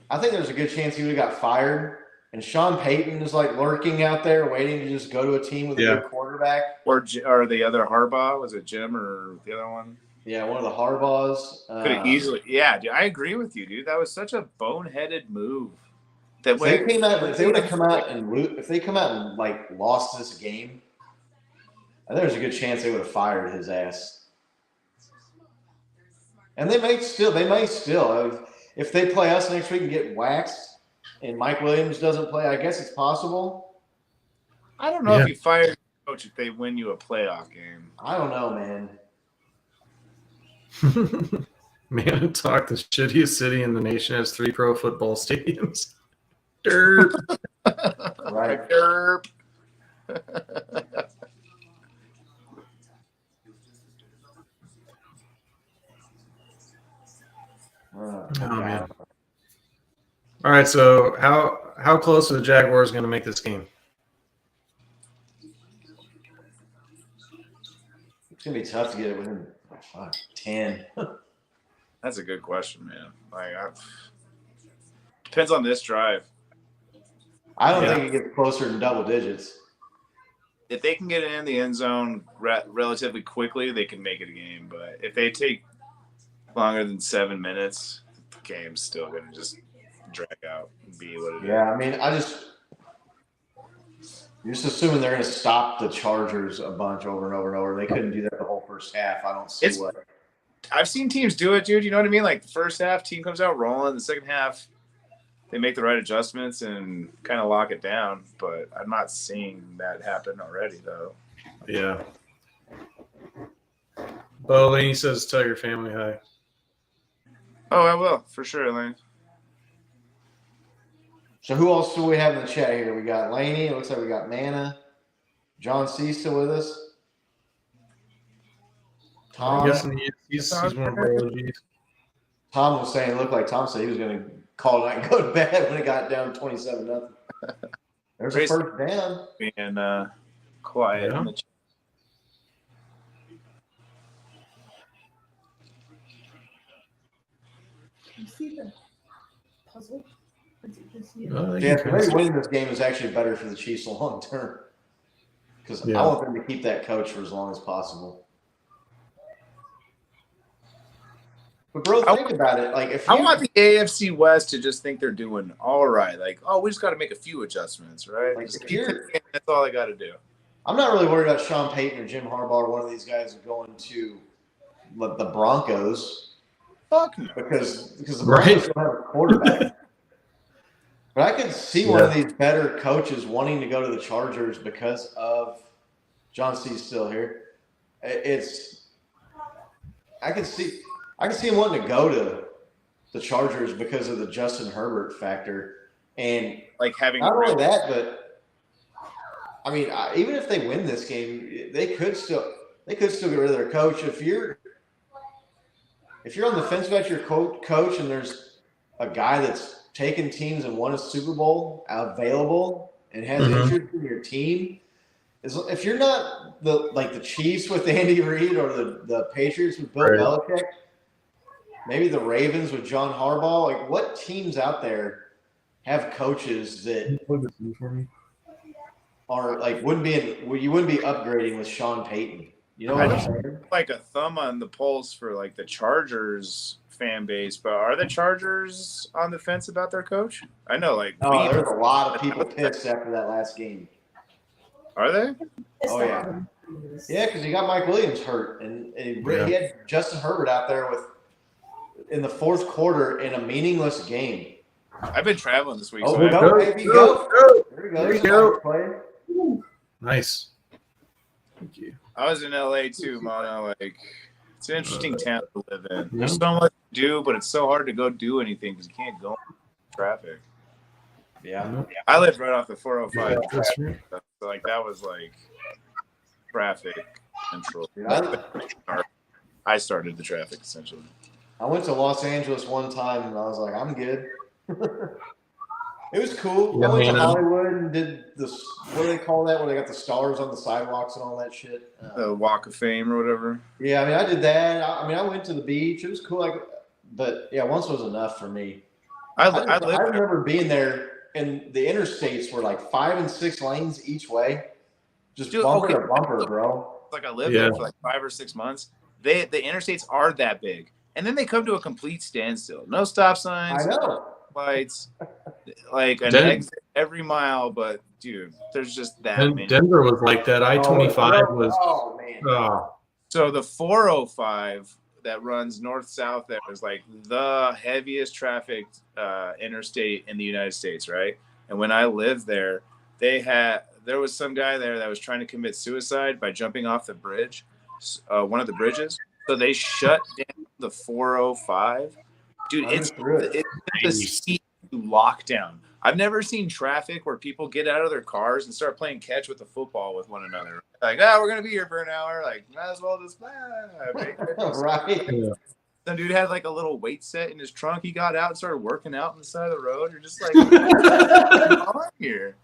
I think there's a good chance he would have got fired. And Sean Payton is like lurking out there waiting to just go to a team with a good quarterback.
Or the other Harbaugh, was it Jim or the other one?
Yeah, one of the Harbaughs.
Could have easily. Yeah, dude, I agree with you, dude. That was such a boneheaded move. That
If they would have come out and like lost this game, I think there's a good chance they would have fired his ass. And they may still, if they play us next week and get waxed, and Mike Williams doesn't play, I guess it's possible.
I don't know if you fire your coach if they win you a playoff game.
I don't know, man.
Man, talk. The shittiest city in the nation has 3 pro football stadiums. Derp.
Right.
Derp.
Oh man. All right, so how close are the Jaguars going to make this game?
It's gonna be tough to get it within 10.
That's a good question, man. Like, depends on this drive.
I don't think it gets closer than double digits.
If they can get it in the end zone relatively quickly, they can make it a game. But if they take longer than 7 minutes, the game's still going to just drag out and be what it is.
Yeah, I mean, you're just assuming they're going to stop the Chargers a bunch over and over and over. They couldn't do that the whole first half. I don't see what.
I've seen teams do it, dude. You know what I mean? Like the first half, team comes out rolling. The second half, they make the right adjustments and kind of lock it down. But I'm not seeing that happen already, though.
Yeah. Bo Laney says, tell your family hi.
Oh, I will, for sure, Lane.
So who else do we have in the chat here? We got Laney. It looks like we got Mana. John C still with us. Tom.
I'm guessing he's one of our OGs.
Tom was saying, it looked like Tom said he was going to call it night and go to bed when it got down 27-0. There's a first down.
Being quiet.
Yeah.
You see the puzzle?
Yeah, maybe winning this game is actually better for the Chiefs long term. Because I want them to keep that coach for as long as possible. But bro, think about it. Like if
I
you,
want the AFC West to just think they're doing all right. Like, oh, we just got to make a few adjustments, right?
Like,
Just
if
keep
you're-
thinking, that's all I got to do.
I'm not really worried about Sean Payton or Jim Harbaugh or one of these guys going to the Broncos
Fuck no.
because the
Right.
Broncos don't have a quarterback. But I could see one of these better coaches wanting to go to the Chargers because of John C's still here. I can see him wanting to go to the Chargers because of the Justin Herbert factor, and
Like having
not only that, but I mean, even if they win this game, they could still get rid of their coach. If you're on the fence about your coach, and there's a guy that's taken teams and won a Super Bowl available and has interest in your team, if you're not the Chiefs with Andy Reid or the Patriots with Bill Belichick, maybe the Ravens with John Harbaugh. Like, what teams out there have coaches that are like you wouldn't be upgrading with Sean Payton? You know what I'm saying?
like a thumb on the pulse for like the Chargers fan base, but are the Chargers on the fence about their coach? I know, like,
There's a lot of people pissed after that last game.
Are they?
Oh yeah, yeah, because he got Mike Williams hurt, and he had Justin Herbert out there in the fourth quarter in a meaningless game.
I've been traveling this week.
Oh,
so
go, baby, go! There we go.
Nice. Thank you.
I was in LA too, Mono. Like, it's an interesting town to live in. There's so much to do, but it's so hard to go do anything because you can't go in traffic.
Yeah.
I lived right off the 405.
Yeah, that's right.
So, like, that was like traffic central. I started the traffic essentially.
I went to Los Angeles one time, and I was like, I'm good. It was cool.
Yeah,
I went to
man.
Hollywood and did this. What do they call that? Where they got the stars on the sidewalks and all that shit.
The Walk of Fame or whatever.
Yeah, I mean, I did that. I went to the beach. It was cool. But yeah, once was enough for me.
I
I
lived there.
remember being there, and the interstates were like 5 and 6 lanes each way, just bumper to bumper, bro.
Like, I lived there for like 5 or 6 months. The interstates are that big, and then they come to a complete standstill. No stop signs.
I know.
Lights, like an exit every mile, but dude, there's just that many.
Denver was like that. I-25 was.
Oh man.
So the 405 that runs north-south there is like the heaviest trafficked interstate in the United States, right? And when I lived there, there was some guy there that was trying to commit suicide by jumping off the bridge, one of the bridges. So they shut down the 405. Dude, it's the seat lockdown. I've never seen traffic where people get out of their cars and start playing catch with the football with one another. Like, we're going to be here for an hour. Like, might as well just
right.
Yeah.
Some dude had like a little weight set in his trunk. He got out and started working out on the side of the road. You're just like, what's going on here?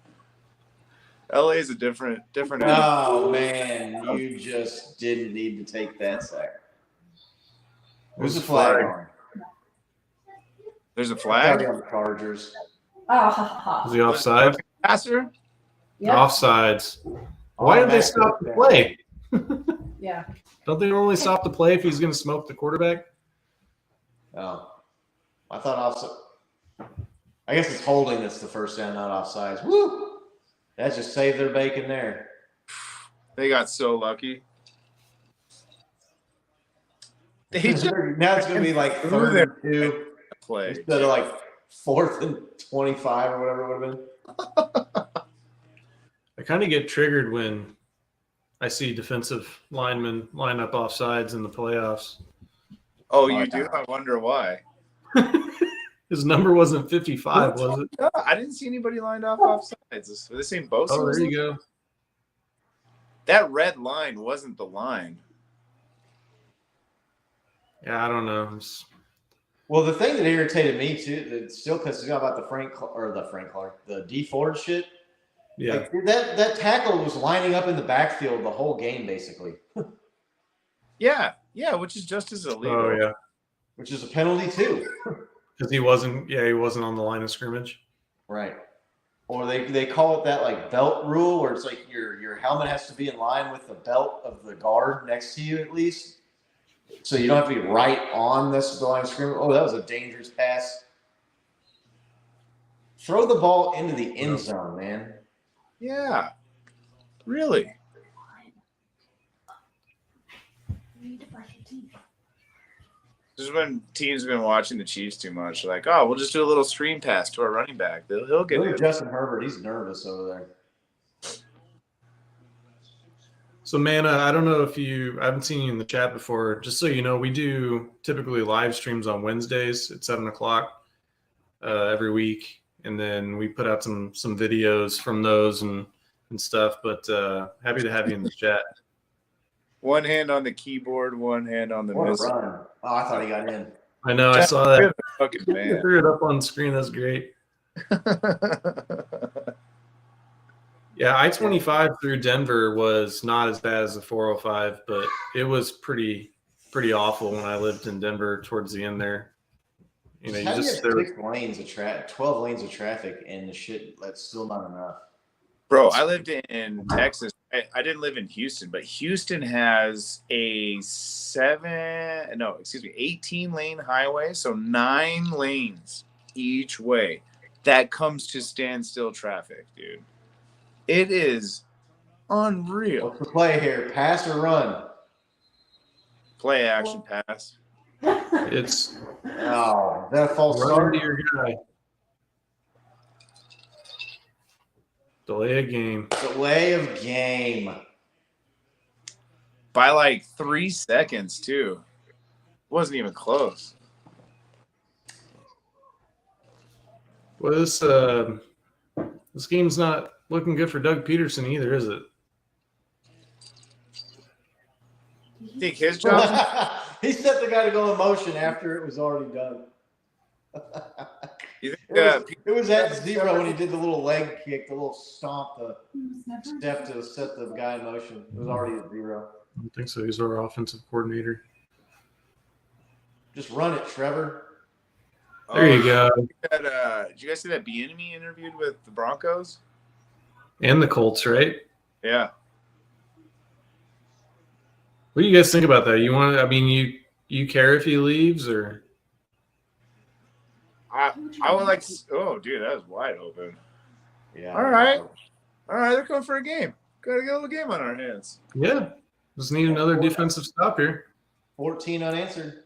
LA is a different.
Oh man, you just didn't need to take that sack. Who's the flag on?
There's a flag.
On the Chargers.
Was he offside?
Passer?
Yep.
Offsides. Why did they stop the play?
Yeah.
Don't they normally stop the play if he's going to smoke the quarterback?
Oh, I thought offside. I guess it's holding that's the first down, not offsides. Woo! That just saved their bacon there.
They got so lucky.
Now it's going to be like 3rd and 2
play
instead of like 4th and 25 or whatever it would have been.
I kind of get triggered when I see defensive linemen line up offsides in the playoffs.
Oh, you do? I wonder why.
His number wasn't 55, was it?
No, I didn't see anybody lined off offsides. This ain't Bosa.
Oh, there you go.
That red line wasn't the line.
Yeah, I don't know.
Well, the thing that irritated me too, that still pisses me off about the D Ford shit.
Yeah.
Like, dude, that tackle was lining up in the backfield the whole game, basically.
Yeah, which is just as illegal.
Oh, yeah.
Which is a penalty too.
Because he wasn't on the line of scrimmage.
Right. Or they call it that like belt rule, where it's like your helmet has to be in line with the belt of the guard next to you at least. So you don't have to be right on the line of scrimmage. Oh, that was a dangerous pass. Throw the ball into the end zone, man.
Yeah. Really? This is when teams have been watching the Chiefs too much. Like, oh, we'll just do a little screen pass to our running back. He'll get
Look at
it.
Justin Herbert. He's nervous over there.
So, Manna, I don't know if I haven't seen you in the chat before. Just so you know, we do typically live streams on Wednesdays at 7 o'clock every week. And then we put out some videos from those and stuff. But happy to have you in the chat.
One hand on the keyboard, one hand on the
What a
missile.
run. Oh, I thought he got in.
I know, I saw that.
Fucking
I
man.
threw it up on screen. That's great. Yeah, I-25 through Denver was not as bad as the 405, but it was pretty awful when I lived in Denver towards the end there. You know,
How do you have
there,
6 lanes of traffic, 12 lanes of traffic, and the shit that's still not enough.
Bro, I lived in Texas. I didn't live in Houston, but Houston has a 18-lane highway, so 9 lanes each way. That comes to standstill traffic, dude. It is unreal.
What's the play here? Pass or run?
Play action pass.
it's
Oh, is that a false
run
start?
to your guy. Delay a game.
Delay of game.
By like 3 seconds, too. Wasn't even close.
Well, this game's not looking good for Doug Peterson either, is it?
Think his job?
He set the guy to go in motion after it was already done.
You think,
It was at 0 when he did the little leg kick, the little stomp, the step to set the guy in motion. It was already at 0.
I don't think so. He's our offensive coordinator.
Just run it, Trevor.
There you go.
Did you guys see that Bieniemy interviewed with the Broncos?
And the Colts, right?
Yeah.
What do you guys think about that? You care if he leaves or?
I would like to, oh, dude, that was wide open.
Yeah.
All right, they're going for a game. Got to get a little game on our hands.
Yeah. Just need another defensive stop here.
14 unanswered.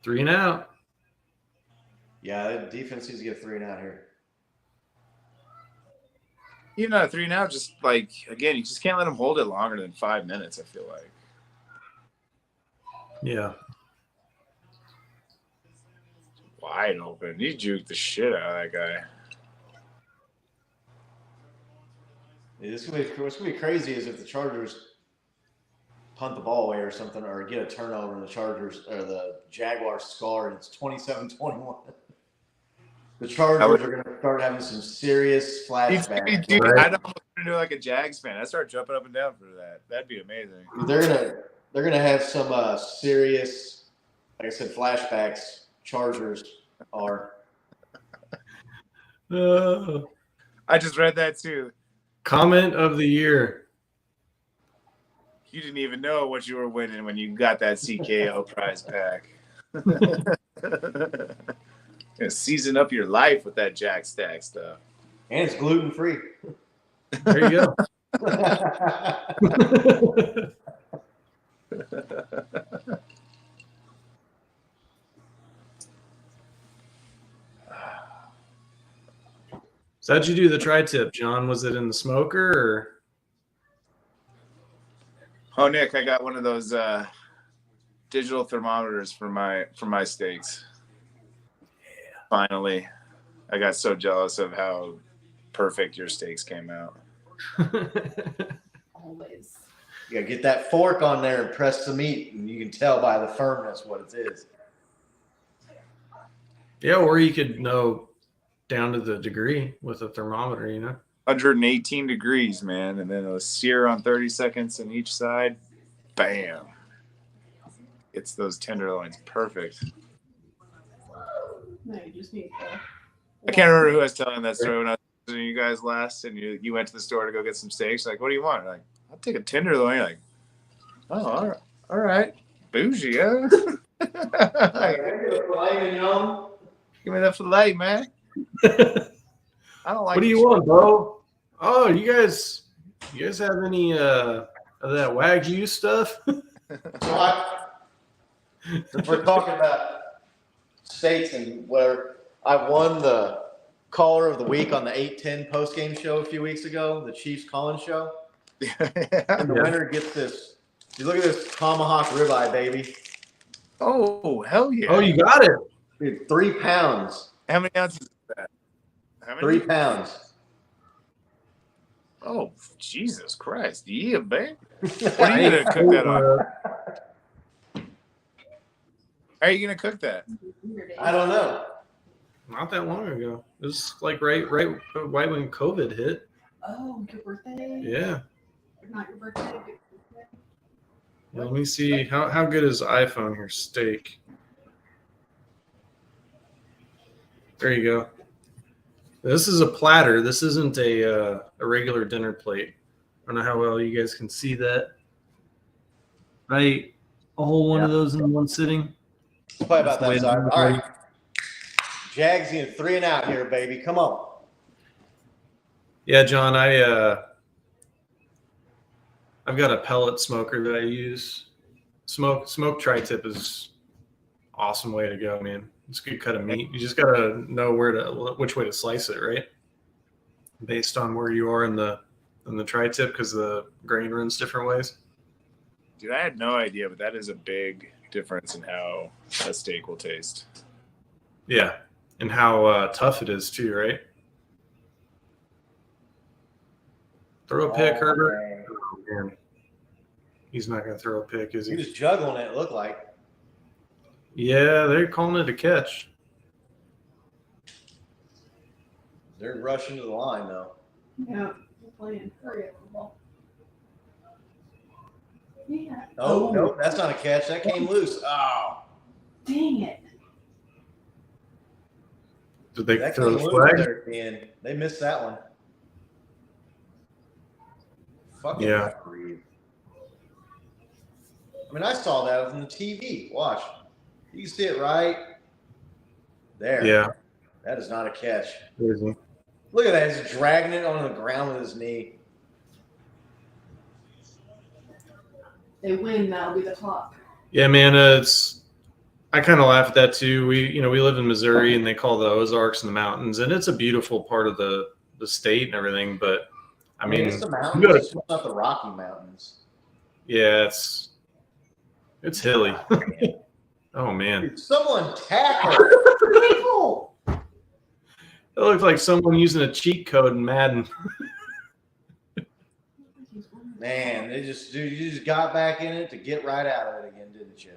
3 and out.
Yeah, the defense needs to get 3 and out here.
Even not a 3 now, just like, again, you just can't let them hold it longer than 5 minutes, I feel like.
Yeah.
Wide open. He juked the shit out of that guy.
Yeah, what's gonna be crazy is if the Chargers punt the ball away or something, or get a turnover and the Chargers or the Jaguars score and it's 27-21. The Chargers are gonna start having some serious flashbacks.
Dude,
Right.
I'd almost turn into like a Jags fan. I'd start jumping up and down for that. That'd be amazing.
They're gonna have some serious, like I said, flashbacks. Chargers are.
I just read that too.
Comment of the year.
You didn't even know what you were winning when you got that CKL prize pack. Gonna season up your life with that Jack Stack stuff.
And it's gluten free.
There you go. So how'd you do the tri-tip, John? Was it in the smoker or?
Oh, Nick, I got one of those digital thermometers for my steaks. Yeah. Finally, I got so jealous of how perfect your steaks came out.
Always.
You gotta get that fork on there and press the meat, and you can tell by the firmness what it is.
Yeah, or you could know down to the degree with a thermometer, you know?
118 degrees, man, and then it'll sear on 30 seconds on each side. Bam. It's those tenderloins. Perfect.
No, you just need to.
I can't remember who I was telling that story when I was visiting you guys last, and you went to the store to go get some steaks. Like, what do you want? Like, I'll take a tenderloin. You're like, oh, all right. Bougie, huh? Give me that filet, man. I don't like.
What do you want, Bo? Oh, you guys have any of that Wagyu stuff?
If we're talking about states and where I won the caller of the week on the 810 postgame show a few weeks ago, the Chiefs Collins show. And the winner gets this. You look at this tomahawk ribeye, baby.
Oh, hell yeah.
Oh, you got it.
Dude, 3 pounds.
How many ounces is that? How many?
3 pounds.
Oh, Jesus Christ. Yeah, babe. What are you going to cook that on? How are you going to cook that?
I don't know.
Not that long ago. It was like right when COVID hit.
Oh, your birthday?
Yeah.
Not your birthday. Your birthday.
Let me see how good is iPhone here. Steak. There you go. This is a platter. This isn't a regular dinner plate. I don't know how well you guys can see that. Right, a whole one of those in one sitting.
Let's play about that side. All right. Jags in 3 and out here, baby. Come on.
Yeah, John, I've got a pellet smoker that I use. Smoke tri-tip is awesome way to go, man. It's a good cut of meat. You just gotta know which way to slice it, right? Based on where you are in the tri-tip, because the grain runs different ways.
Dude, I had no idea, but that is a big difference in how a steak will taste.
Yeah, and how tough it is too, right? Throw a pick, Herbert. Oh, man. He's not going to throw a pick, is he?
He was juggling it, looked like.
Yeah, they're calling it a catch.
They're rushing to the line, though.
Yeah, we're playing. Hurry up, football. Yeah.
Oh, no, that's not a catch. That came loose. Oh.
Dang it.
Did they
That
throw
came
the
loose
flag?
there at the end. They missed that one. Fucking
Yeah.
referee. I mean, I saw that on the TV. Watch. You can see it right there.
Yeah.
That is not a catch.
Crazy.
Look at that. He's dragging it on the ground with his knee.
They win, that'll be the clock.
Yeah, man. I kind of laugh at that too. We live in Missouri, and they call the Ozarks and the mountains, and it's a beautiful part of the state and everything. But I mean,
it's the mountains.
you gotta-
It's not the Rocky Mountains.
yeah, it's hilly. Oh man,
Dude, someone tackle.
Michael!
it looked like someone using a cheat code in Madden.
Man, you just got back in it to get right out of it again, didn't you?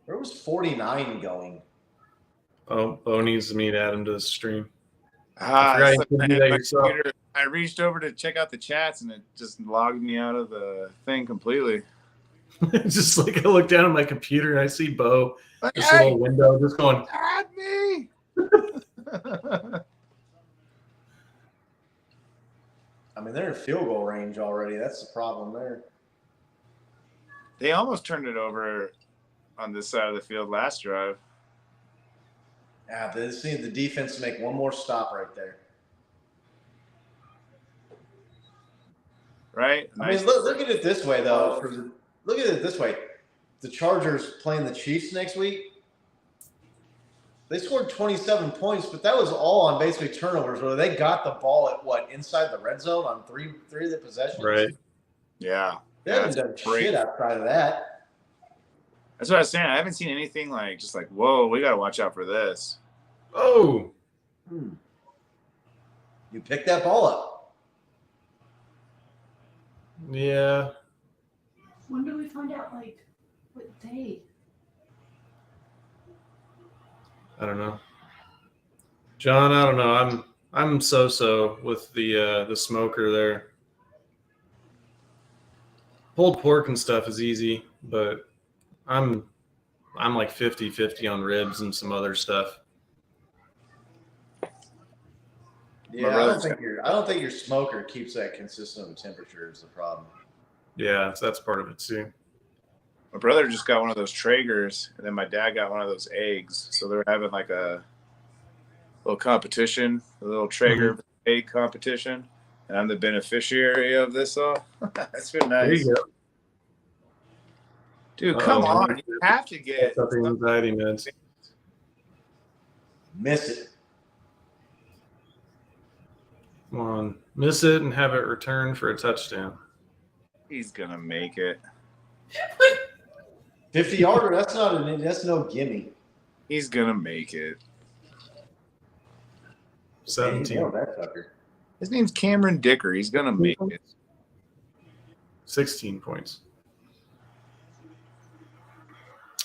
Where was 49 going?
Oh, Bo needs to meet Adam to the stream.
Ah,
forgot you
so
could do
man,
that
my
yourself.
computer, I reached over to check out the chats and it just logged me out of the thing completely.
Just like I look down at my computer and I see Bo,
Like,
this little window, just going.
add me.
I mean, they're in field goal range already. That's the problem there.
They almost turned it over on this side of the field last drive.
Yeah, they just need the defense to make one more stop right there.
Right?
I mean, look at it this way, though. Look at it this way. The Chargers playing the Chiefs next week. They scored 27 points, but that was all on basically turnovers. Where they got the ball at inside the red zone on three of the possessions.
Right.
Yeah.
They haven't done shit outside of that.
That's what I was saying. I haven't seen anything just like, whoa, we got to watch out for this.
Oh.
You picked that ball up.
Yeah.
When do we find out, what day?
I don't know. John, I don't know. I'm so with the smoker there. Pulled pork and stuff is easy, but I'm like 50-50 on ribs and some other stuff.
Yeah, I don't think your smoker keeps that consistent of a temperature is the problem.
Yeah, so that's part of it too.
My brother just got one of those Traegers, and then my dad got one of those eggs. So they're having like a little competition, a little Traeger egg competition, and I'm the beneficiary of this all. That's been
There
nice.
you go.
Dude, come on. You have to get
That's the anxiety meds.
Miss it.
Come on, miss it and have it return for a touchdown.
He's gonna make it.
50-yarder, that's no gimme.
He's gonna make it.
17.
Man, you know that fucker.
His name's Cameron Dicker. He's gonna make it.
16 points.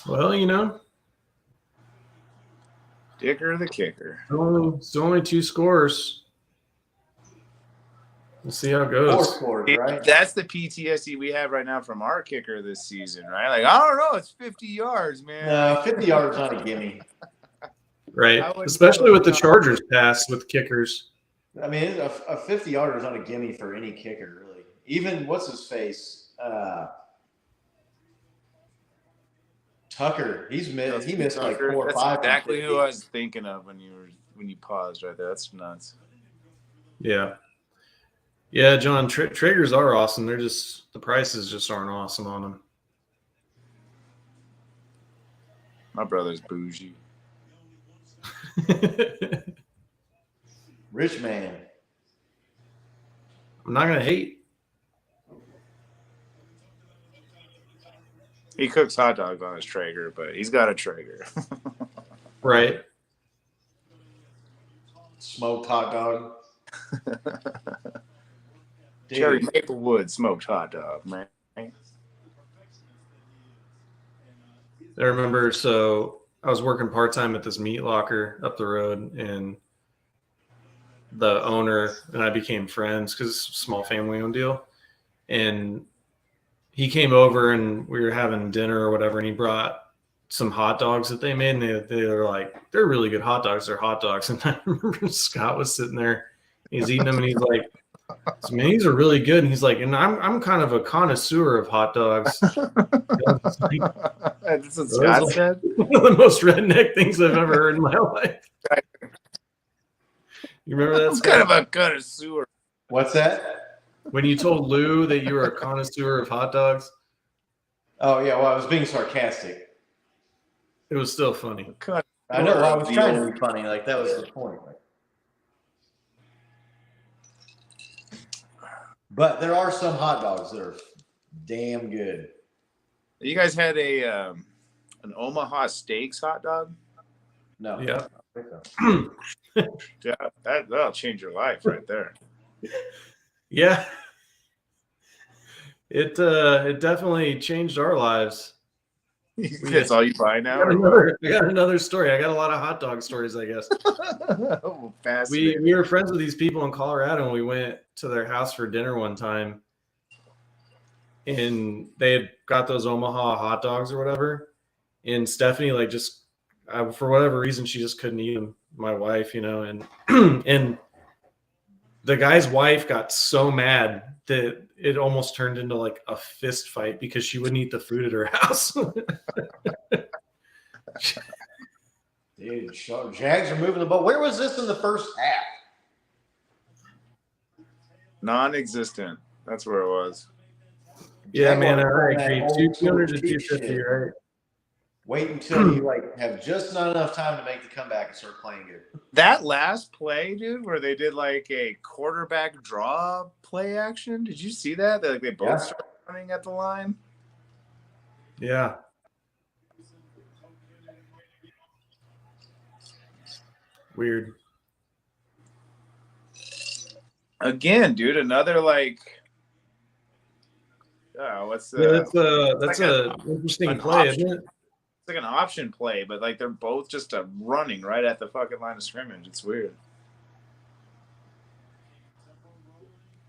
Well, you know,
Dicker the kicker.
it's only 2 scores. We'll see how it goes.
4 scores, right?
That's the PTSD we have right now from our kicker this season, right? Like, I don't know, it's 50 yards, man.
No, 50 yards not a gimme.
Right,
I would-
especially with the Chargers pass with kickers.
I mean, a 50-yarder is not a gimme for any kicker, really. Even what's his face, Tucker. He missed like 4 or
That's
5.
exactly who I was thinking of when you paused right there. That's nuts.
Yeah. Yeah, John, Traegers are awesome. They're just, the prices just aren't awesome on them.
My brother's bougie.
Rich man.
I'm not going to hate.
He cooks hot dogs on his Traeger, but he's got a Traeger.
Right.
Smoked hot dog.
Cherry
Dude,
Maplewood smoked hot dog, man.
I remember, so I was working part-time at this meat locker up the road, and the owner and I became friends because it's a small family-owned deal. And he came over and we were having dinner or whatever, and he brought some hot dogs that they made, and they were like, they're really good hot dogs. They're hot dogs. And I remember Scott was sitting there, he's eating them, and he's like, man, these are really good. And he's like, and I'm kind of a connoisseur of hot dogs.
That's what Scott said.
One of the most redneck things I've ever heard in my life. You remember that,
That's
Scott?
kind of a connoisseur.
what's that?
When you told Lou that you were a connoisseur of hot dogs,
Oh, yeah, well, I was being sarcastic.
it was still funny.
I know, well, I was trying to be funny. Like, that was the point. But there are some hot dogs that are damn good.
You guys had an Omaha Steaks hot dog?
No.
Yeah.
I don't think so.
Yeah, that'll change your life right there.
Yeah. It definitely changed our lives.
That's all you buy now?
I got another story. I got a lot of hot dog stories, I guess.
Fascinating.
We were friends with these people in Colorado, and we went to their house for dinner one time, and they had got those Omaha hot dogs or whatever. And Stephanie, like, just for whatever reason, she just couldn't eat them. My wife, you know, and and the guy's wife got so mad that it almost turned into like a fist fight because she wouldn't eat the food at her house.
Dude, Jags are moving the ball. Where was this in the first half?
Non-existent. That's where it was.
Yeah, man,
Jaguars
I
on
agree.
that old
200 to
school cheat
250,
shit.
right?
Wait until you have just not enough time to make the comeback and start playing good.
That last play, dude, where they did like a quarterback draw play action. Did you see that? They both started running at the line.
Yeah. Weird.
Again, dude, another like. What's the?
Yeah, that's
like
a interesting
an
play,
option.
isn't it?
It's like an option play, but like they're both just running right at the fucking line of scrimmage. It's weird.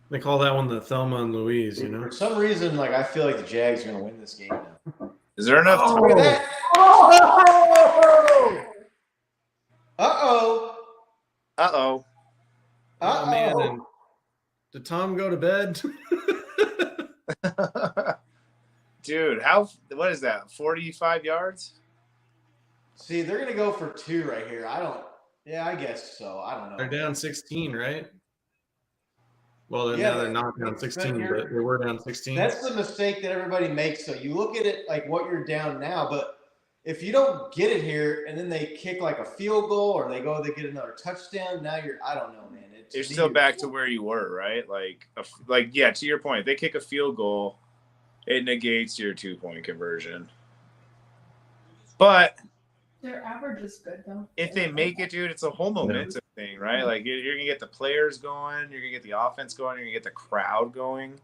They call that one the Thelma and Louise, you know?
For some reason, like I feel like the Jags are going to win this game now.
Is there enough time?
Look at that! Oh! Uh-oh!
Uh-oh.
Did Tom go to bed?
Dude, what is that? 45 yards?
See, they're going to go for 2 right here. I guess so. I don't know.
They're down 16, right? Well, then
Yeah,
now they're not down 16, but they were down 16.
That's the mistake that everybody makes. So you look at it like what you're down now, but if you don't get it here and then they kick like a field goal or they get another touchdown, now I don't know, man.
You're still back to where you were, right? Yeah, to your point, if they kick a field goal, it negates your 2-point conversion. But
Their average is good though.
if they make it, dude, it's a whole momentum thing, right? Like you're gonna get the players going, you're gonna get the offense going, you're gonna get the crowd going.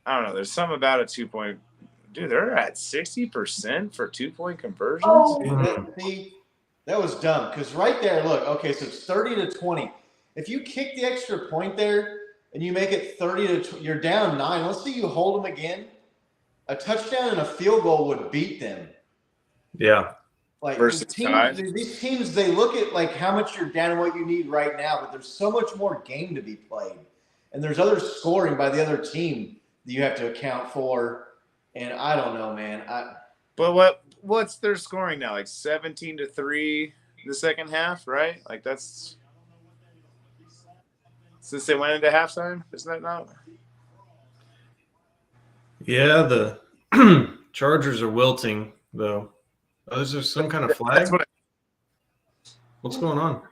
I don't know. There's something about a 2-point. Dude, they're at 60% for 2-point conversions.
See, that was dumb because right there, look. Okay, so it's 30-20. If you kick the extra point there and you make it 30-20, you're down 9. Let's say you hold them again. A touchdown and a field goal would beat them.
Yeah.
Like
Versus
these teams, they look at like how much you're down and what you need right now, but there's so much more game to be played, and there's other scoring by the other team that you have to account for. And I don't know, man.
But what's their scoring now? Like 17-3 the second half, right? Like that's since they went into halftime, isn't that not?
Yeah, the Chargers are wilting though. Oh, is there some kind of flag? What's going on?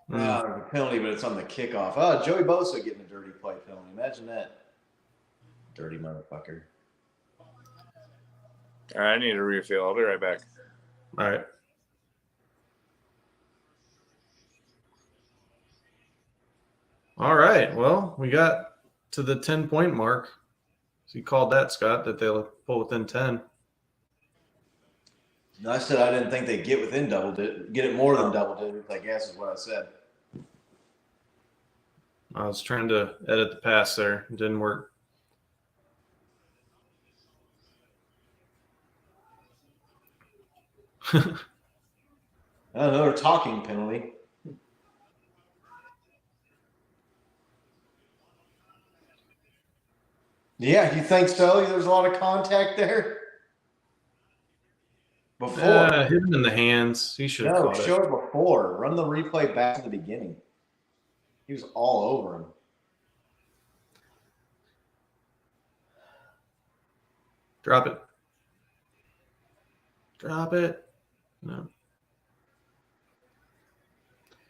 There's a penalty, but it's on the kickoff. Oh, Joey Bosa getting a dirty play penalty. Imagine that. Dirty motherfucker.
All right, I need a refill. I'll be right back.
All right. All right. Well, we got to the 10-point mark. So you called that, Scott, that they'll pull within 10.
No, I said I didn't think they'd get within double digits, get it more than double digits, I guess is what I said.
I was trying to edit the pass there. It didn't work.
Another talking penalty. Yeah, you think so? There's a lot of contact there? Before.
Hit him in the hands. He should have
No,
caught it.
show it before. Run the replay back to the beginning. He was all over him.
Drop it. Drop it. No.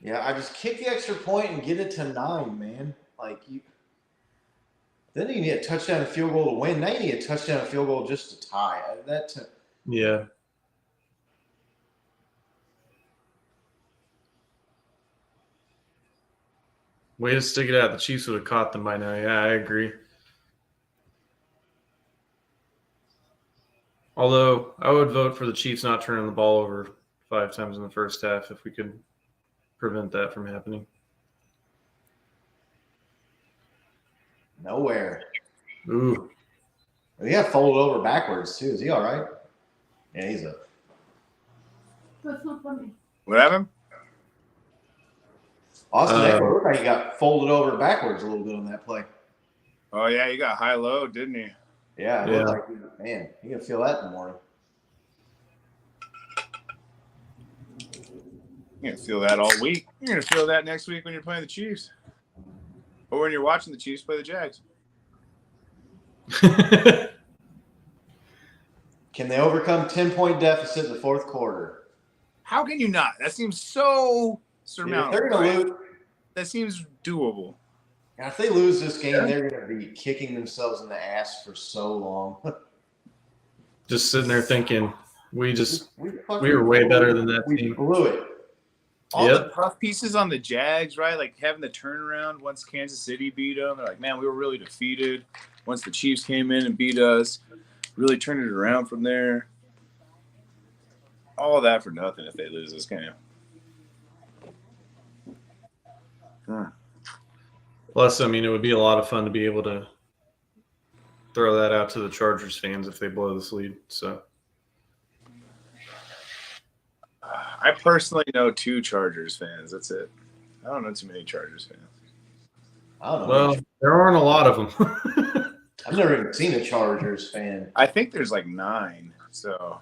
Yeah, I just kick the extra point and get it to 9, man. Like you. Then you need a touchdown and field goal to win. Now you need a touchdown and field goal just to tie.
Yeah. Way to stick it out. The Chiefs would have caught them by now. Yeah, I agree. Although I would vote for the Chiefs not turning the ball over 5 times in the first half if we could prevent that from happening.
Nowhere.
Ooh.
He got folded over backwards, too. Is he all right? Yeah, he's up.
That's not funny.
What happened?
Austin Eckler looked like he got folded over backwards a little bit on that play.
Oh, yeah, he got high-low, didn't he?
Yeah, it
Yeah.
looked like, man, you're going to feel that in the morning.
You're going to feel that all week. You're going to feel that next week when you're playing the Chiefs. Or when you're watching the Chiefs play the Jags.
Can they overcome 10-point deficit in the fourth quarter?
How can you not? That seems so surmountable.
They're going to lose.
That seems doable.
And if they lose this game, they're going to be kicking themselves in the ass for so long.
Just sitting there thinking, we
fucking
were way better than that
we
team.
blew it.
All
Yep.
the puff pieces on the Jags, right? Like having the turnaround once Kansas City beat them. They're like, man, we were really defeated. Once the Chiefs came in and beat us, really turned it around from there. All that for nothing if they lose this game.
Plus, I mean, it would be a lot of fun to be able to throw that out to the Chargers fans if they blow this lead. So
I personally know 2 Chargers fans. That's it. I don't know too many Chargers fans.
I don't know.
Well, there aren't a lot of them.
I've never even seen a Chargers fan.
I think there's like 9. So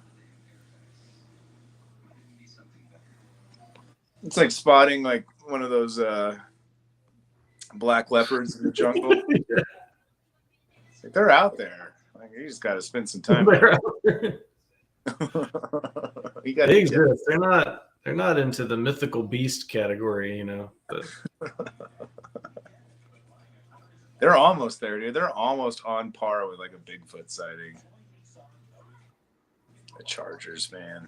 it's like spotting like one of those black leopards in the jungle. Like, they're out there. Like, you just got to spend some time.
They're out there.
You got
They exist. They're not into the mythical beast category, you know. But
they're almost there, dude. They're almost on par with like a Bigfoot sighting. The Chargers, man.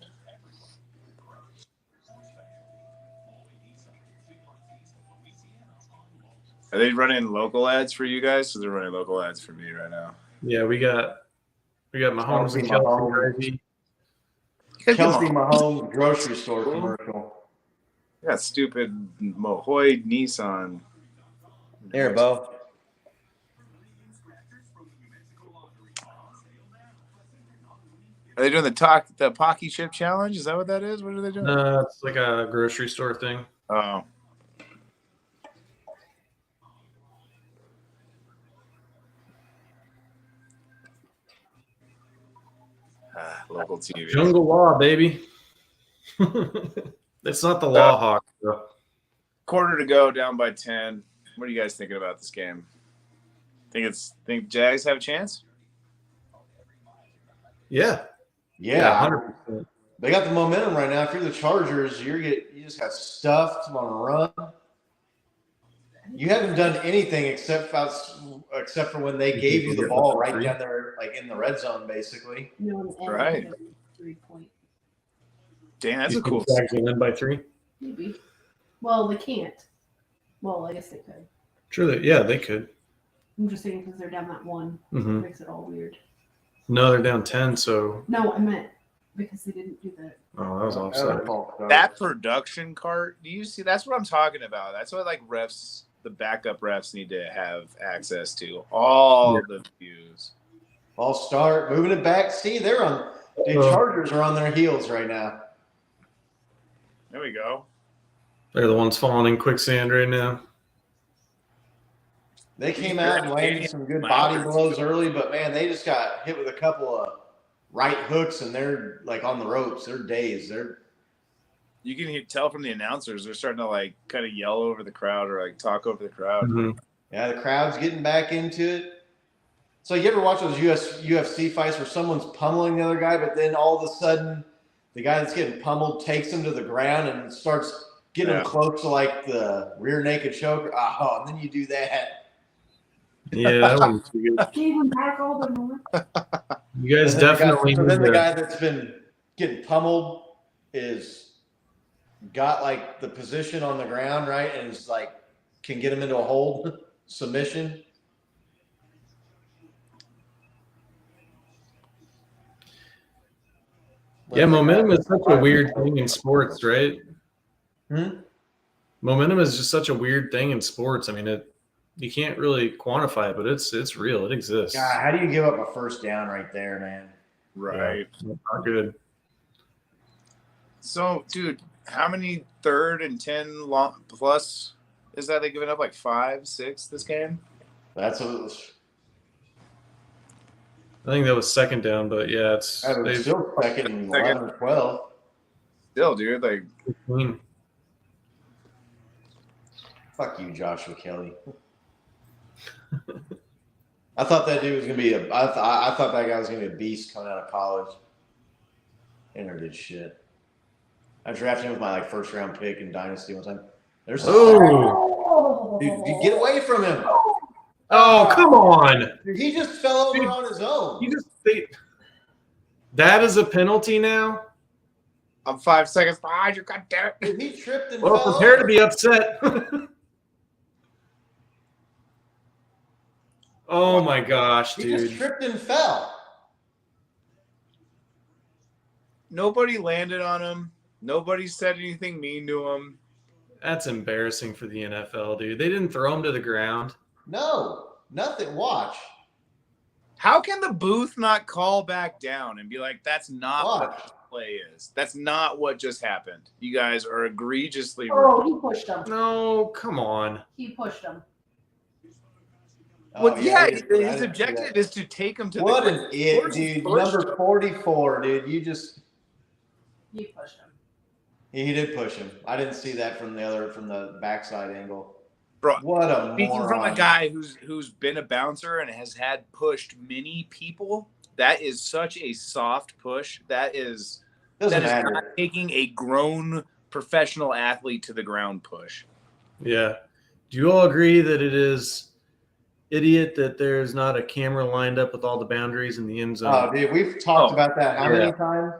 Are they running local ads for you guys? So they're running local ads for me right now.
yeah, we got Mahomes and Kelsey.
Kelsey Mahomes grocery store commercial.
You got stupid Mohoy Nissan.
There, Bo.
Are they doing the Pocky Chip Challenge? Is that what that is? What are they doing?
It's like a grocery store thing.
Oh. Local TV.
Jungle Law, baby. It's not the Law Hawk, though.
Quarter to go, down by 10. What are you guys thinking about this game? Think Jags have a chance?
Yeah.
Yeah,
100%.
they got the momentum right now. If you're the Chargers, you just got stuffed on a run. You haven't done anything except for when they gave you the ball right down there, like in the red zone, basically.
No,
Right.
3 point.
Damn, that's a
You
cool.
think Jags will win by 3.
Maybe. Well, they can't. Well, I guess they could.
Sure, they could.
I'm just saying because they're down that 1.
Mhm.
Makes it all weird.
No, they're down 10, so
No, I meant because they didn't do that.
that was offside.
That production cart, do you see? That's what I'm talking about. That's what like refs, the backup refs need to have access to. All the views.
Ball start, moving it back. See, the Chargers are on their heels right now.
There we go.
They're the ones falling in quicksand right now.
They came out and landed some good body blows early, but man, they just got hit with a couple of right hooks, and they're like on the ropes. They're dazed.
You can tell from the announcers, they're starting to like kind of yell over the crowd or like talk over the crowd.
Mhm.
Yeah, the crowd's getting back into it. So you ever watch those UFC fights where someone's pummeling the other guy, but then all of a sudden the guy that's getting pummeled takes him to the ground and starts getting him close to like the rear naked choke? Oh, and then you do that.
Yeah, that one's too good.
Gave him back all the more.
You guys
And then
definitely
so then
need
the
to-
guy that's been getting pummeled is got like the position on the ground, right? And is like can get him into a hold submission.
Yeah, momentum is such a weird thing in sports, right? Momentum is just such a weird thing in sports. I mean, you can't really quantify it, but it's real. It exists.
God, how do you give up a first down right there, man?
Right.
Yeah, not good.
So, dude, how many 3rd and 10 long plus is that? They giving up like 5, 6 this game?
That's what it was.
I think that was second down, but yeah, it's
Still second and 11 or 12.
Still, dude, like
15.
Fuck you, Joshua Kelly. I thought that dude was gonna be I thought that guy was gonna be a beast coming out of college. He never did shit. I drafted him with my first round pick in Dynasty one time. There's dude, get away from him.
Oh, come on.
Dude, he just fell over
Dude,
on his own.
That is a penalty now?
I'm 5 seconds behind you, goddammit.
Dude, he tripped and
Well,
fell
prepare
over.
to be upset. Oh my gosh,
He just
dude.
tripped and fell.
Nobody landed on him. Nobody said anything mean to him.
That's embarrassing for the NFL, dude. They didn't throw him to the ground.
No, nothing. Watch.
How can the booth not call back down and be like, that's not
Watch.
play is. That's not what just happened. You guys are egregiously
Oh,
wrong.
he pushed him.
No, come on.
He pushed him.
Well, yeah,
I
his
didn't see
objective
that.
is to take him to
What
the
an
ground.
it,
Flores
dude.
pushed
Number 44, dude. You just
He pushed him.
he did push him. I didn't see that from the backside angle.
Bro,
What a
speaking
moron.
from a guy who's been a bouncer and has had pushed many people, that is such a soft push. That is
Doesn't matter.
not taking a grown professional athlete to the ground push.
Yeah. Do you all agree that it is idiot that there's not a camera lined up with all the boundaries in the end zone?
Oh, dude, we've talked about that how many times?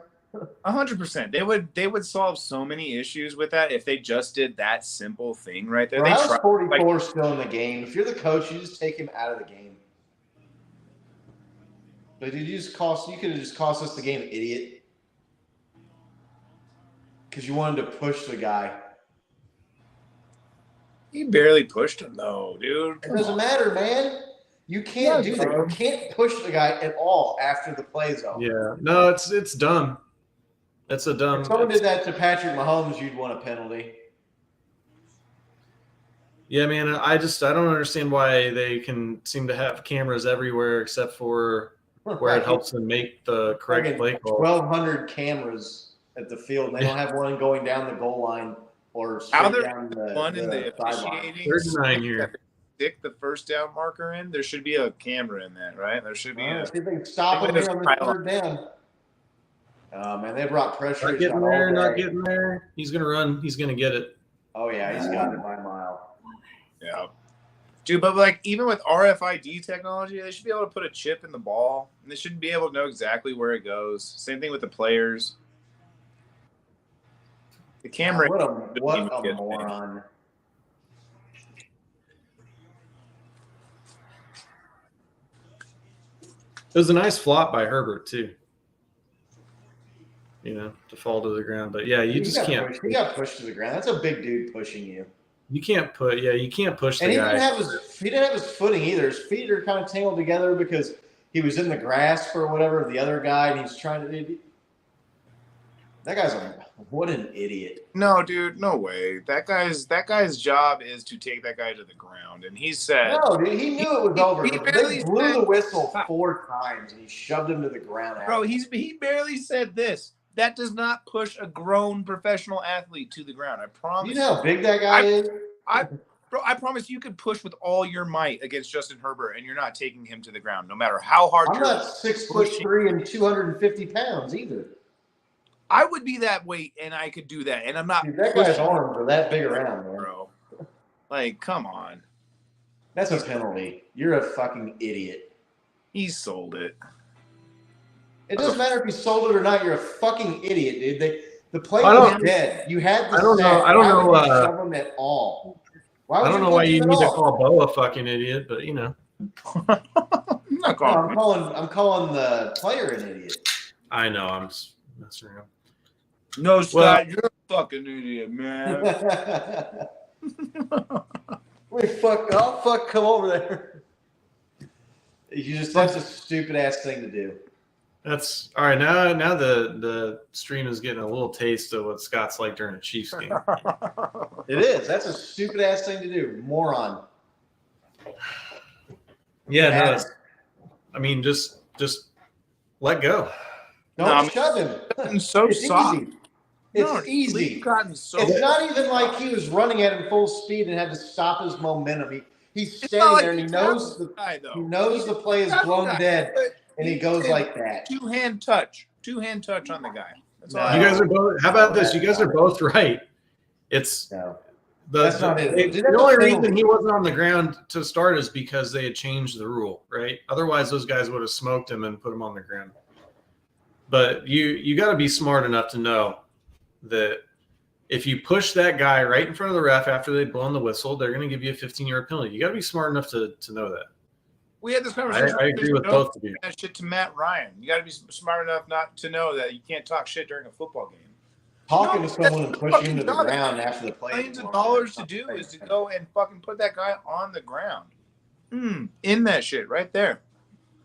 100%. They would solve so many issues with that if they just did that simple thing right there.
Bro,
They
how's
try,
44 still in the game? If you're the coach, you just take him out of the game. But did you could have just cost us the game, idiot. Because you wanted to push the guy.
he barely pushed him though, dude.
It doesn't matter, man. You can't do that. You can't push the guy at all after the play zone.
Yeah. No, it's dumb. That's a dumb.
If someone did that to Patrick Mahomes, you'd want a penalty.
Yeah, man. I don't understand why they can seem to have cameras everywhere except for where it helps them make the correct play call.
1,200 cameras at the field, and they don't have one going down the goal line or
How
straight
they're
down the
one in the
sideline.
officiating.
39 here.
Stick the first down marker in. There should be a camera in that, right? There should be.
See if they can stop him here on the third down. Oh, man, they brought pressure.
Not getting there, not getting there. He's going to run. He's going to get it.
Oh, yeah, he's got it by a mile.
Yeah. Dude, but like even with RFID technology, they should be able to put a chip in the ball, and they should be able to know exactly where it goes. Same thing with the players. The camera.
What a moron.
It was a nice flop by Herbert, too. You know, to fall to the ground. But, yeah, you just can't.
He got pushed to the ground. That's a big dude pushing you.
You can't push the
And he
guy.
he didn't have his footing either. His feet are kind of tangled together because he was in the grass for whatever, the other guy, and he's trying to – that guy's what an idiot.
No, dude, no way. That guy's job is to take that guy to the ground, and he said,
No, dude, he knew it was over.
he
They
barely
blew
said-
the whistle 4 times, and he shoved him to the ground.
"Bro, he barely said this. That does not push a grown professional athlete to the ground. I promise."
You know how big that guy is?
Bro, I promise you could push with all your might against Justin Herbert, and you're not taking him to the ground, no matter how hard
I'm
you're
not 6'3" and 250 pounds either.
I would be that weight, and I could do that, and I'm not.
Dude, that guy's
pushing,
arms are that big around, man.
bro. Like, come on.
That's a penalty. You're a fucking idiot.
He sold it.
It doesn't matter if you sold it or not. You're a fucking idiot, dude. The play
I
was
don't-
dead. You had the
I don't know-
sack.
I don't
Why would
know,
you shove him at all.
I don't know why you need to call Bo a fucking idiot, but, you know.
I'm not calling.
I'm calling the player an idiot.
I know. I'm just messing around.
No, Scott, you're a fucking idiot, man.
I'll come over there. That's a stupid ass thing to do.
That's all right. Now the stream is getting a little taste of what Scott's like during a Chiefs game.
It is. That's a stupid ass thing to do. Moron.
Yeah, no. I mean, just let go.
Don't shove him.
Gotten so
It's
soft.
easy. It's easy.
We've gotten so.
It's not even like he was running at him full speed and had to stop his momentum. He's
It's
standing
not like
there and he
he's
knows
the guy, though.
the play is blown dead, and he goes like that.
Two-hand touch on the guy. That's all.
No.
You guys are both. How about this? You guys are both right. It's
No.
that's
not it.
the only reason he wasn't on the ground to start is because they had changed the rule, right? Otherwise, those guys would have smoked him and put him on the ground. But you got to be smart enough to know that if you push that guy right in front of the ref after they've blown the whistle, they're going to give you a 15-yard penalty. You got to be smart enough to know that.
We had this conversation.
I agree with both of you.
That shit to Matt Ryan. You got to be smart enough not to know that you can't talk shit during a football game.
Talking
No,
to someone and
that's
pushing him to the
fucking
ground after the play.
Millions of dollars to do is to go and fucking put that guy on the ground. In that shit right there.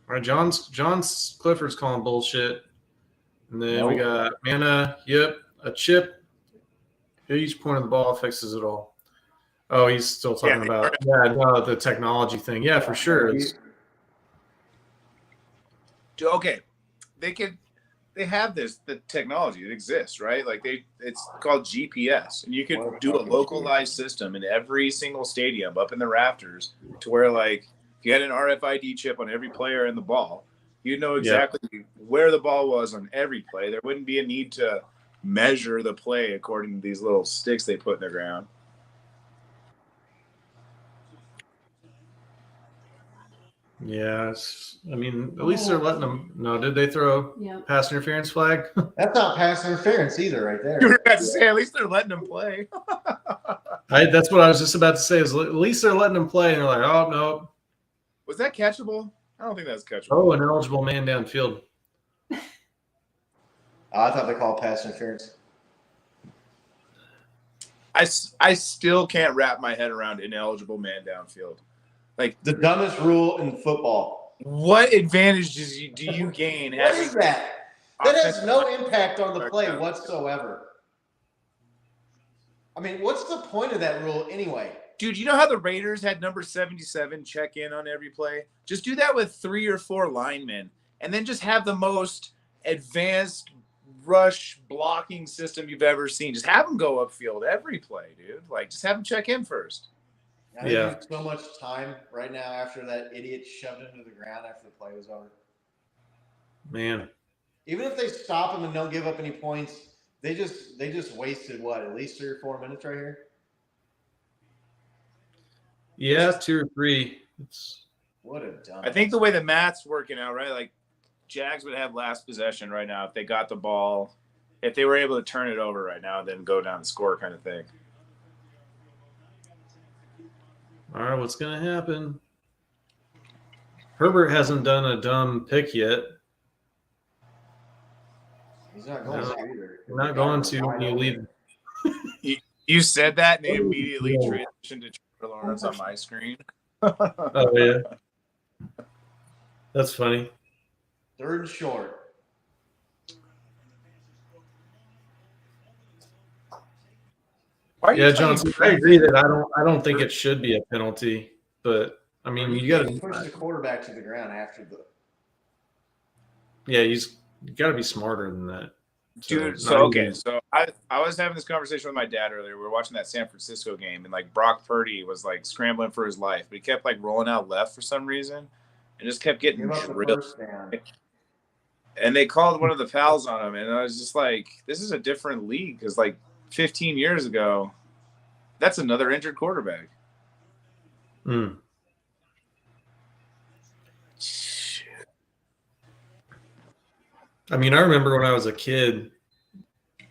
All right, John's Clifford's calling bullshit. And then we
Nope.
got mana. Yep, a chip. Each point of the ball fixes it all. Oh, he's still talking about the technology thing. Yeah, for sure.
Okay, they have the technology. It exists, right? Like it's called GPS, and you could do a localized system in every single stadium up in the rafters to where, like, if you had an RFID chip on every player in the ball, you'd know exactly where the ball was on every play. There wouldn't be a need to measure the play according to these little sticks they put in the ground.
Yeah, I mean, at least they're letting them. No, did they throw pass interference flag?
That's not pass interference either, right there.
You were about to say, at least they're letting them play.
That's what I was just about to say. Is at least they're letting them play, and they're like, oh no.
Was that catchable? I don't think that's catchable.
Oh, an eligible man downfield.
I thought they called pass interference.
I still can't wrap my head around ineligible man downfield. Like,
The dumbest rule in football.
what advantages do you gain?
What is that? That has no impact on the play whatsoever. I mean, what's the point of that rule anyway?
Dude, you know how the Raiders had number 77 check in on every play? Just do that with 3 or 4 linemen, and then just have the most advanced rush blocking system you've ever seen. Just have them go upfield every play, dude. Like, just have them check in first.
I think there's so much time right now after that idiot shoved into the ground after the play was over.
Man.
Even if they stop him and don't give up any points, they just wasted what, at least 3 or 4 minutes right here?
Yeah, 2 or 3.
What a dumb.
I think the way the math's working out, right? Like, Jags would have last possession right now if they got the ball, if they were able to turn it over right now, then go down and score kind of thing.
All right, what's going to happen? Herbert hasn't done a dumb pick yet.
He's not going to either.
You're not going to when you leave.
You said that, and they immediately transitioned to Trevor Lawrence on my screen.
Oh, yeah. That's funny.
3rd and short.
Yeah, Johnson, I agree that I don't think it should be a penalty, but I mean, you got to
push the quarterback to the ground after the.
Yeah, you got to be smarter than that.
Dude, so I was having this conversation with my dad earlier. We were watching that San Francisco game, and like Brock Purdy was like scrambling for his life, but he kept like rolling out left for some reason, and just kept getting drilled. And they called one of the fouls on him, and I was just like, "This is a different league," because like 15 years ago, that's another injured quarterback.
Mm. I mean, I remember when I was a kid,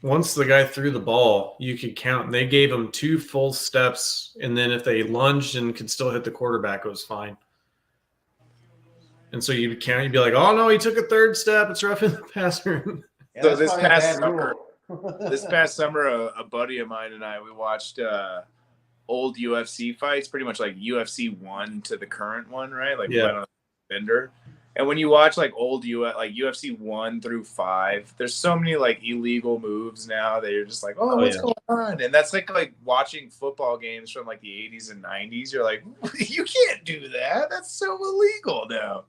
once the guy threw the ball, you could count. And they gave him 2 full steps, and then if they lunged and could still hit the quarterback, it was fine. And so you'd count. You'd be like, "Oh no, he took a 3rd step. It's roughing the passer."
Yeah,
so this past summer, a buddy of mine and I, we watched old UFC fights, pretty much like UFC 1 to the current one, right? Like, we went on a bender. And when you watch like old UFC 1 through 5, there's so many like illegal moves now that you're just like, oh, what's going on? And that's like watching football games from like the 80s and 90s. You're like, you can't do that. That's so illegal now.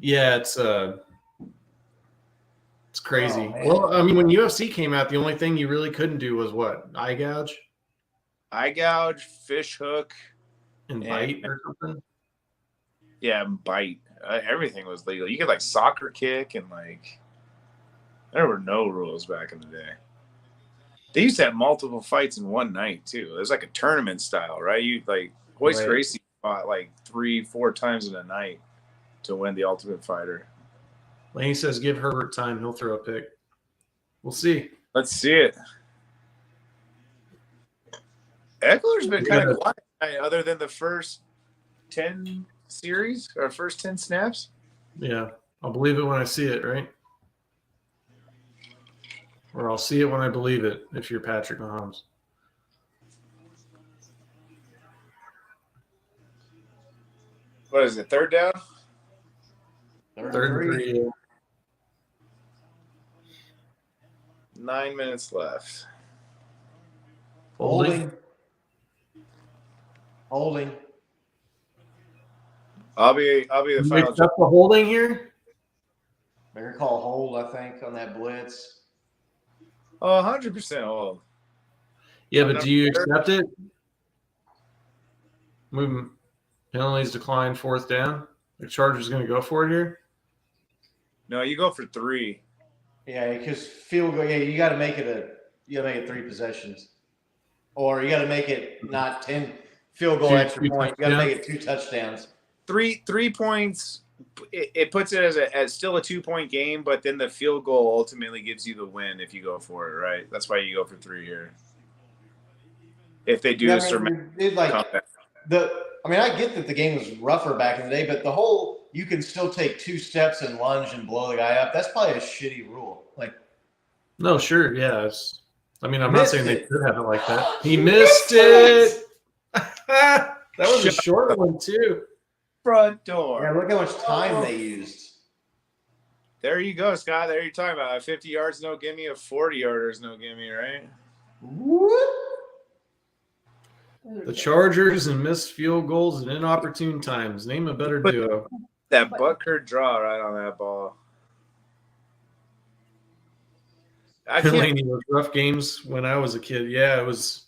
Yeah, it's crazy. Well, I mean, when UFC came out, the only thing you really couldn't do was what? Eye gouge,
fish hook,
and bite or something.
Yeah, bite. Everything was legal. You could like soccer kick, and like there were no rules back in the day. They used to have multiple fights in one night too. It was like a tournament style, right? You like Royce Gracie fought like 3-4 times in a night to win the Ultimate Fighter.
Laney says, "Give Herbert time; he'll throw a pick." We'll see.
Let's see it. Eckler's been kind of quiet, other than the first 10 series or first 10 snaps.
Yeah, I'll believe it when I see it, right? Or I'll see it when I believe it. If you're Patrick Mahomes.
What is it? 3rd down?
3rd
Third and 3.
9 minutes left.
Holding.
I'll be the
You
final.
accept the holding here?
They're gonna call hold, I think, on that blitz.
Oh, 100% hold.
Yeah,
I'm
but
not
do you
sure.
accept it? Moving penalties decline, 4th down. The Chargers going to go for it here.
No, you go for 3.
Yeah, because field goal. Yeah, you got to make it 3 possessions, or you got to make it not 10 field goal
Two
extra point. You got to
touchdowns.
make it 2 touchdowns.
3 points. It puts it as still a 2-point game, but then the field goal ultimately gives you the win if you go for it, right? That's why you go for 3 here. If they do
Yeah,
comeback.
I get that the game was rougher back in the day, but the whole you can still take 2 steps and lunge and blow the guy up. That's probably a shitty rule. Like,
No, sure. Yeah. I'm not
Missed
saying they
it.
could have it like that. He missed it. That was a
Shut
short one, too.
Front door.
yeah, look how much time they used.
There you go, Scott. There you're talking about a 50 yards no gimme, a 40-yarders no gimme, right?
The Chargers and missed field goals at inopportune times. Name a better duo.
That Butker draw right on that ball. I can't.
Laney, those rough games when I was a kid. Yeah, it was.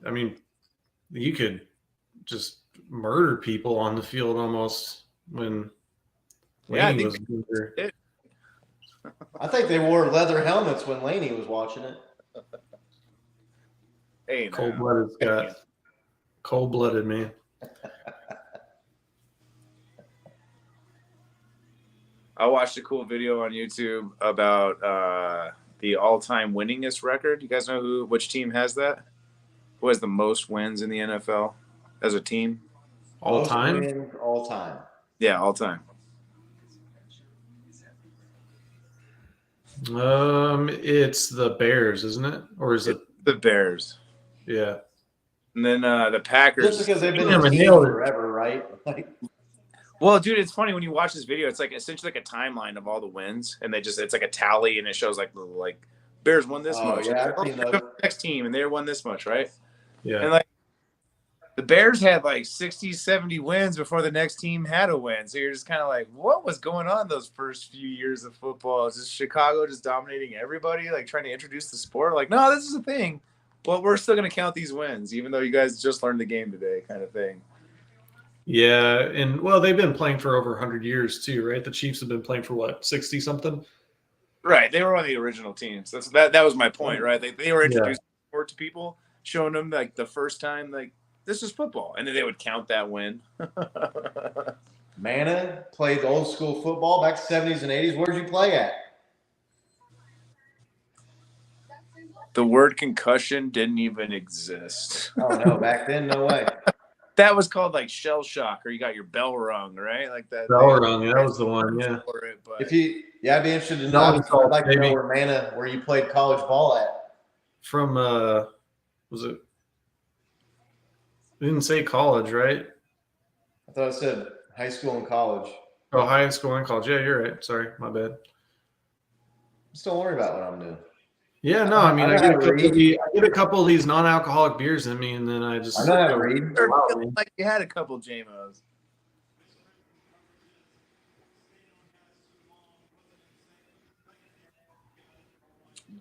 You could just murder people on the field almost when
Yeah, I
Laney
think
was younger.
I think they wore leather helmets when Laney was watching it.
Hey, now.
Cold-blooded, Scott. Cold-blooded, man.
I watched a cool video on YouTube about the all-time winningest record. You guys know which team has that? Who has the most wins in the NFL as a team?
All
Most
time?
wins all time.
Yeah, all time.
It's the Bears, isn't it? Or is it?
The Bears.
Yeah.
And then the Packers.
Just because they've been
Yeah,
in the
but
team
nailed it.
forever, right? Like,
Well, dude, it's funny when you watch this video. It's like essentially like a timeline of all the wins, and it's like a tally, and it shows like Bears won this much.
Yeah, I've seen those.
Next team, and they won this much, right?
Yeah.
And like the Bears had like 60, 70 wins before the next team had a win. So you're just kind of like, what was going on those first few years of football? Is this Chicago just dominating everybody, like trying to introduce the sport? Like, no, this is a thing, but we're still going to count these wins, even though you guys just learned the game today, kind of thing.
Yeah, and well, they've been playing for over 100 years too, right? The Chiefs have been playing for what, 60 something?
Right, they were one of the original teams. That was my point, right? They were introducing the sport to people, showing them like the first time, like this is football, and then they would count that win.
Manna played old school football back 70s and 80s. Where'd you play at?
The word concussion didn't even exist.
Oh no, back then, no way.
That was called like shell shock, or you got your bell rung, right? Like that.
Bell rung, yeah, that was the one, yeah.
For it, but
I'd be interested to
That
know.
was called
I'd like to know
maybe-
where you played college ball at.
From was it? It didn't say college, right?
I thought it said high school and college.
Oh, high school and college. Yeah, you're right. Sorry, my bad.
Just don't worry about what I'm doing.
Yeah, no, I mean,
I
I
know
get,
how to read.
I get a couple of these non-alcoholic beers in me, and then I just
I know how to read.
Wow, man.
like you had a couple JMOs.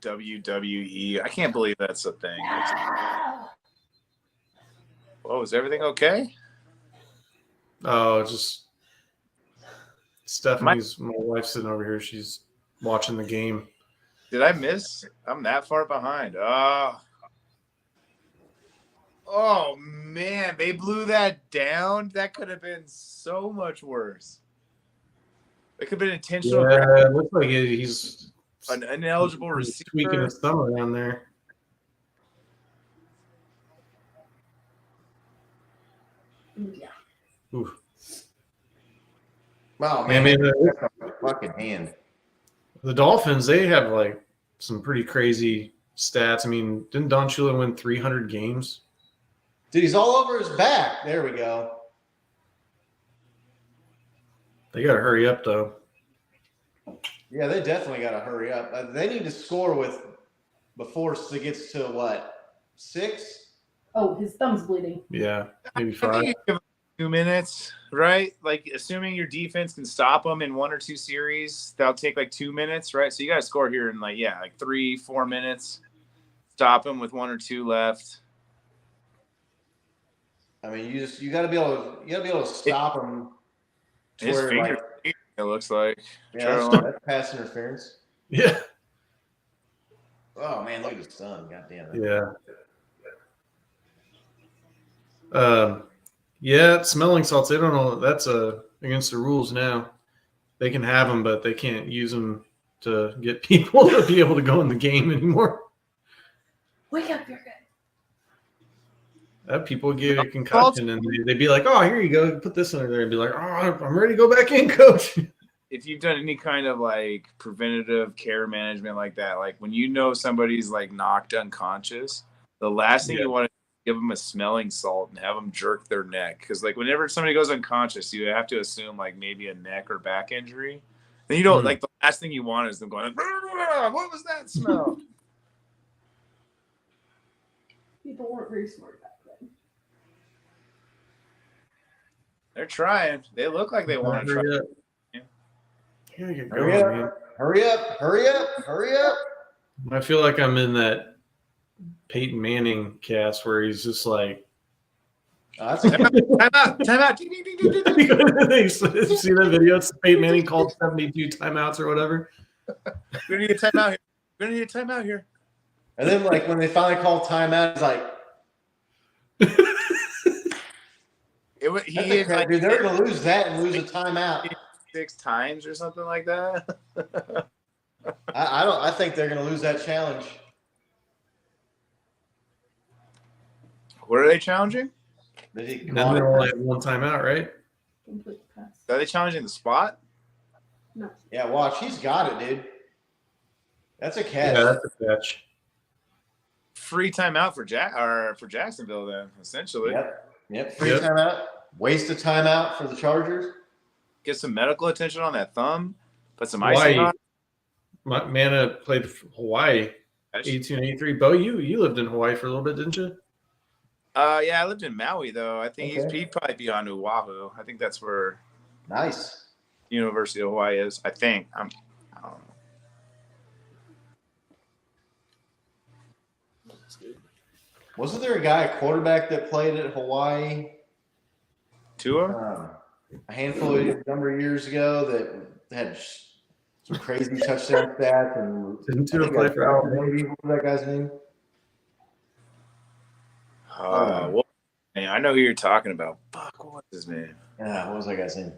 WWE. I can't believe that's a thing. Whoa, is everything okay?
Oh, just Stephanie's my wife's sitting over here. She's watching the game.
Did I miss? I'm that far behind. Oh man, they blew that down. That could have been so much worse. It could have been intentional.
Yeah, it looks like he's
An ineligible
he's tweaking
receiver.
his thumb around there.
Yeah.
Ooh.
Wow,
Man,
man,
man,
that's a fucking hand.
the Dolphins, they have like some pretty crazy stats. I mean, didn't Don Shula win 300 games?
Dude, he's all over his back. There we go.
They got to hurry up, though.
Yeah, they definitely got to hurry up. They need to score before it gets to what, 6?
Oh, his thumb's bleeding.
Yeah, maybe
I
5.
think you give them 2 minutes, right? Like, assuming your defense can stop them in 1 or 2 series, that'll take like 2 minutes, right? So you got to score here in like 3-4 minutes. Stop them with 1 or 2 left.
I mean, you got to be able to stop them.
His finger, it looks like.
Yeah, that's pass interference.
Yeah.
Oh man, look at his son. God damn it.
Yeah. Yeah, smelling salts. They don't know that's against the rules now. They can have them, but they can't use them to get people to be able to go in the game anymore.
Wake up, you're good.
People get a concussion and they'd be like, "Oh, here you go. Put this under there," and be like, "Oh, I'm ready to go back in, coach."
If you've done any kind of like preventative care management like that, like when you know somebody's like knocked unconscious, the last thing you want to give them a smelling salt and have them jerk their neck, because like whenever somebody goes unconscious, you have to assume like maybe a neck or back injury. Then you don't like the last thing you want is them going, "What was that smell?"
People weren't very smart back then.
They're trying. They look like they want to try.
Hurry up.
I feel like I'm in that Peyton Manning cast where he's just like,
that's
time out.
You see that video? It's Peyton Manning called 72 timeouts or whatever.
We're gonna need a timeout here. We're gonna need a timeout here.
And then like when they finally call timeout, it's like dude, they're gonna lose that and lose a timeout
6 times or something like that.
I think they're gonna lose that challenge.
What are they challenging?
Then they only have 1 timeout, right?
Complete pass.
Are they challenging the spot?
No.
Yeah, watch. He's got it, dude. That's a catch.
Yeah, that's a catch.
Free timeout for Jacksonville, then essentially.
Yep. Free timeout. Waste of timeout for the Chargers.
Get some medical attention on that thumb. Put some icing on.
Mana played for Hawaii. 82-83. Bo, you lived in Hawaii for a little bit, didn't you?
Yeah, I lived in Maui though. I think he'd probably be on Oahu. I think that's where
Nice.
University of Hawaii is. I think. I don't know.
Wasn't there a quarterback that played at Hawaii?
Tua?
A number of years ago that had some crazy touchdown stats. And
didn't Tua play for Alabama?
What was that guy's name?
Well, man, I know who you're talking about. Fuck, what was his name?
Yeah, what was that guy's name?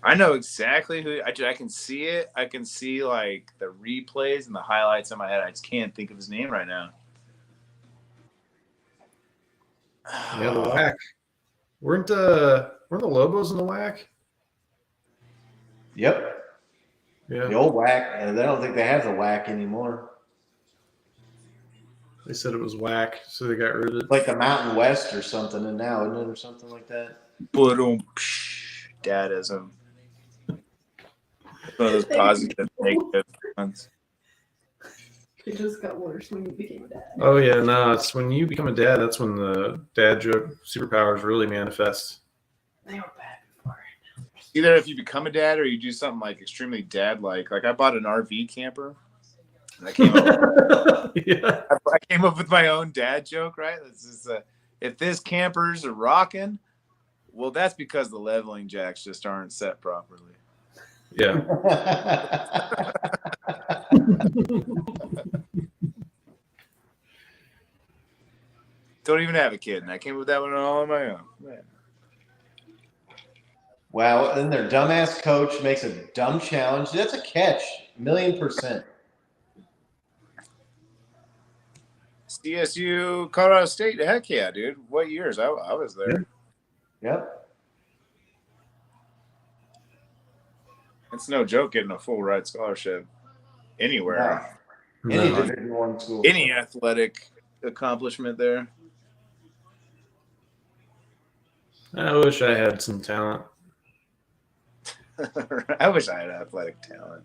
I know exactly who. I can see it. I can see like the replays and the highlights in my head. I just can't think of his name right now.
Yeah, the WAC. Weren't the Lobos in the WAC?
Yep.
Yeah.
The old WAC. And I don't think they have the WAC anymore.
They said it was WAC, so they got rid of it.
Like the Mountain West or something, and now isn't it, or something like that?
Dadism. One of those positive, negative ones.
It just got worse when you became a dad.
Oh yeah, no, it's when you become a dad. That's when the dad joke superpowers really manifest.
They were bad before.
Either if you become a dad or you do something like extremely dad-like. Like I bought an RV camper. And I came up. I came up with my own dad joke. Right? This is if this camper's a rocking, well, that's because the leveling jacks just aren't set properly.
Yeah.
Don't even have a kid, and I came up with that one all on my own. Man.
Wow, then their dumbass coach makes a dumb challenge. That's a catch, 1,000,000%.
CSU, Colorado State, heck yeah, dude. What years? I was there.
Yep.
It's no joke getting a full ride scholarship anywhere.
No. Any Division I school.
Any athletic accomplishment there.
I wish I had some talent.
I wish I had athletic talent.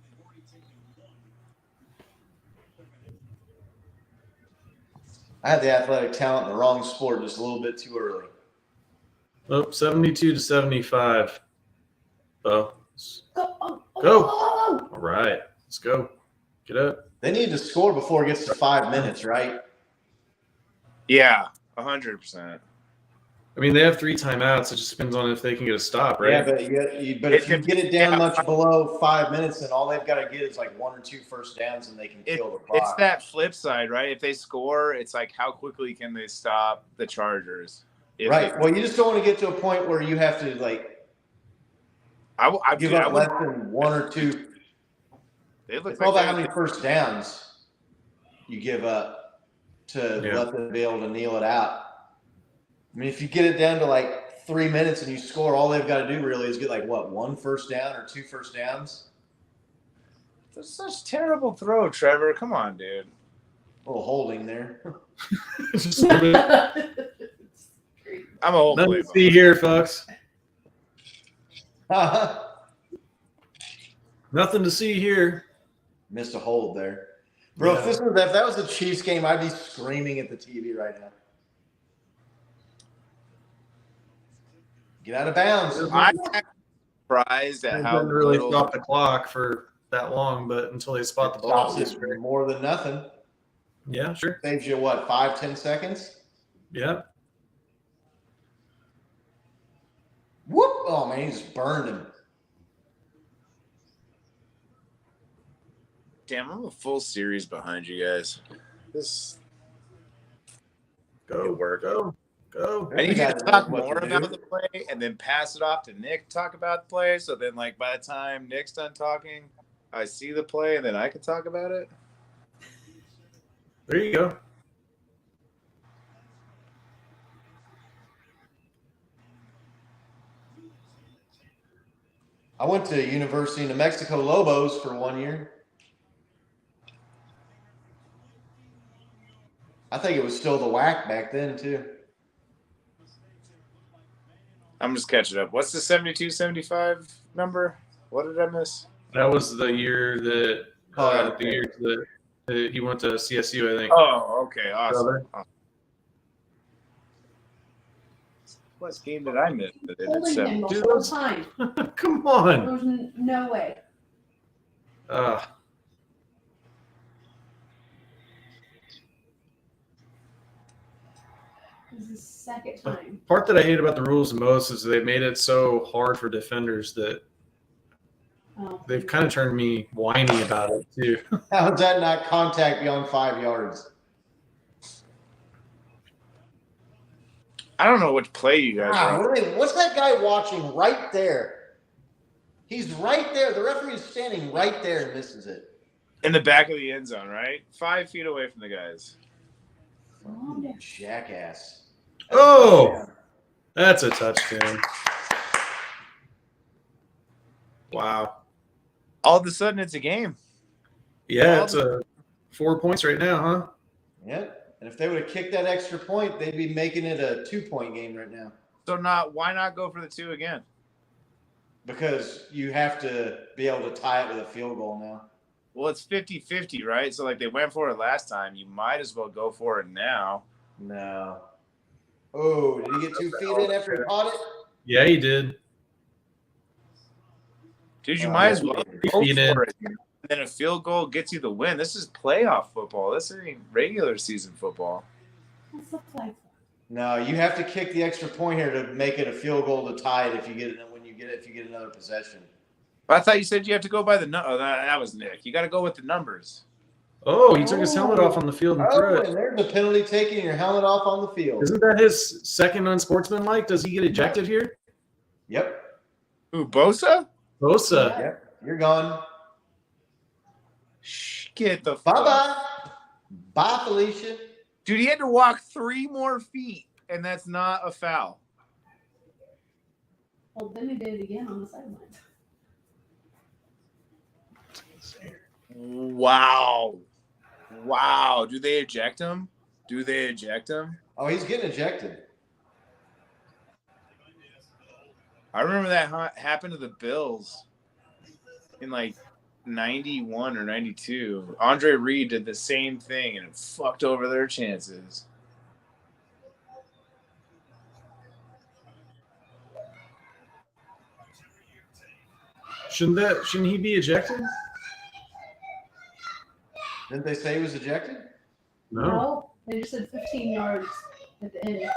I had the athletic talent in the wrong sport just a little bit too early.
Oh, 72-75. Bo.
Go. Oh,
Go.
oh,
All right. Let's go. Get up.
They need to score before it gets to 5 minutes, right?
Yeah, 100%.
I mean, they have 3 timeouts. It just depends on if they can get a stop, right?
Yeah, but if you get it down
Yeah.
much below 5 minutes, then all they've got to get is like 1 or 2 first downs, and they can kill the clock.
It's that flip side, right? If they score, it's like how quickly can they stop the Chargers?
Right. Well, you just don't want to get to a point where you have to like give up less than 1 or 2.
They look
It's all
like
about how many first downs you give up to let them be able to kneel it out. I mean, if you get it down to like 3 minutes and you score, all they've got to do really is get like 1 first down or 2 first downs.
That's such terrible throw, Trevor. Come on, dude.
A little holding there.
Just a little bit.
I'm a whole
Nothing
play
to see here, folks. Nothing to see here.
Missed a hold there. Bro,
Yeah.
if that was the Chiefs game, I'd be screaming at the TV right now. Get out of bounds.
I'm surprised
They
at how
didn't really
little
stop the clock for that long, but until they spot the ball.
Stops it more than nothing.
Yeah, sure.
Saves you what, 5-10 seconds?
Yeah.
Whoop! Oh man, he just burned him.
Damn, I'm a full series behind you guys. This
Go.
work.
Go.
I need you to talk more about the play and then pass it off to Nick to talk about the play. So then, like, by the time Nick's done talking, I see the play and then I can talk about it.
There you go.
I went to University of New Mexico Lobos for 1 year. I think it was still the WAC back then, too.
I'm just catching up. What's the 72-75 number? What did I miss?
That was the year that
Oh,
he went to CSU, I think.
Oh, okay. Awesome.
Brother.
What game did I miss? That did it
holding him the
Dude,
whole
that's-
time.
Come on.
There's no way. This is the second time.
Part that I hate about the rules the most is they made it so hard for defenders that
Oh.
they've kind of turned me whiny about it too.
How is that not contact beyond 5 yards?
I don't know which play you guys are on.
What's that guy watching right there? He's right there. The referee is standing right there and misses it.
In the back of the end zone, right? 5 feet away from the guys.
Oh, jackass.
Oh, that's a touchdown. Wow.
All of a sudden, it's a game.
Yeah, it's 4 points right now, huh?
Yep. And if they would have kicked that extra point, they'd be making it a 2-point game right now.
So why not go for the 2 again?
Because you have to be able to tie it with a field goal now.
Well, it's 50-50, right? So, like, they went for it last time. You might as well go for it now.
No. Oh, did he get 2 feet in after he caught it?
Yeah, he did.
Dude, you might as well go
feet in.
for it. And then a field goal gets you the win. This is playoff football. This ain't regular season football.
What's the play?
No, you have to kick the extra point here to make it a field goal to tie it if you get another possession.
I thought you said you have to go by the that was Nick. You got to go with the numbers.
Oh, he took his helmet off on the field and threw
Oh,
it.
and there's a penalty taking your helmet off on the field.
Isn't that his second unsportsmanlike? Does he get ejected here?
Yep.
Ooh, Bosa?
Bosa.
Yep. You're gone.
Get the
Bye-bye. Bye, Felicia.
Dude, he had to walk 3 more feet, and that's not a foul.
Well, then he did it again on the sideline.
Wow. Do they eject him?
Oh, he's getting ejected.
I remember that happened to the Bills in like 91 or 92. Andre Reed did the same thing and it fucked over their chances.
Shouldn't he be ejected?
Didn't they say he was ejected?
No, they just said 15 yards at the end.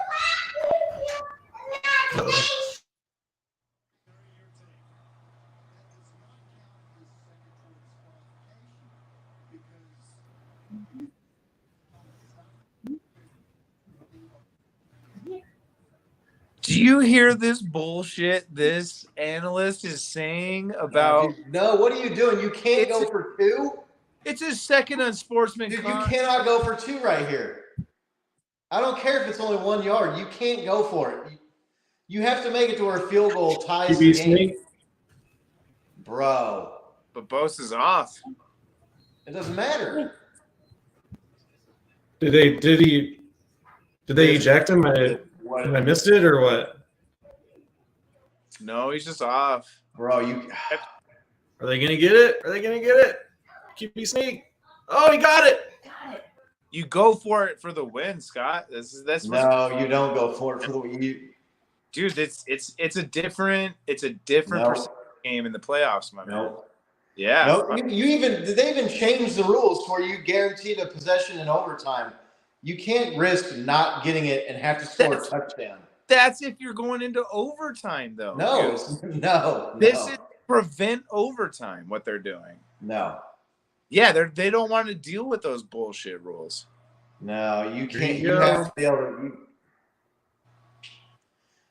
Do you hear this bullshit this analyst is saying about?
No, what are you doing? You can't
It's-
go for 2?
It's his second unsportsman.
Dude, you
conduct.
cannot go for 2 right here. I don't care if it's only 1 yard. You can't go for it. You have to make it to where a field goal ties the game. Bro.
But Bose is off.
It doesn't matter.
Did they eject him? I missed it or what?
No, he's just off.
Bro,
Are they gonna get it? Are they gonna get it? QB sneak. Oh, he got it.
Got it.
You go for it for the win, Scott. That's
No, you don't go for it for the
dude. It's a different percentage game in the playoffs, my man.
No.
Yeah.
No, did they even change the rules to where you guaranteed a possession in overtime? You can't risk not getting it and have to score a touchdown.
That's if you're going into overtime, though.
No,
dude.
no.
This is prevent overtime. What they're doing.
No.
Yeah, they don't want to deal with those bullshit rules.
No, you can't.
You
You have to be able to.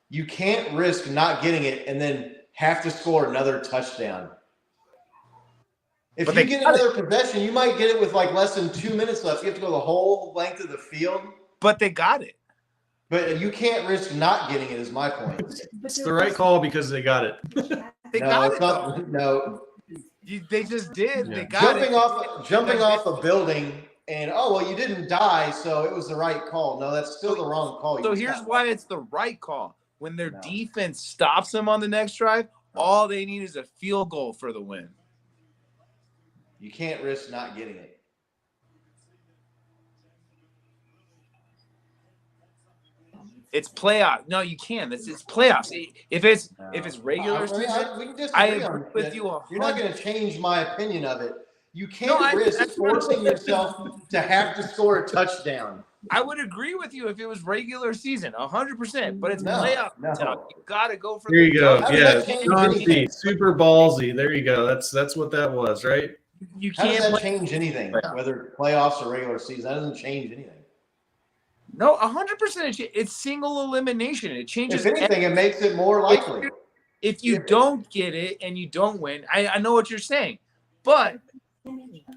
You can't risk not getting it and then have to score another touchdown. If
But
you
they
get
got
another possession, you might get it with like less than 2 minutes left. You have to go the whole length of the field.
But they got it.
But you can't risk not getting it. Is my point.
It's the right call because they got it.
They
No,
got
it's
it.
not.
Though.
No,
They just did.
Yeah.
They got it.
jumping off a building, and you didn't die, so it was the right call. No, that's still the wrong call.
So
You
here's
got-
why it's the right call. When their
No.
defense stops them on the next drive, all they need is a field goal for the win.
You can't risk not getting it.
It's playoff. No, you can. It's playoffs. If it's regular
I mean,
season,
we can disagree
I agree
on
with
that.
you
You're not
100%.
going to change my opinion of it. You can't
No,
risk
that's
forcing yourself to have to score a touchdown.
I would agree with you if it was regular season, 100%. But it's
No,
playoff.
no.
You got to go for.
There you go.
How does
Yeah,
that change
John
anything?
C. Super ballsy. There you go. That's what that was, right?
You
How does
can't.
that change anything? Whether playoffs or regular season, that doesn't change anything.
No, 100%. It's single elimination. It changes.
If anything, it makes it more likely.
If you don't get it and you don't win, I know what you're saying, but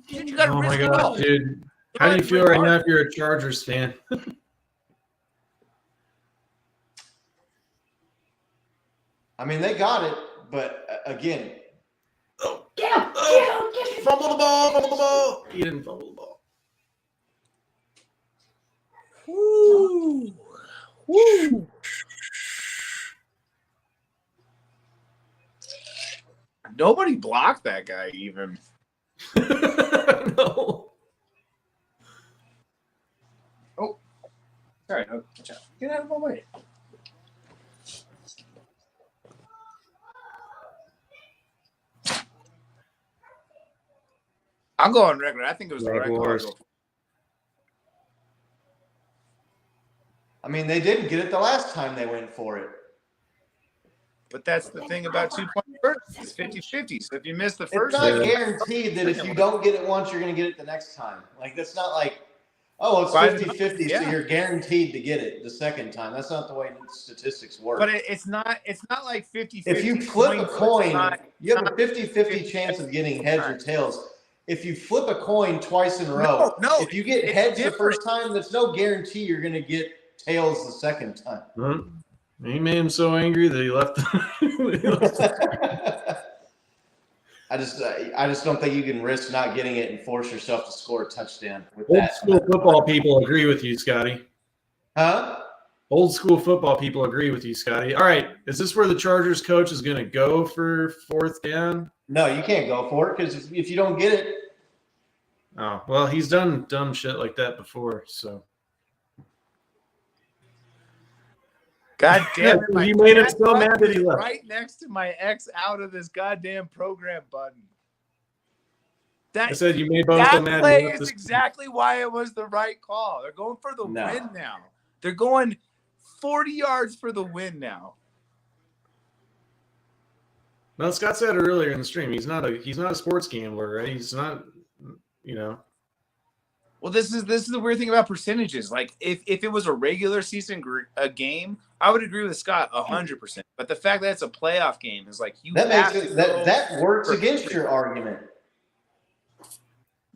you got to
Oh my
risk it all.
gosh, dude. How do you feel right now if you're a Chargers fan?
I mean, they got it, but again,
Get him! Get him! Get him!
Fumble the ball, fumble the ball. He didn't fumble the ball.
Woo. Woo. Nobody blocked that guy even.
No.
Sorry, no, get out of my way. I'll go on record. I think it was the right
Jaguars.
call.
I mean, they didn't get it the last time they went for it.
But that's the thing about 2-point conversions. It's 50-50. So if you miss the first
It's not
one,
guaranteed that if you don't get it once, you're going to get it the next time. Like, that's not like, it's
Why-
50-50, so
yeah.
you're guaranteed to get it the second time. That's not the way statistics work.
but it's not like 50-50.
If you flip a
It's
coin,
not-
you have a 50-50 chance of getting heads or tails. If you flip a coin twice in a row,
No,
if you get
it's
heads the
different.
first time, that's no guarantee you're going to get tails the second time.
Huh? He made him so angry that he left.
I just don't think you can risk not getting it and force yourself to score a touchdown with
Old
that.
school football people agree with you, Scotty.
Huh?
Old school football people agree with you, Scotty. All right. Is this where the Chargers coach is going to go for fourth down?
No, you can't go for it because if you don't get it,
Oh, well, he's done dumb shit like that before, so.
God damn it! My
You made him
cat
so mad
button
that he
is
left.
right next to my X out of this goddamn program button. That
I said you made both
that
so mad.
play
he left
is
this-
exactly why it was the right call. They're going for the
No.
win now. They're going 40 yards for the win now.
Well, Scott said earlier in the stream, he's not a sports gambler, right? He's not, you know.
Well, this is the weird thing about percentages. Like, if it was a regular season game, I would agree with Scott 100%. But the fact that it's a playoff game is like you
that makes
have
it
to
that
go
works
for-
against your argument.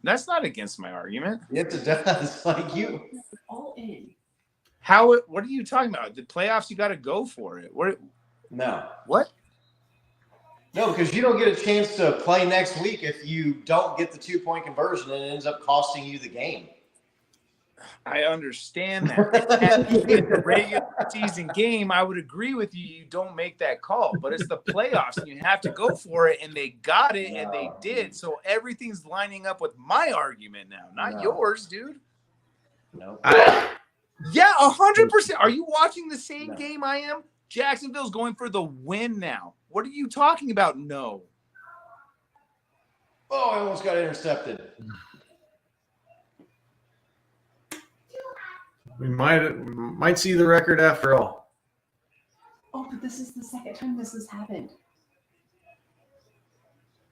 That's not against my argument.
It's like you.
All in.
What are you talking about? The playoffs, you got to go for it.
No.
What?
No, because you don't get a chance to play next week if you don't get the 2-point conversion and it ends up costing you the game.
I understand that. In the regular season game, I would agree with you. You don't make that call, but it's the playoffs, and you have to go for it. And they got it, and they did. So everything's lining up with my argument now, not yours, dude.
No.
Yeah, 100%. Are you watching the same
No.
game I am? Jacksonville's going for the win now. What are you talking about? No.
Oh, I almost got intercepted.
We might see the record after all.
Oh, but this is the second time this has happened.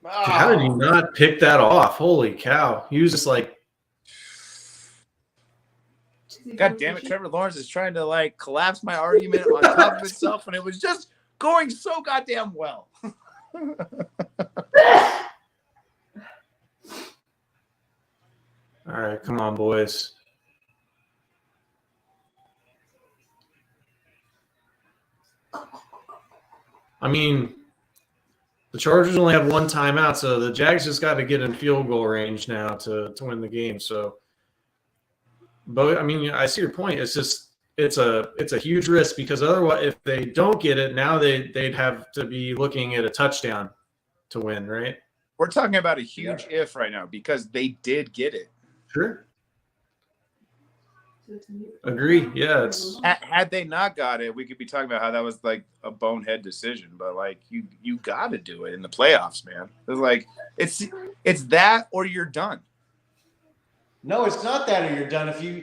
How did he not pick that off? Holy cow. He was just like,
God damn it, Trevor Lawrence is trying to like collapse my argument on top of itself when it was just going so goddamn well.
all right, come on, boys. I mean, the Chargers only have one timeout, so the Jags just got to get in field goal range now to win the game. So, but I mean, I see your point. It's just it's a huge risk because otherwise, if they don't get it, now they'd have to be looking at a touchdown to win, right?
We're talking about a huge if right now because they did get it.
Sure. Agree. Yeah, it's
Had they not got it, we could be talking about how that was like a bonehead decision. But like you got to do it in the playoffs, man. It's like it's that or you're done.
No, it's not that or you're done. If you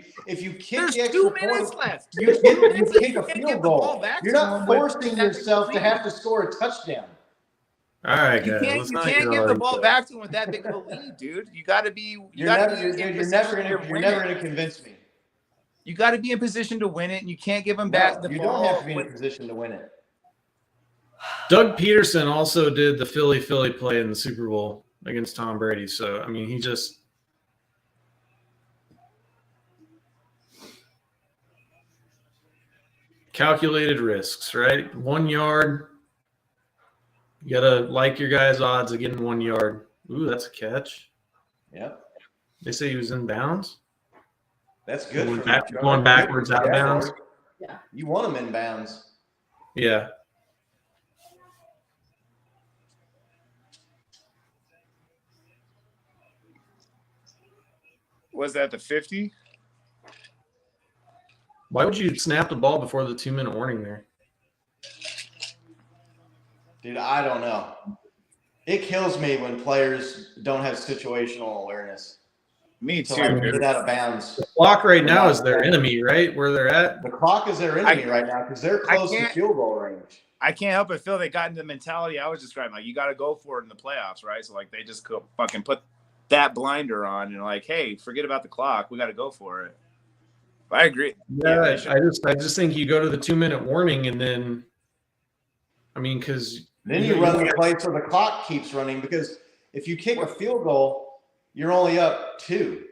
kick
There's
the extra
2 minutes
point,
left.
you
There's 2 minutes
kick a
you can't
field
give the ball
goal.
back
You're
to
not
them with
forcing
that
yourself to
big
have to score a touchdown.
all right,
You
guys.
can't,
let's
you
not
can't
get
give
all
the
into
ball
it.
back to him with that big of a lead, dude. You got to be.
You're never gonna convince me.
You got to be in position to win it, and you can't give them back
No,
the
you
ball.
don't have to be in a position to win it.
Doug Peterson also did the Philly play in the Super Bowl against Tom Brady. So I mean, he just calculated risks, right? 1 yard. You gotta like your guy's odds of getting 1 yard. Ooh, that's a catch.
Yep.
They say he was in bounds.
That's good.
Going
for
back-
the
going backwards out of
Jaguars.
bounds.
Yeah.
You want them in bounds.
Yeah.
Was that the 50?
Why would you snap the ball before the 2-minute warning there?
Dude, I don't know. It kills me when players don't have situational awareness.
Me
So
too.
like
dude.
get out of bounds.
The clock right now is their enemy, right? Where they're at.
The clock is their enemy right now because they're
I
close to
can't-
field goal range.
I can't help but feel they got into the mentality I was describing. Like, you got to go for it in the playoffs, right? So, like, they just go fucking put that blinder on and, like, hey, forget about the clock. We got to go for it. I agree.
Yeah,
they should.
I just think you go to the 2-minute warning and then, I mean, because
Then you run the play so the clock keeps running because if you kick a field goal, you're only up 2.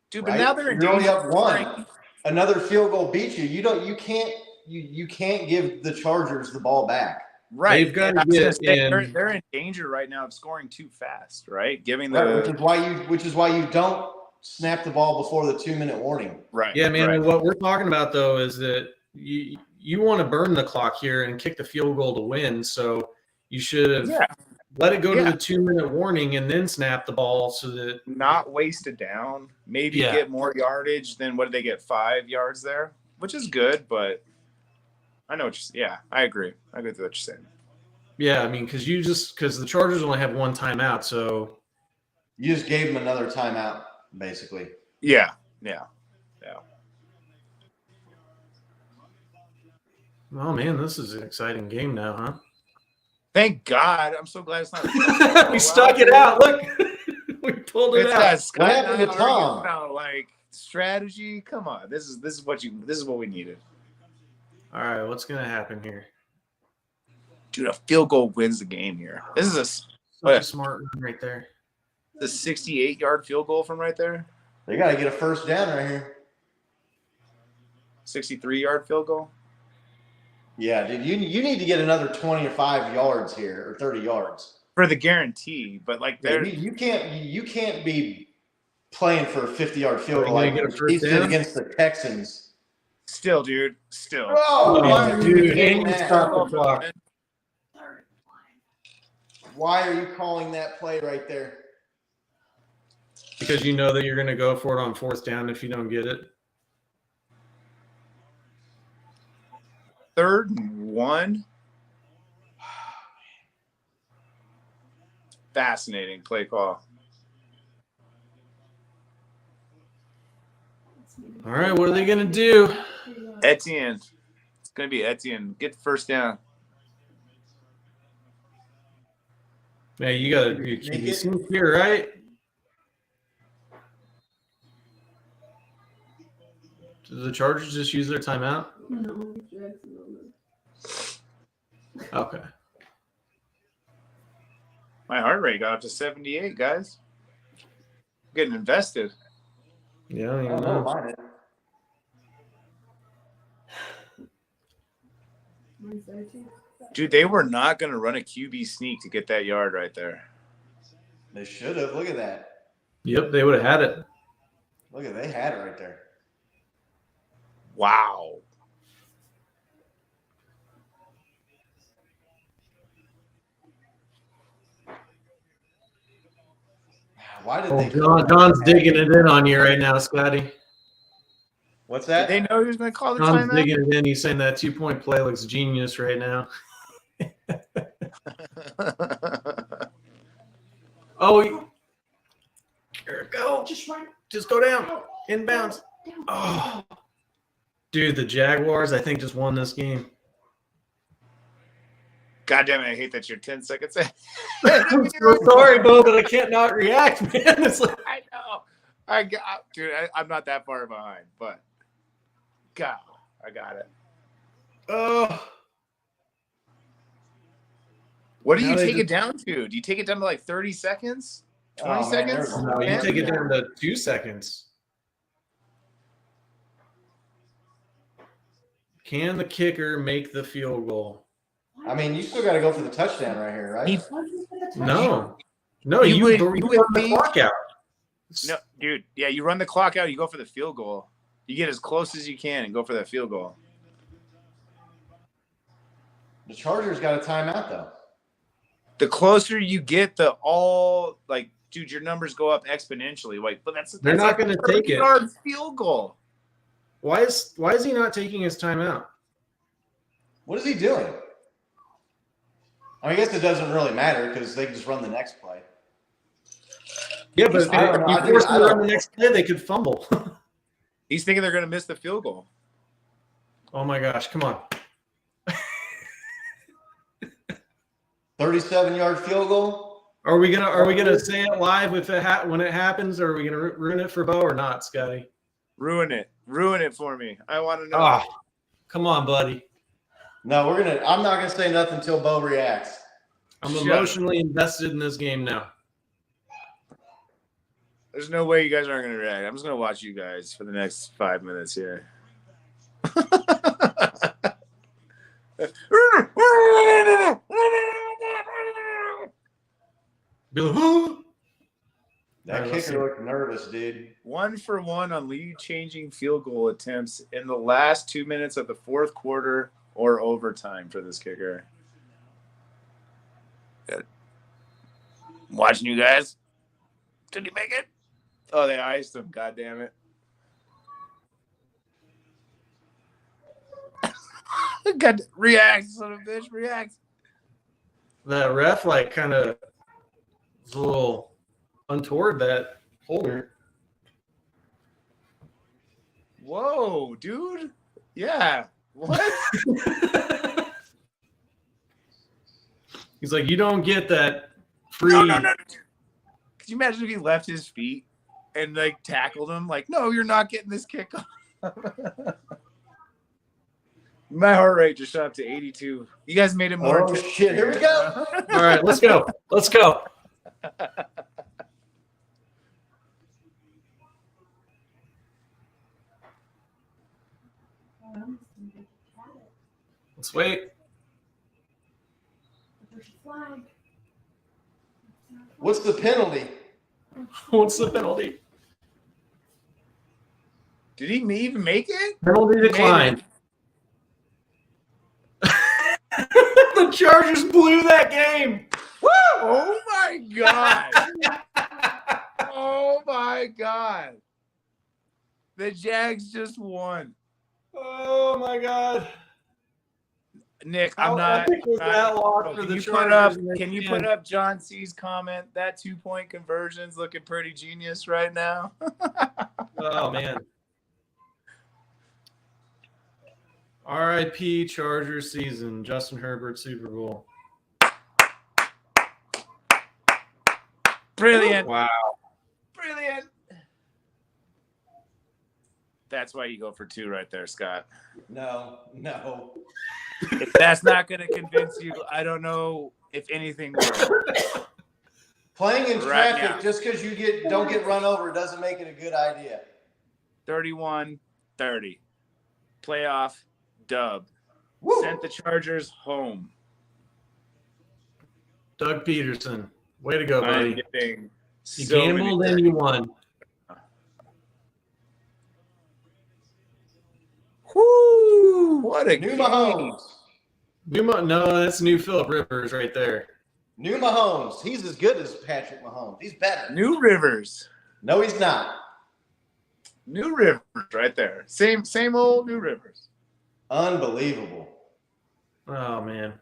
Dude,
right?
but now they're in
You're only
danger
up
of
1.
scoring.
Another field goal beats you. You can't give the Chargers the ball back.
Right.
They've gotta
I was gonna
get
say,
in-
they're in danger right now of scoring too fast, right? Giving
Right,
the
which is why you don't snap the ball before the 2-minute warning.
right.
yeah, man.
right.
And what we're talking about though is that you want to burn the clock here and kick the field goal to win. So you should have let it go to
Yeah.
the 2-minute warning and then snap the ball so that
Not waste it down. Maybe
Yeah.
get more yardage than what did they get? 5 yards there, which is good, but I know what you're. Yeah, I agree. I agree with what you're saying.
I mean, because the Chargers only have one timeout, so
You just gave him another timeout, basically.
Yeah.
oh man, this is an exciting game now, huh?
Thank God. I'm so glad it's not.
We stuck it out. Look, we pulled it
It's
out.
that Scott
What happened
and I
to Tom?
arguing about like strategy. Come on, this is what we needed.
All right, what's gonna happen here?
Dude, a field goal wins the game here. This is
Such
a
a smart run right there.
68-yard field goal from right there.
They got to get a first down right here.
63-yard field goal.
Yeah, dude, you need to get another 25 yards here or 30 yards
For the guarantee, but like
Yeah,
there,
you can't be playing for a 50-yard field
Are you
goal
gonna
like
get a
the
first
Chiefs did
down?
against the Texans.
still, dude, still.
Oh, why are you
dude,
doing
and you
that?
stop the clock.
Why are you calling that play right there?
Because you know that you're gonna go for it on 4th down if you don't get it.
3rd and 1. Fascinating play call.
All right, what are they gonna do?
Etienne. It's gonna be Etienne. Get the first down.
Hey, you gotta be QB here, right? Did the Chargers just use their timeout?
No, Jackson.
Okay.
My heart rate got up to 78, guys. I'm getting invested.
Yeah, I don't
I
even
don't know,
know.
mine is.
Mine's 13.
Dude, they were not going to run a QB sneak to get that yard right there.
They should have. Look at that.
Yep, they would have had it.
Look at they had it right there.
Wow.
Why did
Oh,
they?
Don's digging it in on you right now, Scotty.
What's
Did
that?
they know he was going to call the
Don's
timeout?
digging it in. He's saying that 2-point play looks genius right now. Oh, here it go. Just go down. Inbounds. Oh, dude, the Jaguars, I think, just won this game.
God damn it, I hate that you're 10 seconds ahead.
I'm so sorry, Bo, but I can't not react, man. It's like,
I know. Dude, I'm not that far behind, but God, I got it.
oh.
What do
Now
you
they
take
just-
it down to? Do you take it down to like 30 seconds? 20
Oh, man,
seconds?
there's a
No, you
Yeah.
take it down to 2 seconds. Can the kicker make the field goal?
I mean, you still got to go for the touchdown right here, right?
No. No,
You
you
would
run the
think-
clock out.
No, dude. Yeah, you run the clock out. You go for the field goal. You get as close as you can and go for that field goal.
The Chargers got a timeout though.
The closer you get, dude, your numbers go up exponentially. Like, but
They're not
like
gonna
a
take it.
30-yard field goal.
Why is he not taking his timeout?
What is he doing? I guess it doesn't really matter because they can just run the next play.
Yeah, but
I don't know.
if you force them to run the next play, they could fumble.
He's thinking they're going to miss the field goal.
Oh my gosh, come on.
37-yard field goal.
Are we gonna say it live when it happens, or are we gonna ruin it for Bo or not, Scotty?
Ruin it for me. I want to know.
Ah, come on, buddy.
No, I'm not gonna say nothing until Bo reacts.
I'm
Shut
emotionally invested in this game now.
There's no way you guys aren't going to react. I'm just going to watch you guys for the next 5 minutes here.
Be like, "Huh?"
That
All right, let's
kicker
see.
looked nervous, dude.
1 for 1 on lead-changing field goal attempts in the last 2 minutes of the fourth quarter or overtime for this kicker. Watching you guys. Did he make it? Oh, they iced him. God damn it. God, react, son of a bitch. React.
That ref like kind of was a little untoward that holder.
Whoa, dude. Yeah. What?
He's like, you don't get that free.
No. Could you imagine if he left his feet and like tackled him? Like, no, you're not getting this kick off. My heart rate just shot up to 82. You guys made it more.
Oh shit! Here we go.
All right, let's go. Let's go. Let's wait.
There's a flag.
What's the penalty?
What's the penalty?
Did he even make it?
Penalty declined. The Chargers blew that game.
Woo! Oh my god! Oh my god! The Jags just won.
Oh my god.
Nick,
How
I'm not.
epic was that loss for
Can
the
you
Chargers?
can you put up John C's comment? That 2-point conversion's looking pretty genius right now.
Oh man. R.I.P. Chargers season. Justin Herbert Super Bowl.
Brilliant.
Wow.
Brilliant. That's why you go for 2 right there, Scott.
No.
If that's not going to convince you, I don't know if anything will.
Playing in
Right
traffic
now.
just because you don't get run over doesn't make it a good idea.
31-30. Playoff dub.
Woo.
Sent the Chargers home.
Doug Peterson. Way to go, buddy.
Getting
You
so many
gambled and you won.
Whoo! What a
New
game.
Mahomes.
No, that's new Phillip Rivers right there.
New Mahomes. He's as good as Patrick Mahomes. He's better.
New Rivers.
No, he's not.
New Rivers right there. Same old New Rivers.
Unbelievable.
Oh man.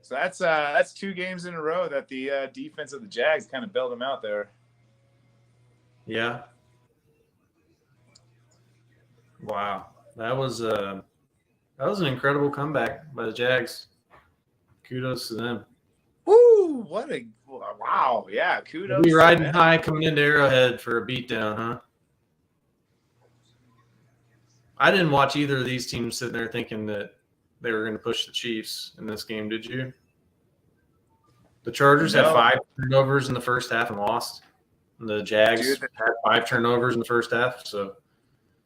So that's 2 games in a row that the defense of the Jags kind of bailed them out there.
Yeah. Wow. That was an incredible comeback by the Jags. Kudos to them.
Woo! What a wow! Yeah, kudos.
Be
to
riding
them.
high coming into Arrowhead for a beatdown, huh? I didn't watch either of these teams sitting there thinking that they were going to push the Chiefs in this game, did you? The Chargers had
No.
5 turnovers in the first half and lost. And the Jags
Dude.
had 5 turnovers in the first half. So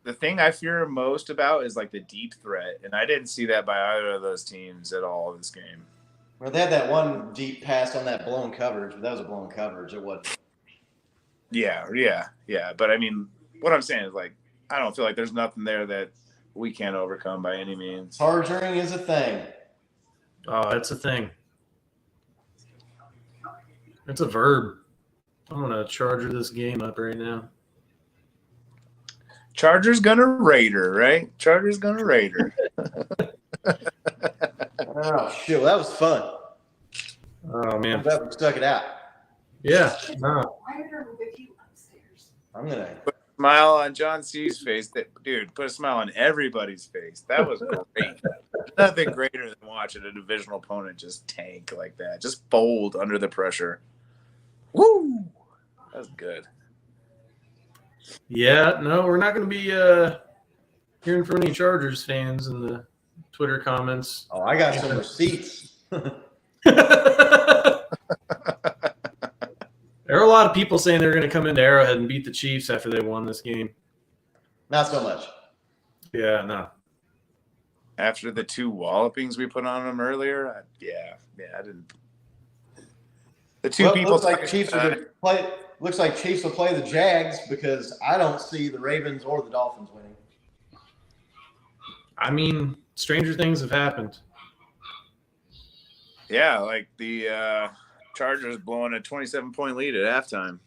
The thing I fear most about is like the deep threat, and I didn't see that by either of those teams at all this game.
Well, they had that one deep pass on that blown coverage, but that was a blown coverage. It wasn't.
Yeah. But I mean, what I'm saying is like I don't feel like there's nothing there that we can't overcome by any means.
Charging is a thing.
oh, it's a thing. It's a verb. I'm going to charger this game up right now.
Chargers gonna Raider, right? Chargers gonna Raider.
Oh, shit. Well, that was fun.
Oh,
I'm
man.
glad we stuck it out.
Yeah. No.
I remember with you upstairs.
I'm going to.
Smile on John C's face. Dude, put a smile on everybody's face. That was great. Nothing greater than watching a divisional opponent just tank like that. Just fold under the pressure. Woo! That was good.
Yeah, no, we're not going to be hearing from any Chargers fans in the Twitter comments.
Oh, I got some receipts.
There are a lot of people saying they're going to come into Arrowhead and beat the Chiefs after they won this game.
Not so much.
Yeah, no.
After the 2 wallopings we put on them earlier, I didn't. The 2 people
looks like Chiefs are gonna play. Looks like Chiefs will play the Jags because I don't see the Ravens or the Dolphins winning.
I mean, stranger things have happened.
Yeah, like the Chargers blowing a 27-point lead at halftime.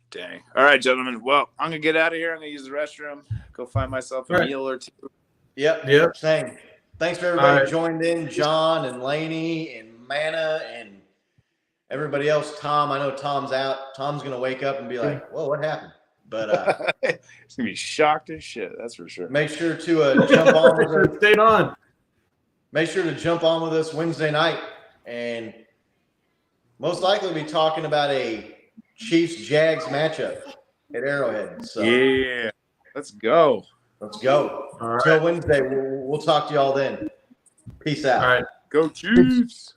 Dang. All right, gentlemen. Well, I'm going to get out of here. I'm going to use the restroom, go find myself a meal or two.
Yep. Same. Thanks for everybody
All
who
right.
joined in. John and Laney and Manna and everybody else. Tom, I know Tom's out. Tom's going to wake up and be like, whoa, what happened? But
He's going to be shocked as shit. That's for sure.
make sure to jump on with us.
Stayed on.
Make sure to jump on with us Wednesday night. And most likely be talking about a Chiefs-Jags matchup at Arrowhead. So
Yeah. Let's go.
let's go.
All right.
Till Wednesday. We'll talk to you all then. Peace out.
All right.
Go Chiefs.